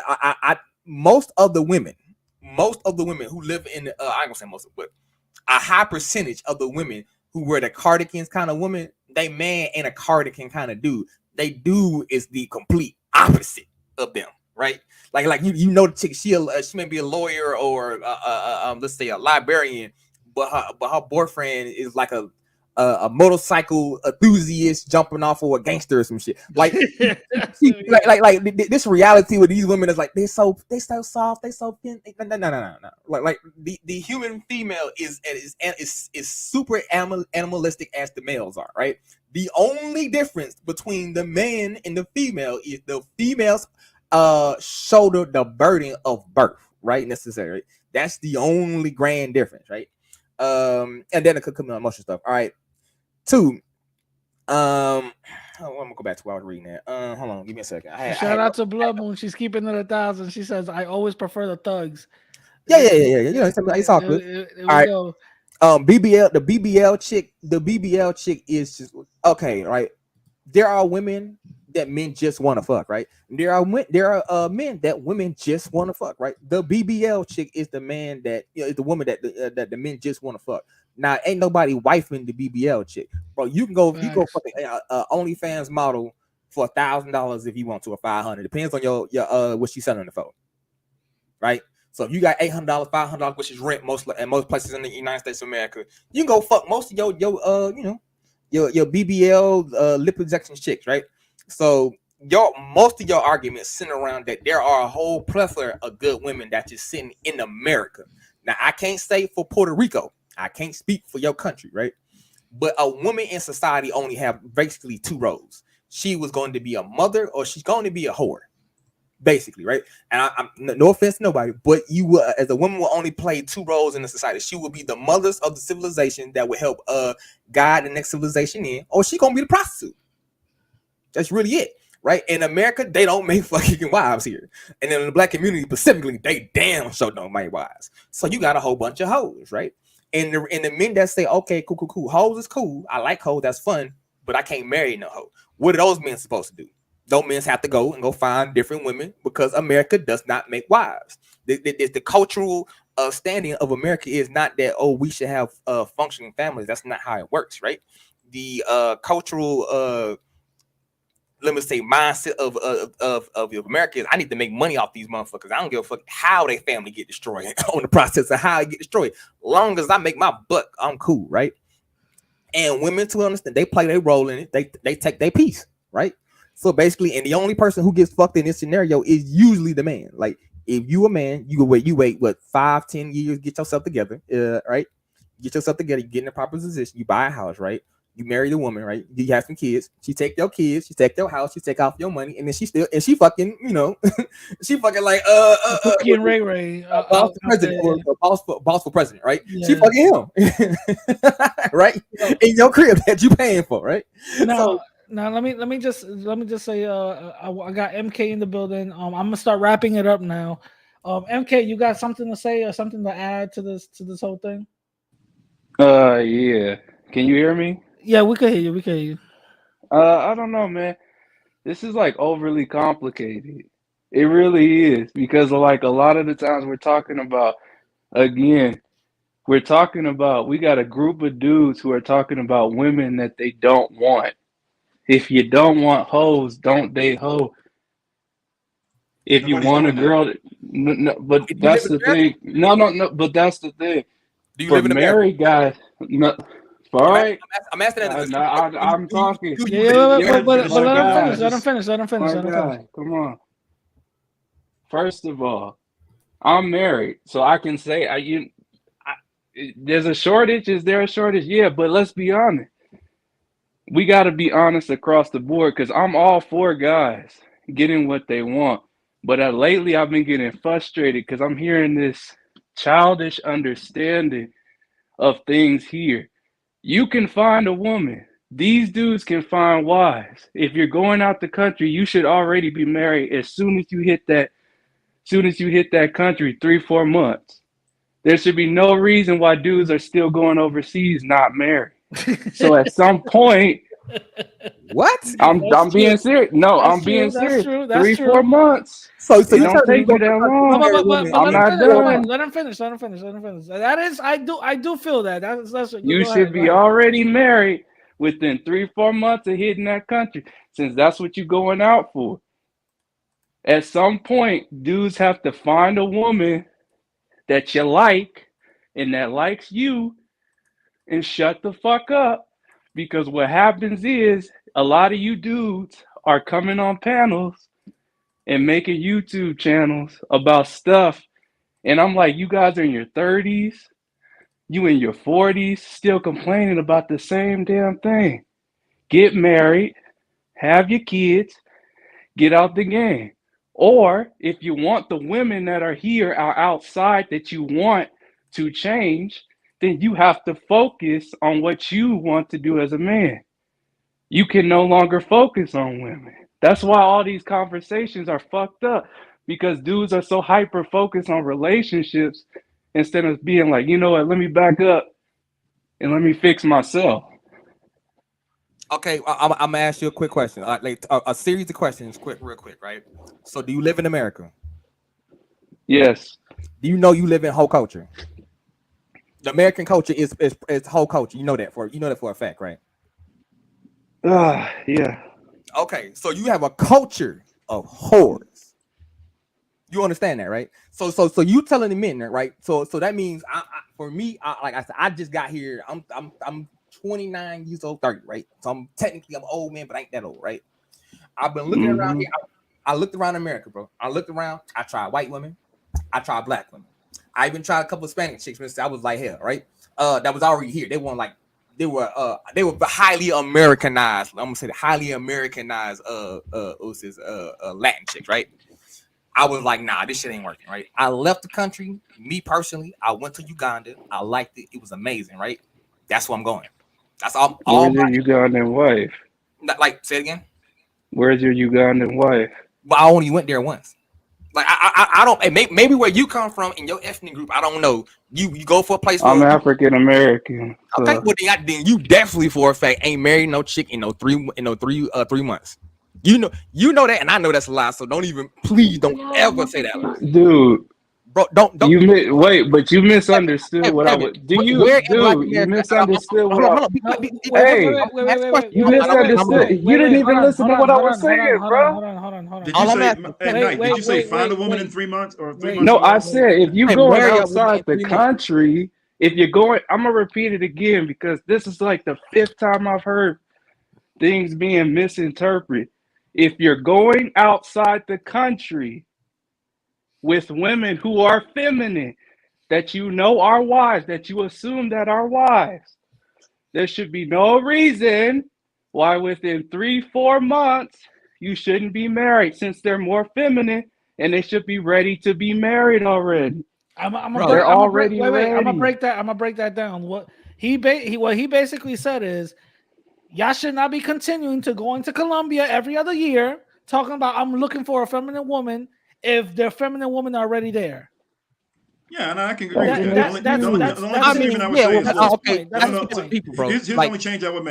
most of the women who live in I ain't gonna say most of, but a high percentage of the women who wear the cardigans kind of woman, they man ain't a cardigan kind of dude. They do is the complete opposite of them, right? Like the chick, she may be a lawyer or let's say a librarian, but her boyfriend is like a motorcycle enthusiast jumping off of a gangster or some shit. Like, this reality with these women is like they so soft, they so thin. No. Like the human female is super animalistic as the males are, right? The only difference between the man and the female is the females shoulder the burden of birth, right? Necessary. That's the only grand difference, right? And then it could come emotional stuff. All right. 2. I'm gonna go back to what I was reading that. Hold on, give me a second. Shout out to Blood Moon. She's keeping it 1,000. She says, "I always prefer the thugs." Yeah. It's all good. All right. Go. The BBL chick is just okay, right? There are women that men just want to fuck, right? There are men that women just want to fuck, right? The BBL chick is the man that is the woman that the men just want to fuck. Now, ain't nobody wifing the BBL chick, bro. You can go fucking OnlyFans model for $1,000 if you want to, or $500. Depends on your what she's selling the for, right? So if you got $800, $500, which is rent most places in the United States of America, you can go fuck most of your BBL lip injection chicks, right? So most of your arguments center around that there are a whole plethora of good women that just sitting in America. Now, I can't say for Puerto Rico. I can't speak for your country, right? But a woman in society only have basically 2 roles. She was going to be a mother or she's going to be a whore, basically, right? And I'm no offense to nobody, but you will, as a woman, will only play 2 roles in the society. She will be the mothers of the civilization that will help guide the next civilization in, or she gonna be the prostitute. That's really it, right? In America, they don't make fucking wives here, and in the black community specifically, they damn sure don't make wives. So you got a whole bunch of hoes, right? And the men that say, okay, cool, hoes is cool. I like hoes, that's fun, but I can't marry no hoe. What are those men supposed to do? Those men have to go find different women because America does not make wives. The cultural standing of America is not that, we should have functioning families. That's not how it works, right? The cultural let me say, mindset of America is I need to make money off these motherfuckers. I don't give a fuck how they family get destroyed on the process of how it get destroyed. Long as I make my buck, I'm cool, right? And women, to understand, they play their role in it. They take their piece, right? So basically, and the only person who gets fucked in this scenario is usually the man. Like, if you a man, you wait what 5-10 years, get yourself together, right? Get yourself together, you get in a proper position, you buy a house, right? You marry the woman, right? You have some kids. She take your kids. She take your house. She take off your money, and then she fucking, she fucking like Cookie and Ray Ray, boss for president or boss for president, right? Yeah. She fucking him, right? In your crib that you paying for, right? Now let me just say I got MK in the building. I'm gonna start wrapping it up now. MK, you got something to say or something to add to this whole thing? Yeah. Can you hear me? Yeah, we can hear you. We can hear you. I don't know, man. This is like overly complicated. It really is because like a lot of the times we're talking about, again, we got a group of dudes who are talking about women that they don't want. If you don't want hoes, don't date hoe. If you want a girl, but that's the thing. No, but that's the thing. Do you For live in America? married guys, no. All right. I'm asking that. I'm talking. Yeah, but let him finish. Come on. First of all, I'm married, so I can say there's a shortage. Is there a shortage? Yeah, but let's be honest. We got to be honest across the board because I'm all for guys getting what they want. But lately, I've been getting frustrated because I'm hearing this childish understanding of things here. You can find a woman. These dudes can find wives. If you're going out the country, you should already be married as soon as you hit that country, 3-4 months. There should be no reason why dudes are still going overseas not married. So at some point, what? I'm being serious. No, I'm being serious. 3-4 months. So it don't take you that long. I'm not done. Let him finish. That is, I do feel that. That's you should be already married within 3-4 months of hitting that country, since that's what you're going out for. At some point, dudes have to find a woman that you like and that likes you and shut the fuck up. Because what happens is a lot of you dudes are coming on panels and making YouTube channels about stuff. And I'm like, you guys are in your 30s, you in your 40s, still complaining about the same damn thing. Get married, have your kids, get out the game. Or if you want the women that are here are outside that you want to change, then you have to focus on what you want to do as a man. You can no longer focus on women. That's why all these conversations are fucked up, because dudes are so hyper focused on relationships instead of being like, you know what, let me back up and let me fix myself. Okay, I'm gonna ask you a quick question, like a series of questions, real quick, right? So, do you live in America? Yes. Do you know you live in whole culture? The American culture is whole culture. You know that for a fact, right? Yeah. Okay, so you have a culture of whores. You understand that, right? So you telling the men that, right? So that means for me, like I said, I just got here. I'm 29 years old, 30, right? So I'm an old man, but I ain't that old, right? I've been looking around here. I looked around America, bro. I looked around. I tried white women. I tried black women. I even tried a couple of Spanish chicks. I was like, hell, right? That was already here. They weren't like, they were highly Americanized. I'm gonna say highly Americanized Latin chicks, right? I was like, nah, this shit ain't working, right? I left the country. Me personally, I went to Uganda. I liked it. It was amazing, right? That's where I'm going. That's all. Where's your Ugandan wife? Like, say it again. Where's your Ugandan wife? But I only went there once. Like I don't. Maybe where you come from in your ethnic group, I don't know. You go for a place. I'm African American. So. Okay, well then you definitely for a fact ain't married no chick in 3 months. You know that, and I know that's a lie. So please don't ever say that lie. Dude, bro. Don't. Wait, but you misunderstood what I would. Where in Black You America? misunderstood what Hold I. on. Hey, you misunderstood. You didn't even listen to what I was saying, bro. Hold on. Did you say at night? Did you say find a woman in 3 months or 3 months? No, or I less? said if you're Hey, going marry a woman outside in the 3 months. country, if you're going, I'm gonna repeat it again because this is like the 5th time I've heard things being misinterpreted. If you're going outside the country with women who are feminine, that you know are wives, that you assume that are wives, there should be no reason why within 3-4 months you shouldn't be married, since they're more feminine and they should be ready to be married already. They're already ready. I'm gonna break that down. What he basically said is, y'all should not be continuing to going to Colombia every other year talking about I'm looking for a feminine woman if their feminine women are already there. Yeah, and I can agree with that. The only disagreement I would say is this. Here's the only change I would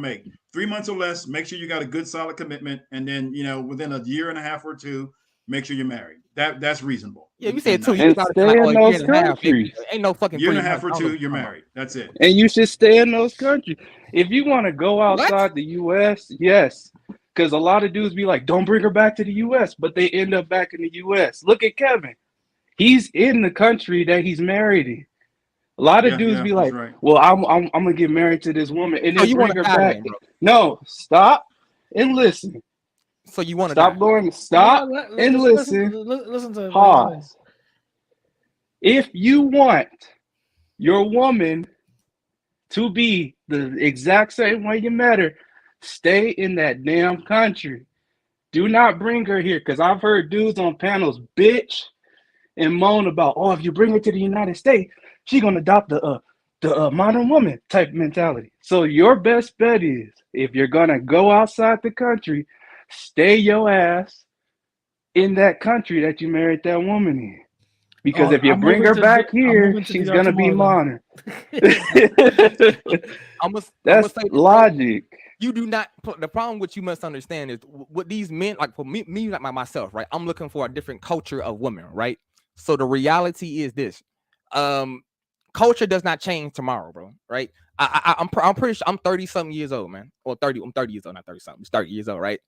make. 3 months or less, make sure you got a good solid commitment, and then within a year and a half or two, make sure you're married. That's reasonable. Yeah, you said 2 And years. stay in those countries. Ain't no fucking year and a half or two, you're married. That's it. And you should stay in those countries. If you want to go outside the U.S., yes. Because a lot of dudes be like, don't bring her back to the U.S., but they end up back in the U.S. Look at Kevin. He's in the country that he's married in. A lot of dudes be like, well, I'm going to get married to this woman and then bring her back. No, stop and listen. So you want to stop going, stop and listen. Listen to pause. If you want your woman to be the exact same way you met her, stay in that damn country. Do not bring her here, because I've heard dudes on panels bitch and moan about, oh, if you bring her to the United States, she's gonna adopt the modern woman type mentality. So your best bet is, if you're gonna go outside the country, stay your ass in that country that you married that woman in. Because if you bring her back here, she's gonna be modern. That's logic. You do not. The problem which you must understand is what these men, like for me like myself, right? I'm looking for a different culture of women, right? So the reality is this: culture does not change tomorrow, bro. Right? I'm pretty sure I'm 30-something years old, man. Or 30. I'm 30 years old, not 30-something. It's 30 years old, right?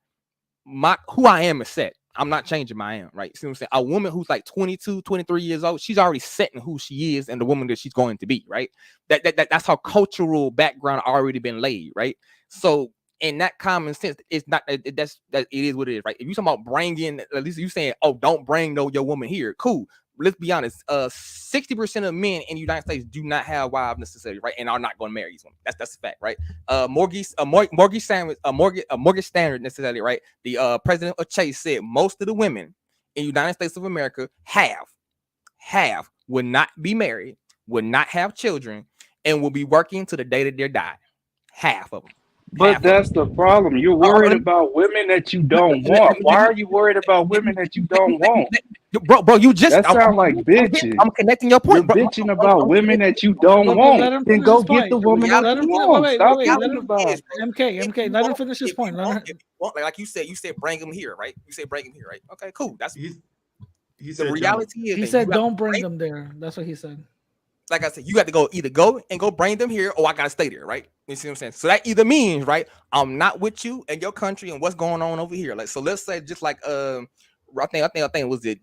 Who I am is set. I'm not changing my am, right? See what I'm saying? A woman who's like 22, 23 years old, she's already set in who she is and the woman that she's going to be, right? That's her cultural background already been laid, right? So in that common sense, it's not it is what it is, right? If you talking about bringing, at least you saying, oh, don't bring your woman here, cool. Let's be honest. 60% of men in the United States do not have wives necessarily, right? And are not going to marry these women. That's a fact, right? Mortgage standard necessarily, right? The president of Chase said most of the women in the United States of America would not be married, would not have children, and will be working to the day that they're died. Half of them. But that's the problem. You're worried about women that you don't want. Why are you worried about women that you don't want? Bro, you just that sound like bitching. I'm connecting your point. You're bitching about women that you don't want. Then go get the woman that you want. Stop talking about it. MK, let him finish his point. Like you said bring him here, right? You said bring him here, right? Okay, cool. That's he the reality. He said don't bring them there. That's what he said. Like I said, you got to either go bring them here, or I gotta stay there, right? You see what I'm saying? So that either means, right, I'm not with you and your country and what's going on over here. Like, so let's say just like I think it was a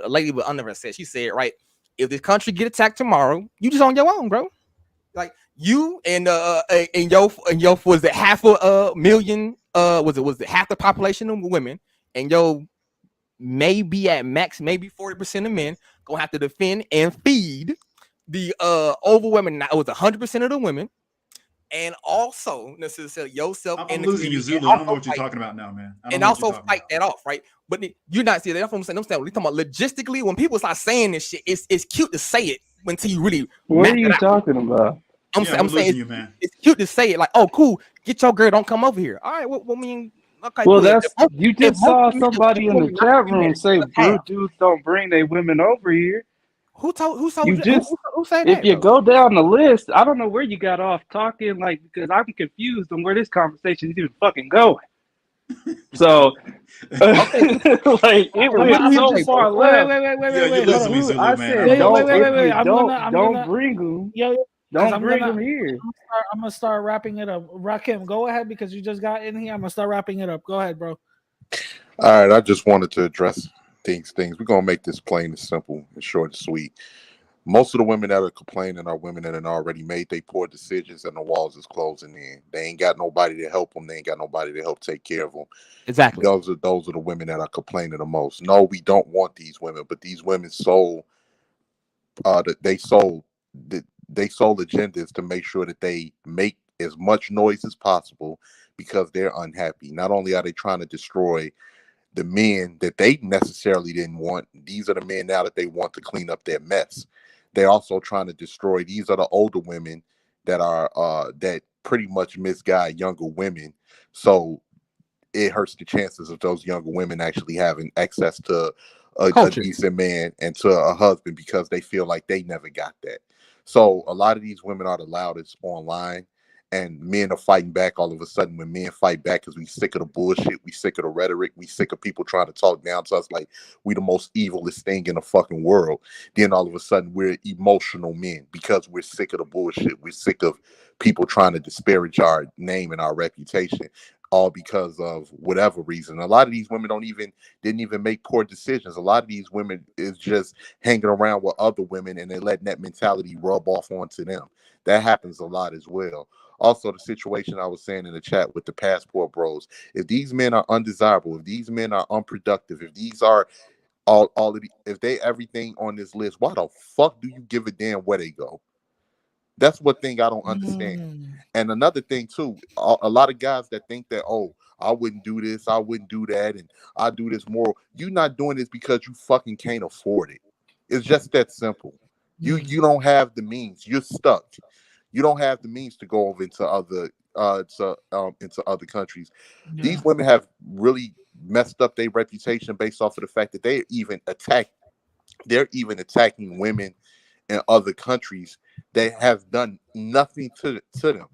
lady with under said, she said, right, if this country get attacked tomorrow, you just on your own, bro. Like you and your was it half a million? Was it half the population of women, and yo maybe at max maybe 40% of men gonna have to defend and feed the overwhelming, it was 100% of the women, and also necessarily yourself. I'm losing you, Zulu. I don't know what you're talking about now, man. And also fight that off, right? But you're not seeing that. That's what I'm saying. We're talking about logistically. When people start saying this shit, it's cute to say it until you really. What are you talking about? I'm saying it's cute to say it, like, oh, cool, get your girl, don't come over here. All right, well, I mean. Okay, well, that's you just saw somebody in the chat room say dudes don't bring their women over here. Who said that? If you go though? down the list, I don't know where you got off talking, like, because I'm confused on where this conversation is even fucking going. So, Okay, like, it what went do you so say, far bro? left. Yeah, you Wait, hold listen on. to me, Dude, Zulu, I man. said, I'm Yo, just don't, if you I'm don't gonna, bring them, because don't bring them here. I'm gonna start wrapping it up. Rakim, go ahead because you just got in here. I'm gonna start wrapping it up. Go ahead, bro. All right, I just wanted to address things. We're gonna make this plain and simple and short and sweet. Most of the women that are complaining are women that have already made their poor decisions and the walls is closing in. They ain't got nobody to help them. They ain't got nobody to help take care of them. Exactly. Those are the women that are complaining the most. No, we don't want these women, but these women sold that they sold agendas to make sure that they make as much noise as possible because they're unhappy. Not only are they trying to destroy the men that they necessarily didn't want, these are the men now that they want to clean up their mess. They're also trying to destroy, these are the older women that are that pretty much misguide younger women. So it hurts the chances of those younger women actually having access to a Culture. decent man and to a husband because they feel like they never got that. So a lot of these women are the loudest online, and men are fighting back all of a sudden. When men fight back because we sick of the bullshit, we sick of the rhetoric, we sick of people trying to talk down to us like we the most evilest thing in the fucking world. Then all of a sudden we're emotional men because we're sick of the bullshit. We're sick of people trying to disparage our name and our reputation, all because of whatever reason. A lot of these women didn't even make poor decisions. A lot of these women is just hanging around with other women and they're letting that mentality rub off onto them. That happens a lot as well. Also, the situation I was saying in the chat with the passport bros, if these men are undesirable, if these men are unproductive, if these are all of the, if they everything on this list, why the fuck do you give a damn where they go? That's what thing I don't understand. And another thing too, a lot of guys that think that, oh, I wouldn't do this, I wouldn't do that, and I do this more. You're not doing this because you fucking can't afford it. It's just that simple. You don't have the means. You're stuck. You don't have the means to go over into other into other countries. These women have really messed up their reputation based off of the fact that they're even attacking women in other countries that have done nothing to them.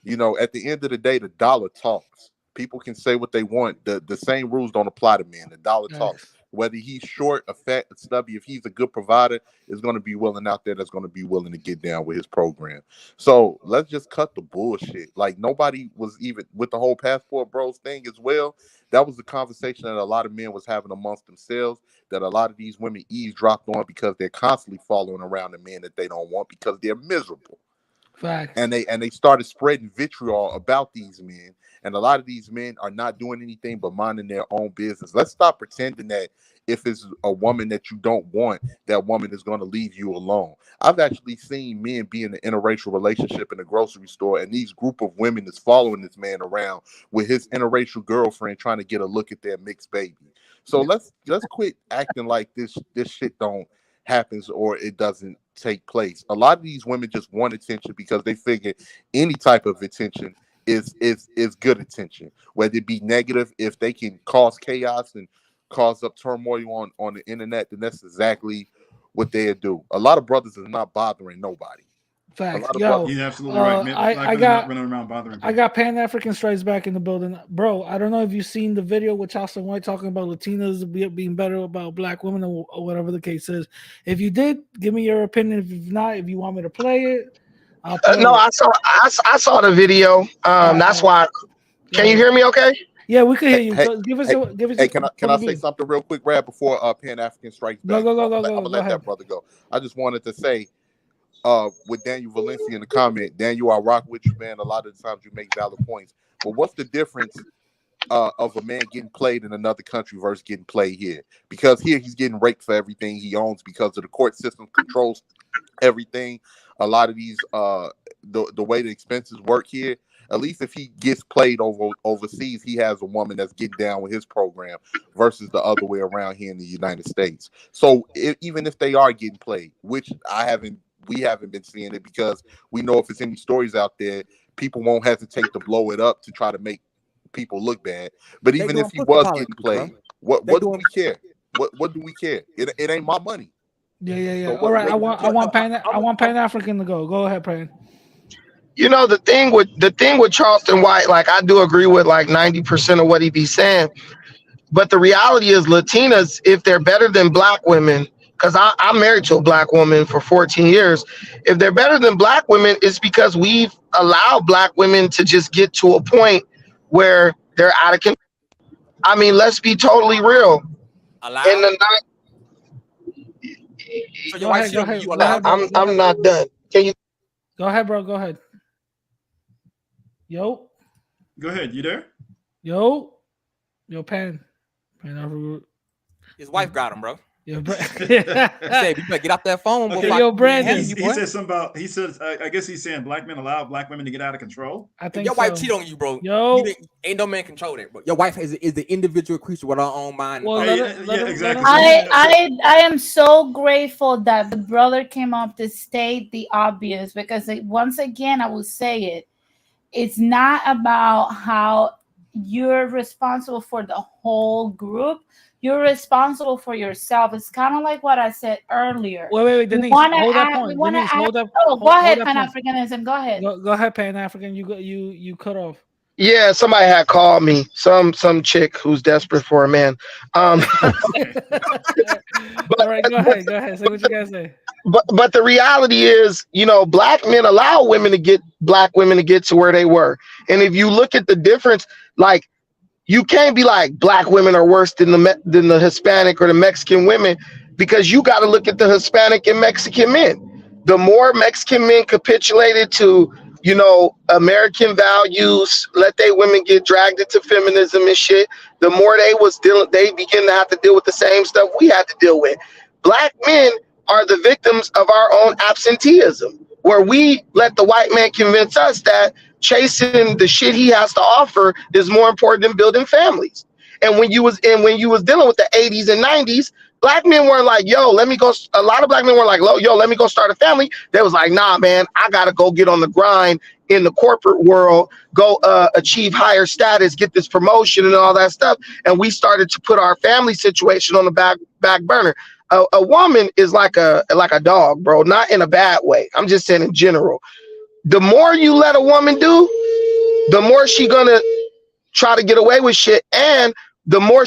You know, at the end of the day, the dollar talks. People can say what they want. The same rules don't apply to men. The dollar talks. Whether he's short, a fat, a stubby, if he's a good provider, is going to be willing out there that's going to be willing to get down with his program. So let's just cut the bullshit. Like nobody was even with the whole passport bros thing as well. That was the conversation that a lot of men was having amongst themselves, that a lot of these women eavesdropped on because they're constantly following around the men that they don't want because they're miserable. Facts. And they started spreading vitriol about these men, and a lot of these men are not doing anything but minding their own business. Let's stop pretending that if it's a woman that you don't want, that woman is going to leave you alone. I've actually seen men be in an interracial relationship in a grocery store, and these group of women is following this man around with his interracial girlfriend trying to get a look at their mixed baby. So let's quit acting like this shit don't happens or it doesn't take place. A lot of these women just want attention because they figure any type of attention is good attention, whether it be negative. If they can cause chaos and cause up turmoil on the internet, then that's exactly what they do. A lot of brothers is not bothering nobody. Facts. He's absolutely right, man. I Not got running around bothering people. I got Pan African Stripes back in the building, bro. I don't know if you've seen the video with Charleston White talking about Latinas being better about black women or whatever the case is. If you did, give me your opinion. If not, if you want me to play it, I'll play No, it. I saw the video. That's why. Can you hear me? Okay. Yeah, we can hear you. Hey, Give us hey, can I say something real quick, Brad, before Pan African strikes back? Go. I'm gonna let that brother go. I just wanted to say, with Daniel Valencia in the comment, Daniel, I rock with you, man. A lot of the times you make valid points, but what's the difference of a man getting played in another country versus getting played here? Because here he's getting raped for everything he owns because of the court system controls everything. A lot of these the way the expenses work here, at least if he gets played overseas, he has a woman that's getting down with his program versus the other way around here in the United States. So even if they are getting played, which we haven't been seeing it, because we know if it's any stories out there, people won't hesitate to blow it up to try to make people look bad. But even if he was getting played, what do we care? What do we care? It ain't my money. Yeah. So All right, I want Pan African to go. Go ahead, Pan. You know, the thing with Charleston White, like I do agree with like 90% of what he be saying. But the reality is Latinas, if they're better than black women, because I'm married to a black woman for 14 years, if they're better than black women, it's because we've allowed black women to just get to a point where they're out of control. I mean, let's be totally real. Allowed? In the So Go your wife ahead, go cheating, ahead, you go allowed? ahead, bro. Go I'm ahead. not done. Can you? Go ahead, bro. Go ahead. Yo, Go ahead. You there? yo, Pan. His wife got him, bro. Yo, He said, "You better get off that phone." Okay. Yo, Brandon. He said something about. He says, I guess he's saying black men allow black women to get out of control. I If think your wife so. cheat on you, bro, Yo, ain't no man control that, bro. Your wife is the individual creature with her own mind. well, Hey, let him, exactly. I am so grateful that the brother came up to state the obvious, because once again I will say it. It's not about how you're responsible for the whole group. You're responsible for yourself. It's kind of like what I said earlier. wait, Denise, hold that point. Denise, hold that. Oh, go ahead, Pan-Africanism. Go ahead. Go ahead, Pan-African. You cut off. Yeah, somebody had called me. Some chick who's desperate for a man. All right, go ahead. Say what you guys say. But the reality is, you know, black men allow black women to get to where they were. And if you look at the difference, like, you can't be like black women are worse than the Hispanic or the Mexican women, because you got to look at the Hispanic and Mexican men. The more Mexican men capitulated to, you know, American values, let they women get dragged into feminism and shit, the more they begin to have to deal with the same stuff we had to deal with. Black men are the victims of our own absenteeism, where we let the white man convince us that chasing the shit he has to offer is more important than building families. And when you was dealing with the 80s and 90s, black men weren't like, yo, let me go. A lot of black men were like, yo, let me go start a family. They was like, nah, man, I gotta go get on the grind in the corporate world, go achieve higher status, get this promotion and all that stuff. And we started to put our family situation on the back burner. A woman is like a dog, bro, not in a bad way. I'm just saying in general. The more you let a woman do, the more she gonna try to get away with shit, and the more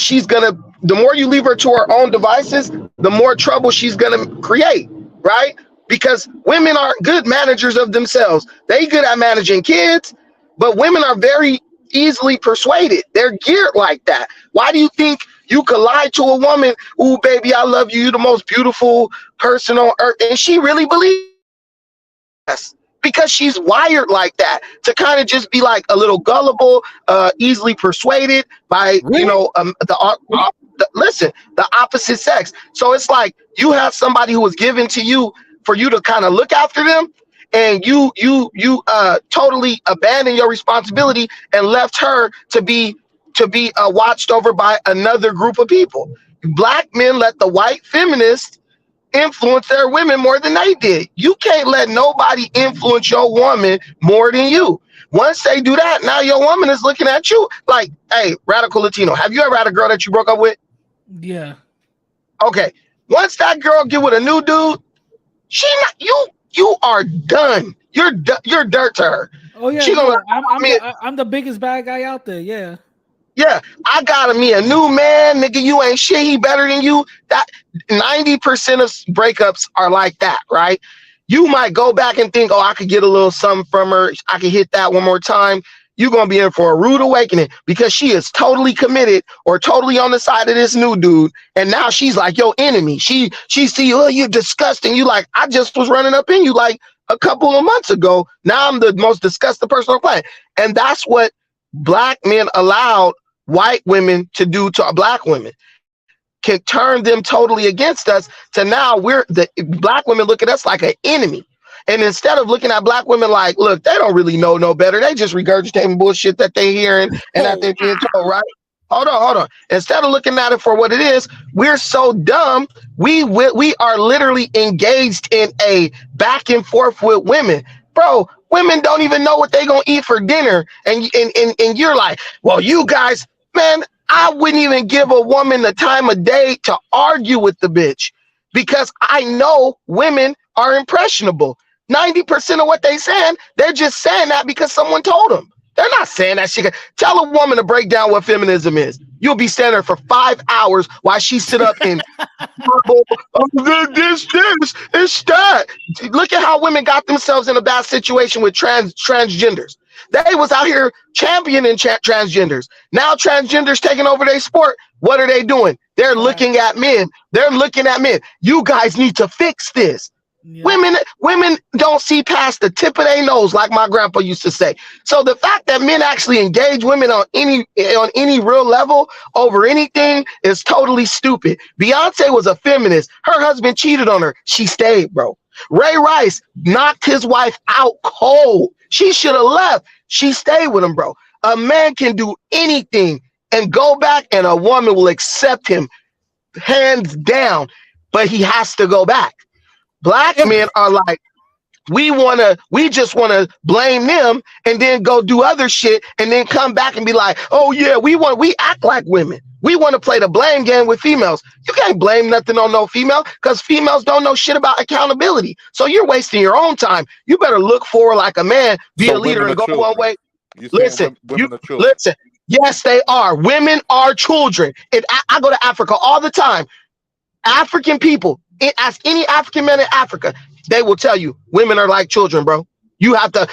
you leave her to her own devices, the more trouble she's gonna create, right? Because women aren't good managers of themselves. They good at managing kids, but women are very easily persuaded. They're geared like that. Why do you think you could lie to a woman, ooh, baby, I love you, you're the most beautiful person on earth, and she really believes us? Because she's wired like that, to kind of just be like a little gullible, easily persuaded by, you know, the opposite sex. So it's like you have somebody who was given to you for you to kind of look after them, and you totally abandon your responsibility and left her to be watched over by another group of people. Black men let the white feminists influence their women more than they did. You can't let nobody influence your woman more than you. Once they do that, now your woman is looking at you like, hey, radical Latino, have you ever had a girl that you broke up with? Yeah. Okay. Once that girl get with a new dude, you are done. You're dirt to her. Oh yeah. She gonna, I'm the biggest bad guy out there. Yeah. Yeah, I got me a new man, nigga. You ain't shit. He better than you. That 90% of breakups are like that, right? You might go back and think, oh, I could get a little something from her. I could hit that one more time. You're gonna be in for a rude awakening, because she is totally committed or totally on the side of this new dude, and now she's like your enemy. She see, oh, you're disgusting. You like, I just was running up in you like a couple of months ago. Now I'm the most disgusting person on the planet, and that's what black men allowed white women to do to black women. Can turn them totally against us, to now the black women look at us like an enemy. And instead of looking at black women like, look, they don't really know no better, they just regurgitating bullshit that they hearing and that they're being told, right? Hold on. Instead of looking at it for what it is, we're so dumb. We are literally engaged in a back and forth with women. Bro, women don't even know what they're gonna eat for dinner. And you're like, well, you guys, man, I wouldn't even give a woman the time of day to argue with the bitch, because I know women are impressionable. 90% of what they saying, they're just saying that because someone told them. They're not saying that shit. Tell a woman to break down what feminism is. You'll be standing there for 5 hours while she sit up and this, it's that. Look at how women got themselves in a bad situation with transgenders. They was out here championing transgenders. Now transgenders taking over their sport. What are they doing? They're looking at men. They're looking at men. You guys need to fix this. Yeah. Women don't see past the tip of their nose, like my grandpa used to say. So the fact that men actually engage women on any real level over anything is totally stupid. Beyonce was a feminist. Her husband cheated on her. She stayed, bro. Ray Rice knocked his wife out cold. She should have left. She stayed with him, bro. A man can do anything and go back, and a woman will accept him hands down, but he has to go back. Black men are like, we just want to blame them and then go do other shit and then come back and be like, oh yeah, we act like women. We want to play the blame game with females. You can't blame nothing on no female because females don't know shit about accountability. So you're wasting your own time. You better look forward like a man, be a leader and go one way. Listen, listen. Yes, they are. Women are children. I go to Africa all the time. African people, ask any African man in Africa, they will tell you women are like children, bro. You have to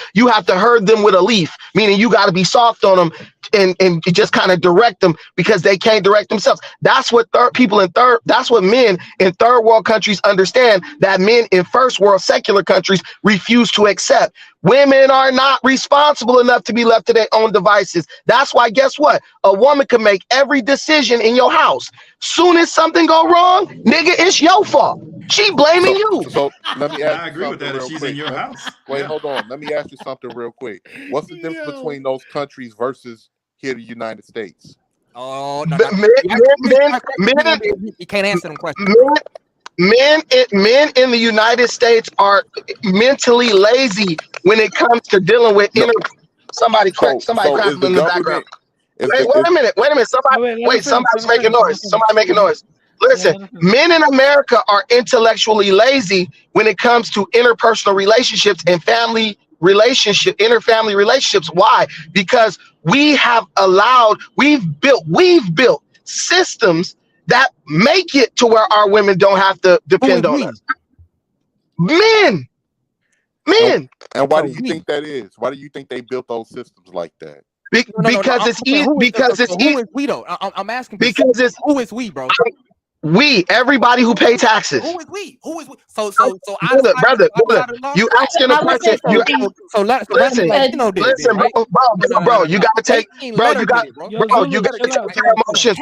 herd them with a leaf, meaning you got to be soft on them and just kind of direct them because they can't direct themselves. That's what that's what men in third world countries understand, that men in first world secular countries refuse to accept. Women are not responsible enough to be left to their own devices. That's why, guess what? A woman can make every decision in your house. Soon as something go wrong, nigga, it's your fault. She blaming you. So let me ask I agree with that if she's in your house. Wait, hold on. Let me ask you something real quick. What's the difference between those countries versus here, the United States? Oh, no, you can't answer them questions. Men in the United States are mentally lazy when it comes to dealing with somebody clapping in the background. Wait a minute. Somebody's making noise. Somebody making noise. Listen, men in America are intellectually lazy when it comes to interpersonal relationships and interfamily relationships. Why? Because we've built systems that make it to where our women don't have to depend on us. Men. And why do you think that is? Why do you think they built those systems like that? Because it's easy. Because it's easy. Who is we though? I'm asking. Because it's who is we, bro? We, everybody who pay taxes. Who is we? Who is we? So brother, you asking a question. Listen, bro. You gotta take, you gotta take your emotions.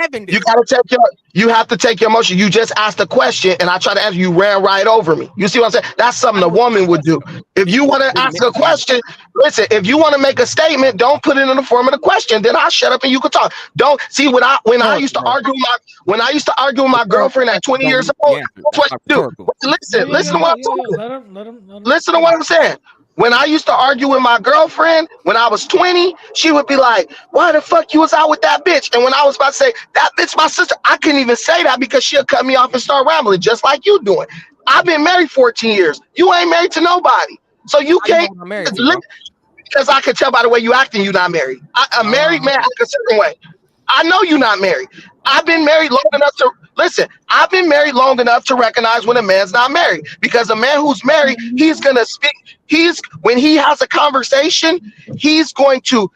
You have to take your emotion. You just asked a question, and I try to answer. You ran right over me. You see what I'm saying? That's something a woman would do. If you want to ask a question, listen. If you want to make a statement, don't put it in the form of the question. Then I'll shut up and you can talk. Don't see when I used to argue with my girlfriend at 20 years old. That's what you do. Listen to what I'm talking. Listen to what I'm saying. When I used to argue with my girlfriend when I was 20, she would be like, why the fuck you was out with that bitch? And when I was about to say, that bitch my sister, I couldn't even say that because she'll cut me off and start rambling just like you doing. I've been married 14 years. You ain't married to nobody. So you can't, because I can tell by the way you acting, you're not married. A married man act a certain way. I know you're not married. I've been married long enough to recognize when a man's not married, because a man who's married, he's gonna speak. When he has a conversation, he's going to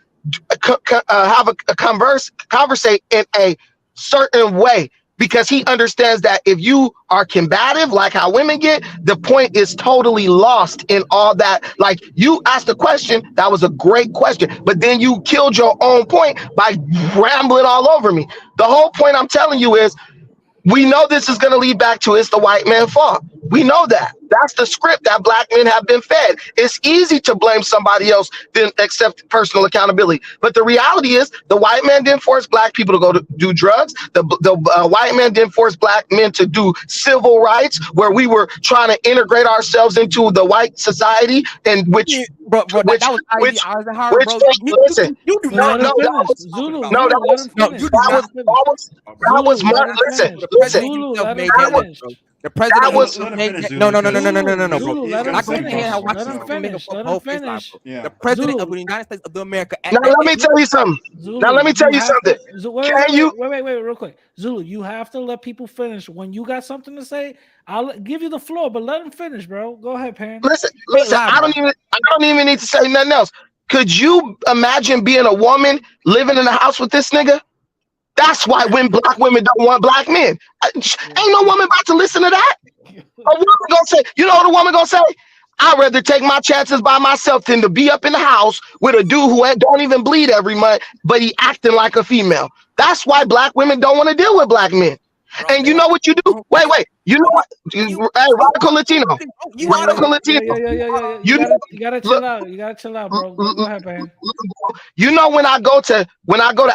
conversate in a certain way, because he understands that if you are combative, like how women get, the point is totally lost in all that. Like, you asked a question, that was a great question, but then you killed your own point by rambling all over me. The whole point I'm telling you is, we know this is going to lead back to it's the white man's fault. We know that. That's the script that black men have been fed. It's easy to blame somebody else than accept personal accountability. But the reality is, the white man didn't force black people to go to do drugs. The white man didn't force black men to do civil rights, where we were trying to integrate ourselves into the white society, and that The president That was Let him finish, Zulu, no, because bro. Zulu, he's let him gonna I say couldn't finish. how more. Let him Washington can make finish. a Let him whole face line, finish. bro. Yeah. The president of Zulu, the United States of America at now. that Let me tell you something. Zulu, Now let me tell you have something. to. Can you? Wait, real quick. Zulu, you have to let people finish. When you got something to say, I'll give you the floor, but let them finish, bro. Go ahead, Pan. Listen. lie, I bro. don't even need to say nothing else. Could you imagine being a woman living in a house with this nigga? That's why when black women don't want black men. Ain't no woman about to listen to that. A woman gonna say, you know what a woman gonna say? I'd rather take my chances by myself than to be up in the house with a dude who don't even bleed every month, but he acting like a female. That's why black women don't want to deal with black men. Bro, And you know what you do? Wait. You know what? Hey, radical Latino. Radical Latino. You gotta chill out. You gotta chill out, bro. Go ahead, Pan. You know when I go to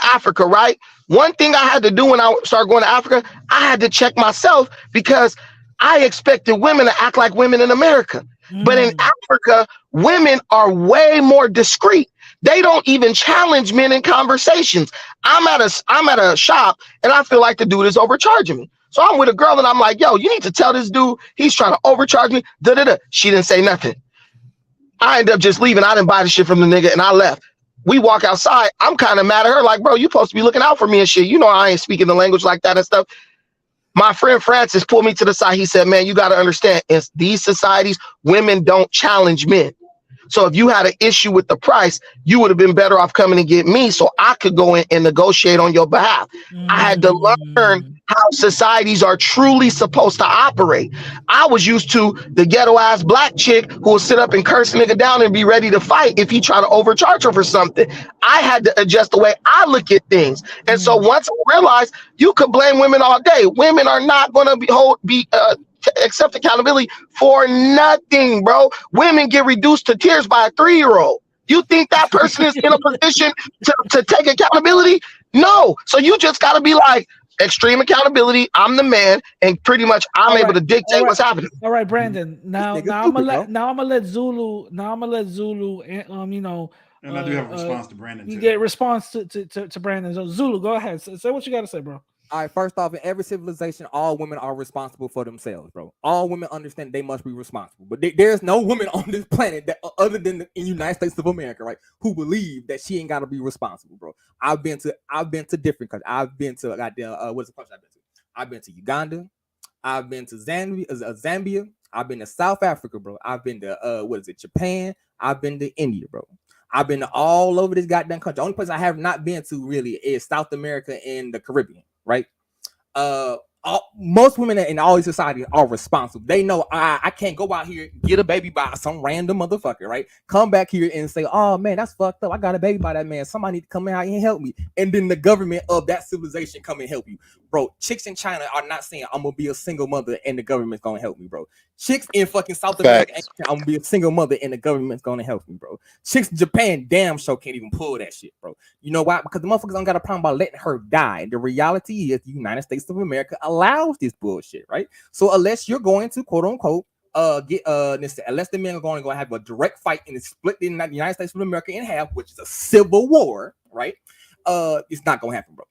Africa, right? One thing I had to do when I started going to Africa, I had to check myself because I expected women to act like women in America. But in Africa, women are way more discreet. They don't even challenge men in conversations. I'm at a shop and I feel like the dude is overcharging me. So I'm with a girl and I'm like, yo, you need to tell this dude he's trying to overcharge me. She didn't say nothing. I ended up just leaving. I didn't buy the shit from the nigga and I left. We walk outside. I'm kind of mad at her. Like, bro, you supposed to be looking out for me and shit. You know, I ain't speaking the language like that and stuff. My friend Francis pulled me to the side. He said, man, you got to understand, in these societies, women don't challenge men. So if you had an issue with the price, you would have been better off coming and get me so I could go in and negotiate on your behalf. I had to learn how societies are truly supposed to operate. I was used to the ghetto ass black chick who will sit up and curse a nigga down and be ready to fight if he try to overcharge her for something. I had to adjust the way I look at things. And so once I realized you could blame women all day, women are not going to accept accountability for nothing, bro. Women get reduced to tears by a 3-year-old. You think that person is in a position to take accountability? No. So you just got to be like, extreme accountability. I'm the man, and pretty much I'm able to dictate what's happening. All right, Brandon. Now I'm gonna let Zulu. And you know. And I do have a response to Brandon. You get a response to Brandon. So Zulu, go ahead. Say what you got to say, bro. All right, first off, in every civilization, all women are responsible for themselves, bro. All women understand they must be responsible. But there's no woman on this planet that, other than the United States of America, right, who believe that she ain't got to be responsible, bro. I've been to different countries. I've been to what's the country I've been to? I've been to Uganda. I've been to Zambia. I've been to South Africa, bro. I've been to Japan. I've been to India, bro. I've been to all over this goddamn country. The only place I have not been to really is South America and the Caribbean. Right? Most women in all these societies are responsible. They know I can't go out here get a baby by some random motherfucker, right? Come back here and say, oh man, that's fucked up. I got a baby by that man. Somebody need to come out here and help me. And then the government of that civilization come and help you. Bro, chicks in China are not saying I'm gonna be a single mother and the government's gonna help me, bro. Chicks in fucking South America, I'm gonna be a single mother and the government's gonna help me, bro. Chicks in Japan, damn sure can't even pull that shit, bro. You know why? Because the motherfuckers don't got a problem by letting her die. The reality is the United States of America allows this bullshit, right? So unless you're going to quote unquote unless the men are going to have a direct fight and split the United States of America in half, which is a civil war, right? It's not gonna happen, bro.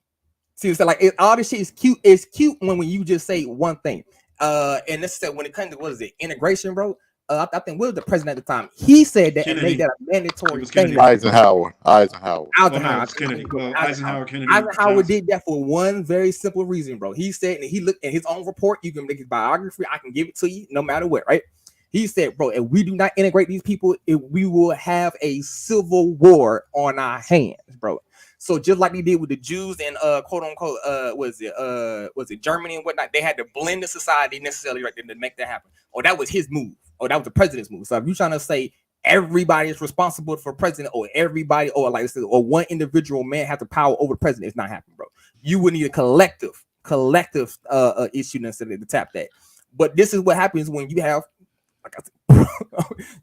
See, so like all this shit is cute. It's cute when you just say one thing. And this is when it comes to integration, bro. I think Will, the president at the time, he said that and made that a mandatory thing. Eisenhower. Kennedy. Eisenhower Kennedy. Eisenhower did that for one very simple reason, bro. He said, and he looked at his own report. You can make his biography. I can give it to you, no matter what, right? He said, bro, if we do not integrate these people, we will have a civil war on our hands, bro. So just like they did with the Jews and quote unquote was it Germany and whatnot, they had to blend the society necessarily right there to make that happen. Or that was his move. Or that was the president's move. So if you're trying to say everybody is responsible for president, or everybody, or like I said, or one individual man has the power over the president, it's not happening, bro. You would need a collective issue necessarily to tap that. But this is what happens when you have, like I said,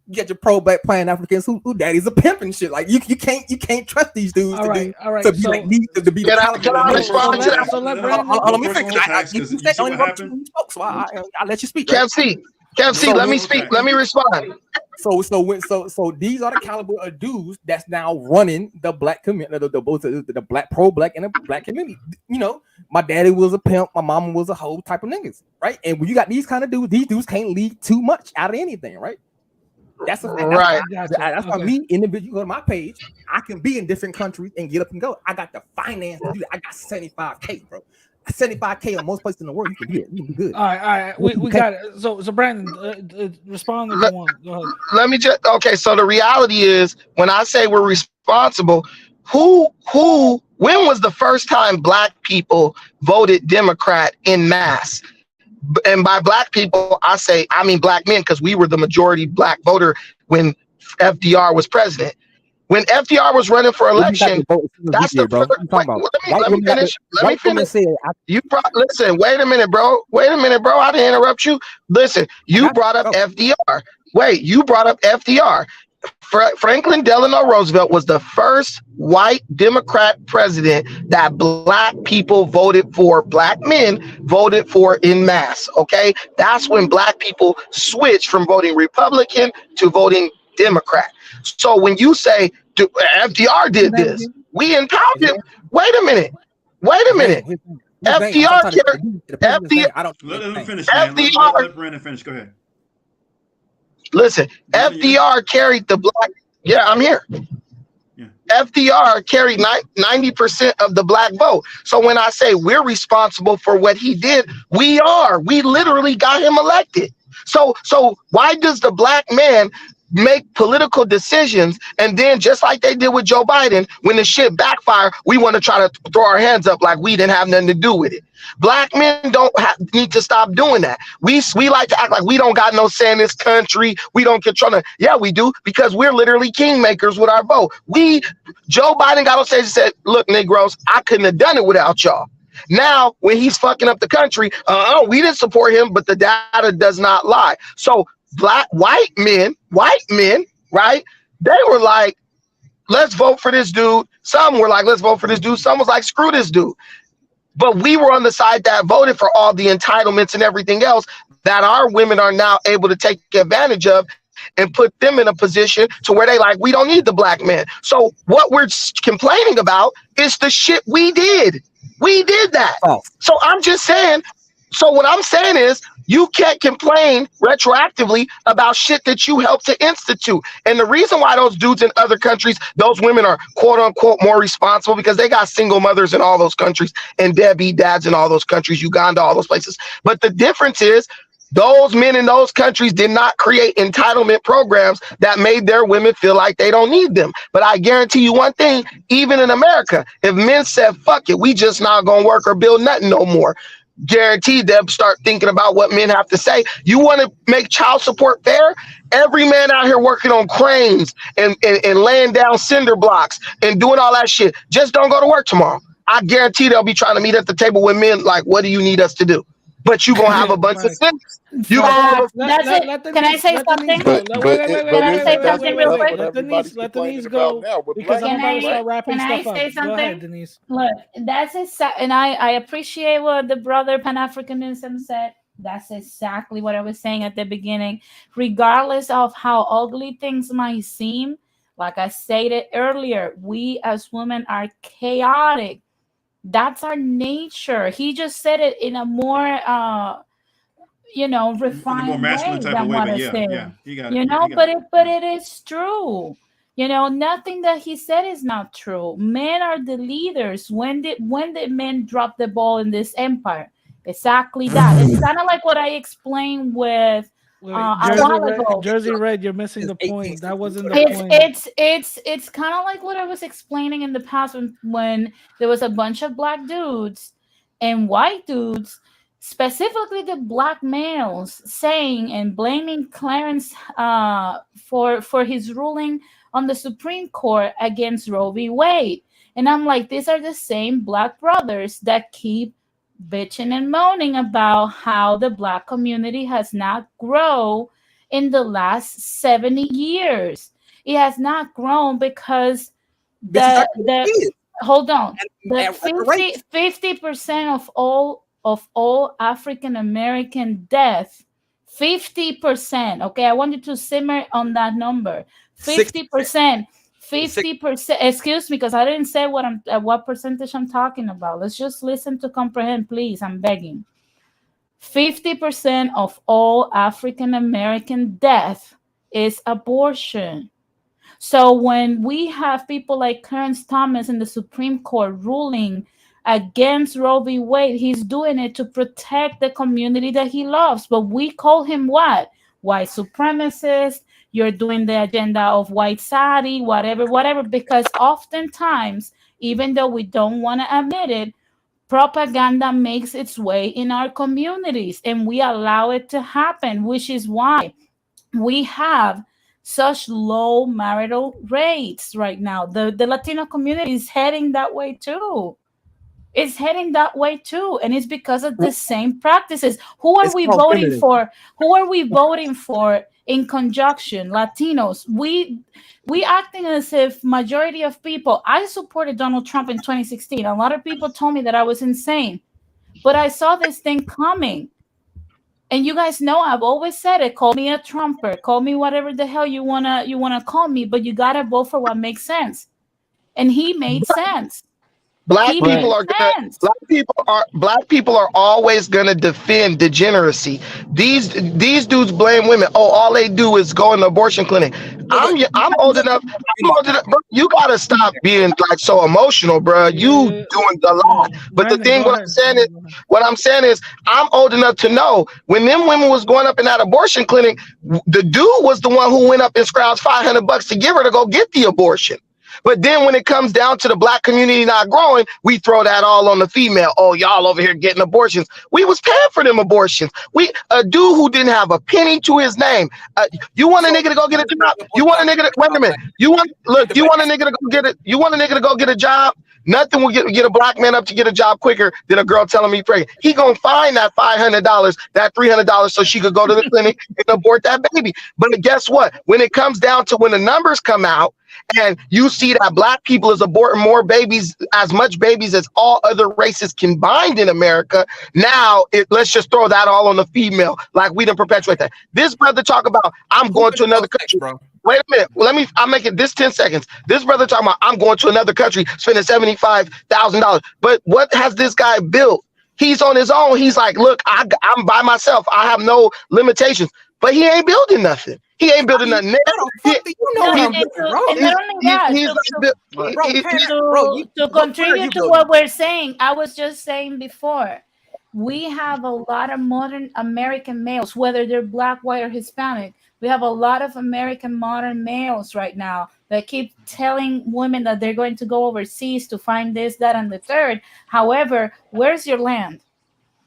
you get your pro-black Pan Africans who daddy's a pimp and shit. Like you can't trust these dudes all right. to be like need to be. Can I respond to that? Let me finish. I let you speak. Kev C, Kev C, So let me when, speak. Let me respond. so these are the caliber of dudes that's now running the black community, the black pro-black and the black community. You know, my daddy was a pimp, my mama was a hoe type of niggas, right? And when you got these kind of dudes, these dudes can't lead too much out of anything, right? That's a fact. Right. That's why me, individual, you go to my page, I can be in different countries and get up and go. I got the finance to do that. I got 75K, bro. 75K on most places in the world. You can do it. You can be good. All right. We got it. So Brandon, respond if you want. Go ahead. Let me just okay. So the reality is, when I say we're responsible, when was the first time black people voted Democrat in mass? And by black people, I mean black men, because we were the majority black voter when FDR was president. When FDR was running for election, that's the first. Let me finish. Let me finish. Listen. Wait a minute, bro. I didn't interrupt you. Listen. You brought up FDR. You brought up FDR. Franklin Delano Roosevelt was the first white Democrat president that black people voted for. Black men voted for in mass. Okay, that's when black people switched from voting Republican to voting Democrat. So when you say FDR did this, we empowered him. Wait a minute. FDR. I don't let him finish. Let Brandon finish. Go ahead. Listen, FDR carried the black. Yeah, I'm here. Yeah. FDR carried 90% of the black vote. So when I say we're responsible for what he did, we are. We literally got him elected. So why does the black man make political decisions, and then just like they did with Joe Biden, when the shit backfire, we want to try to throw our hands up like we didn't have nothing to do with it? Black men don't need to stop doing that. We like to act like we don't got no say in this country. We don't control it. Yeah, we do, because we're literally kingmakers with our vote. Joe Biden got on stage and said, "Look, Negroes, I couldn't have done it without y'all." Now, when he's fucking up the country, we didn't support him, but the data does not lie. So white men, right? They were like, let's vote for this dude. Some were like, let's vote for this dude. Some was like, screw this dude. But we were on the side that voted for all the entitlements and everything else that our women are now able to take advantage of and put them in a position to where they like, we don't need the black man. So what we're complaining about is the shit we did. We did that. Oh. So I'm just saying, so what I'm saying is, you can't complain retroactively about shit that you helped to institute. And the reason why those dudes in other countries, those women are quote unquote more responsible, because they got single mothers in all those countries and deadbeat dads in all those countries, Uganda, all those places. But the difference is, those men in those countries did not create entitlement programs that made their women feel like they don't need them. But I guarantee you one thing, even in America, if men said, fuck it, we just not gonna work or build nothing no more, guaranteed they'll start thinking about what men have to say. You want to make child support fair? Every man out here working on cranes and laying down cinder blocks and doing all that shit, just don't go to work tomorrow. I guarantee they'll be trying to meet at the table with men like, what do you need us to do? But you gonna have a bunch of sense. You that's it. Can I say something? Can I say something real quick? Let Denisse go, because I'm about to start wrapping stuff up. Go ahead, Denisse. Look, that's exactly, and I appreciate what the brother Pan-Africanism said. That's exactly what I was saying at the beginning. Regardless of how ugly things might seem, like I stated earlier, we as women are chaotic. That's our nature. He just said it in a more refined more masculine way type of way, but it is true. Nothing that he said is not true. Men are the leaders. When did men drop the ball in this empire? Exactly that. It's kind of like what I explained with Jersey Red, you're missing the point. That wasn't the point. It's kind of like what I was explaining in the past when there was a bunch of black dudes and white dudes, specifically the black males, saying and blaming Clarence for his ruling on the Supreme Court against Roe v. Wade. And I'm like, these are the same black brothers that keep bitching and moaning about how the black community has not grown in the last 70 years. It has not grown because hold on, the 50% of all African American death, 50%. Okay, I want you to simmer on that number. 60%. 50%. 50%. Excuse me, because I didn't say what percentage I'm talking about. Let's just listen to comprehend, please. I'm begging. 50% of all African American death is abortion. So when we have people like Clarence Thomas in the Supreme Court ruling against Roe v. Wade, he's doing it to protect the community that he loves. But we call him what? White supremacist. You're doing the agenda of white Saudi, whatever, because oftentimes, even though we don't want to admit it, propaganda makes its way in our communities and we allow it to happen, which is why we have such low marital rates right now. The Latino community is heading that way too. It's heading that way too, and it's because of the same practices. Who are we voting for? Who are we voting for in conjunction? Latinos. We acting as if majority of people. I supported Donald Trump in 2016. A lot of people told me that I was insane, but I saw this thing coming. And you guys know I've always said it. Call me a Trumper. Call me whatever the hell you wanna call me, but you gotta vote for what makes sense. And he made sense. Black people are always gonna defend degeneracy. These dudes blame women. Oh, all they do is go in the abortion clinic. I'm old enough. Bro, you gotta stop being like so emotional, bro. You doing a lot. But the thing, what I'm saying is, I'm old enough to know when them women was going up in that abortion clinic, the dude was the one who went up and scrounged $500 to give her to go get the abortion. But then when it comes down to the black community not growing, we throw that all on the female. Oh, y'all over here getting abortions. We was paying for them abortions. A dude who didn't have a penny to his name. You want a nigga to go get a job? You want a nigga to wait a minute? You want a nigga to go get it? You want a nigga to go get a job? Nothing will get a black man up to get a job quicker than a girl telling me pregnant. He gonna find that $500, that $300, so she could go to the clinic and abort that baby. But guess what? When it comes down to when the numbers come out, and you see that black people is aborting more babies, as much babies as all other races combined in America. Now, let's just throw that all on the female, like we didn't perpetuate that. This brother talk about, I'm going to another country. Bro. Wait a minute. I'll make it this 10 seconds. This brother talking about, I'm going to another country, spending $75,000. But what has this guy built? He's on his own. He's like, look, I'm by myself. I have no limitations. But he ain't building nothing. He ain't building nothing. To contribute to what we're saying, I was just saying before, we have a lot of modern American males, whether they're black, white, or Hispanic. We have a lot of American modern males right now that keep telling women that they're going to go overseas to find this, that, and the third. However, where's your land?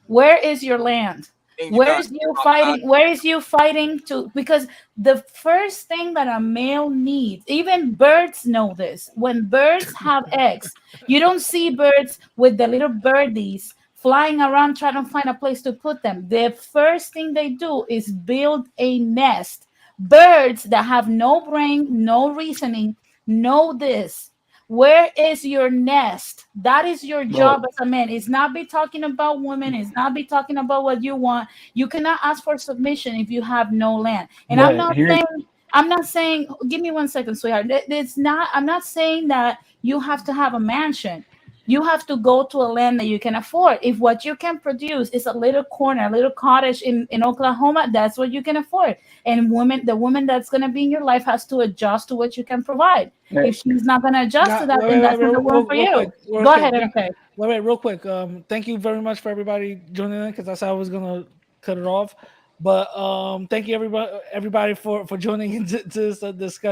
Where is your land? Where is you fighting to? Because the first thing that a male needs, even birds know this, when birds have eggs, you don't see birds with the little birdies flying around trying to find a place to put them. The first thing they do is build a nest. Birds that have no brain, no reasoning, know this. Where is your nest? That is your job as a man. It's not be talking about women. It's not be talking about what you want. You cannot ask for submission if you have no land. And I'm not saying, give me 1 second, sweetheart. I'm not saying that you have to have a mansion. You have to go to a land that you can afford. If what you can produce is a little corner, a little cottage in Oklahoma, that's what you can afford. And the woman that's going to be in your life has to adjust to what you can provide. If she's not going to adjust to that, then that's not the one for you. Go ahead, okay. Wait, real quick. Thank you very much for everybody joining in, because that's how I was going to cut it off. But thank you everybody for joining into this discussion.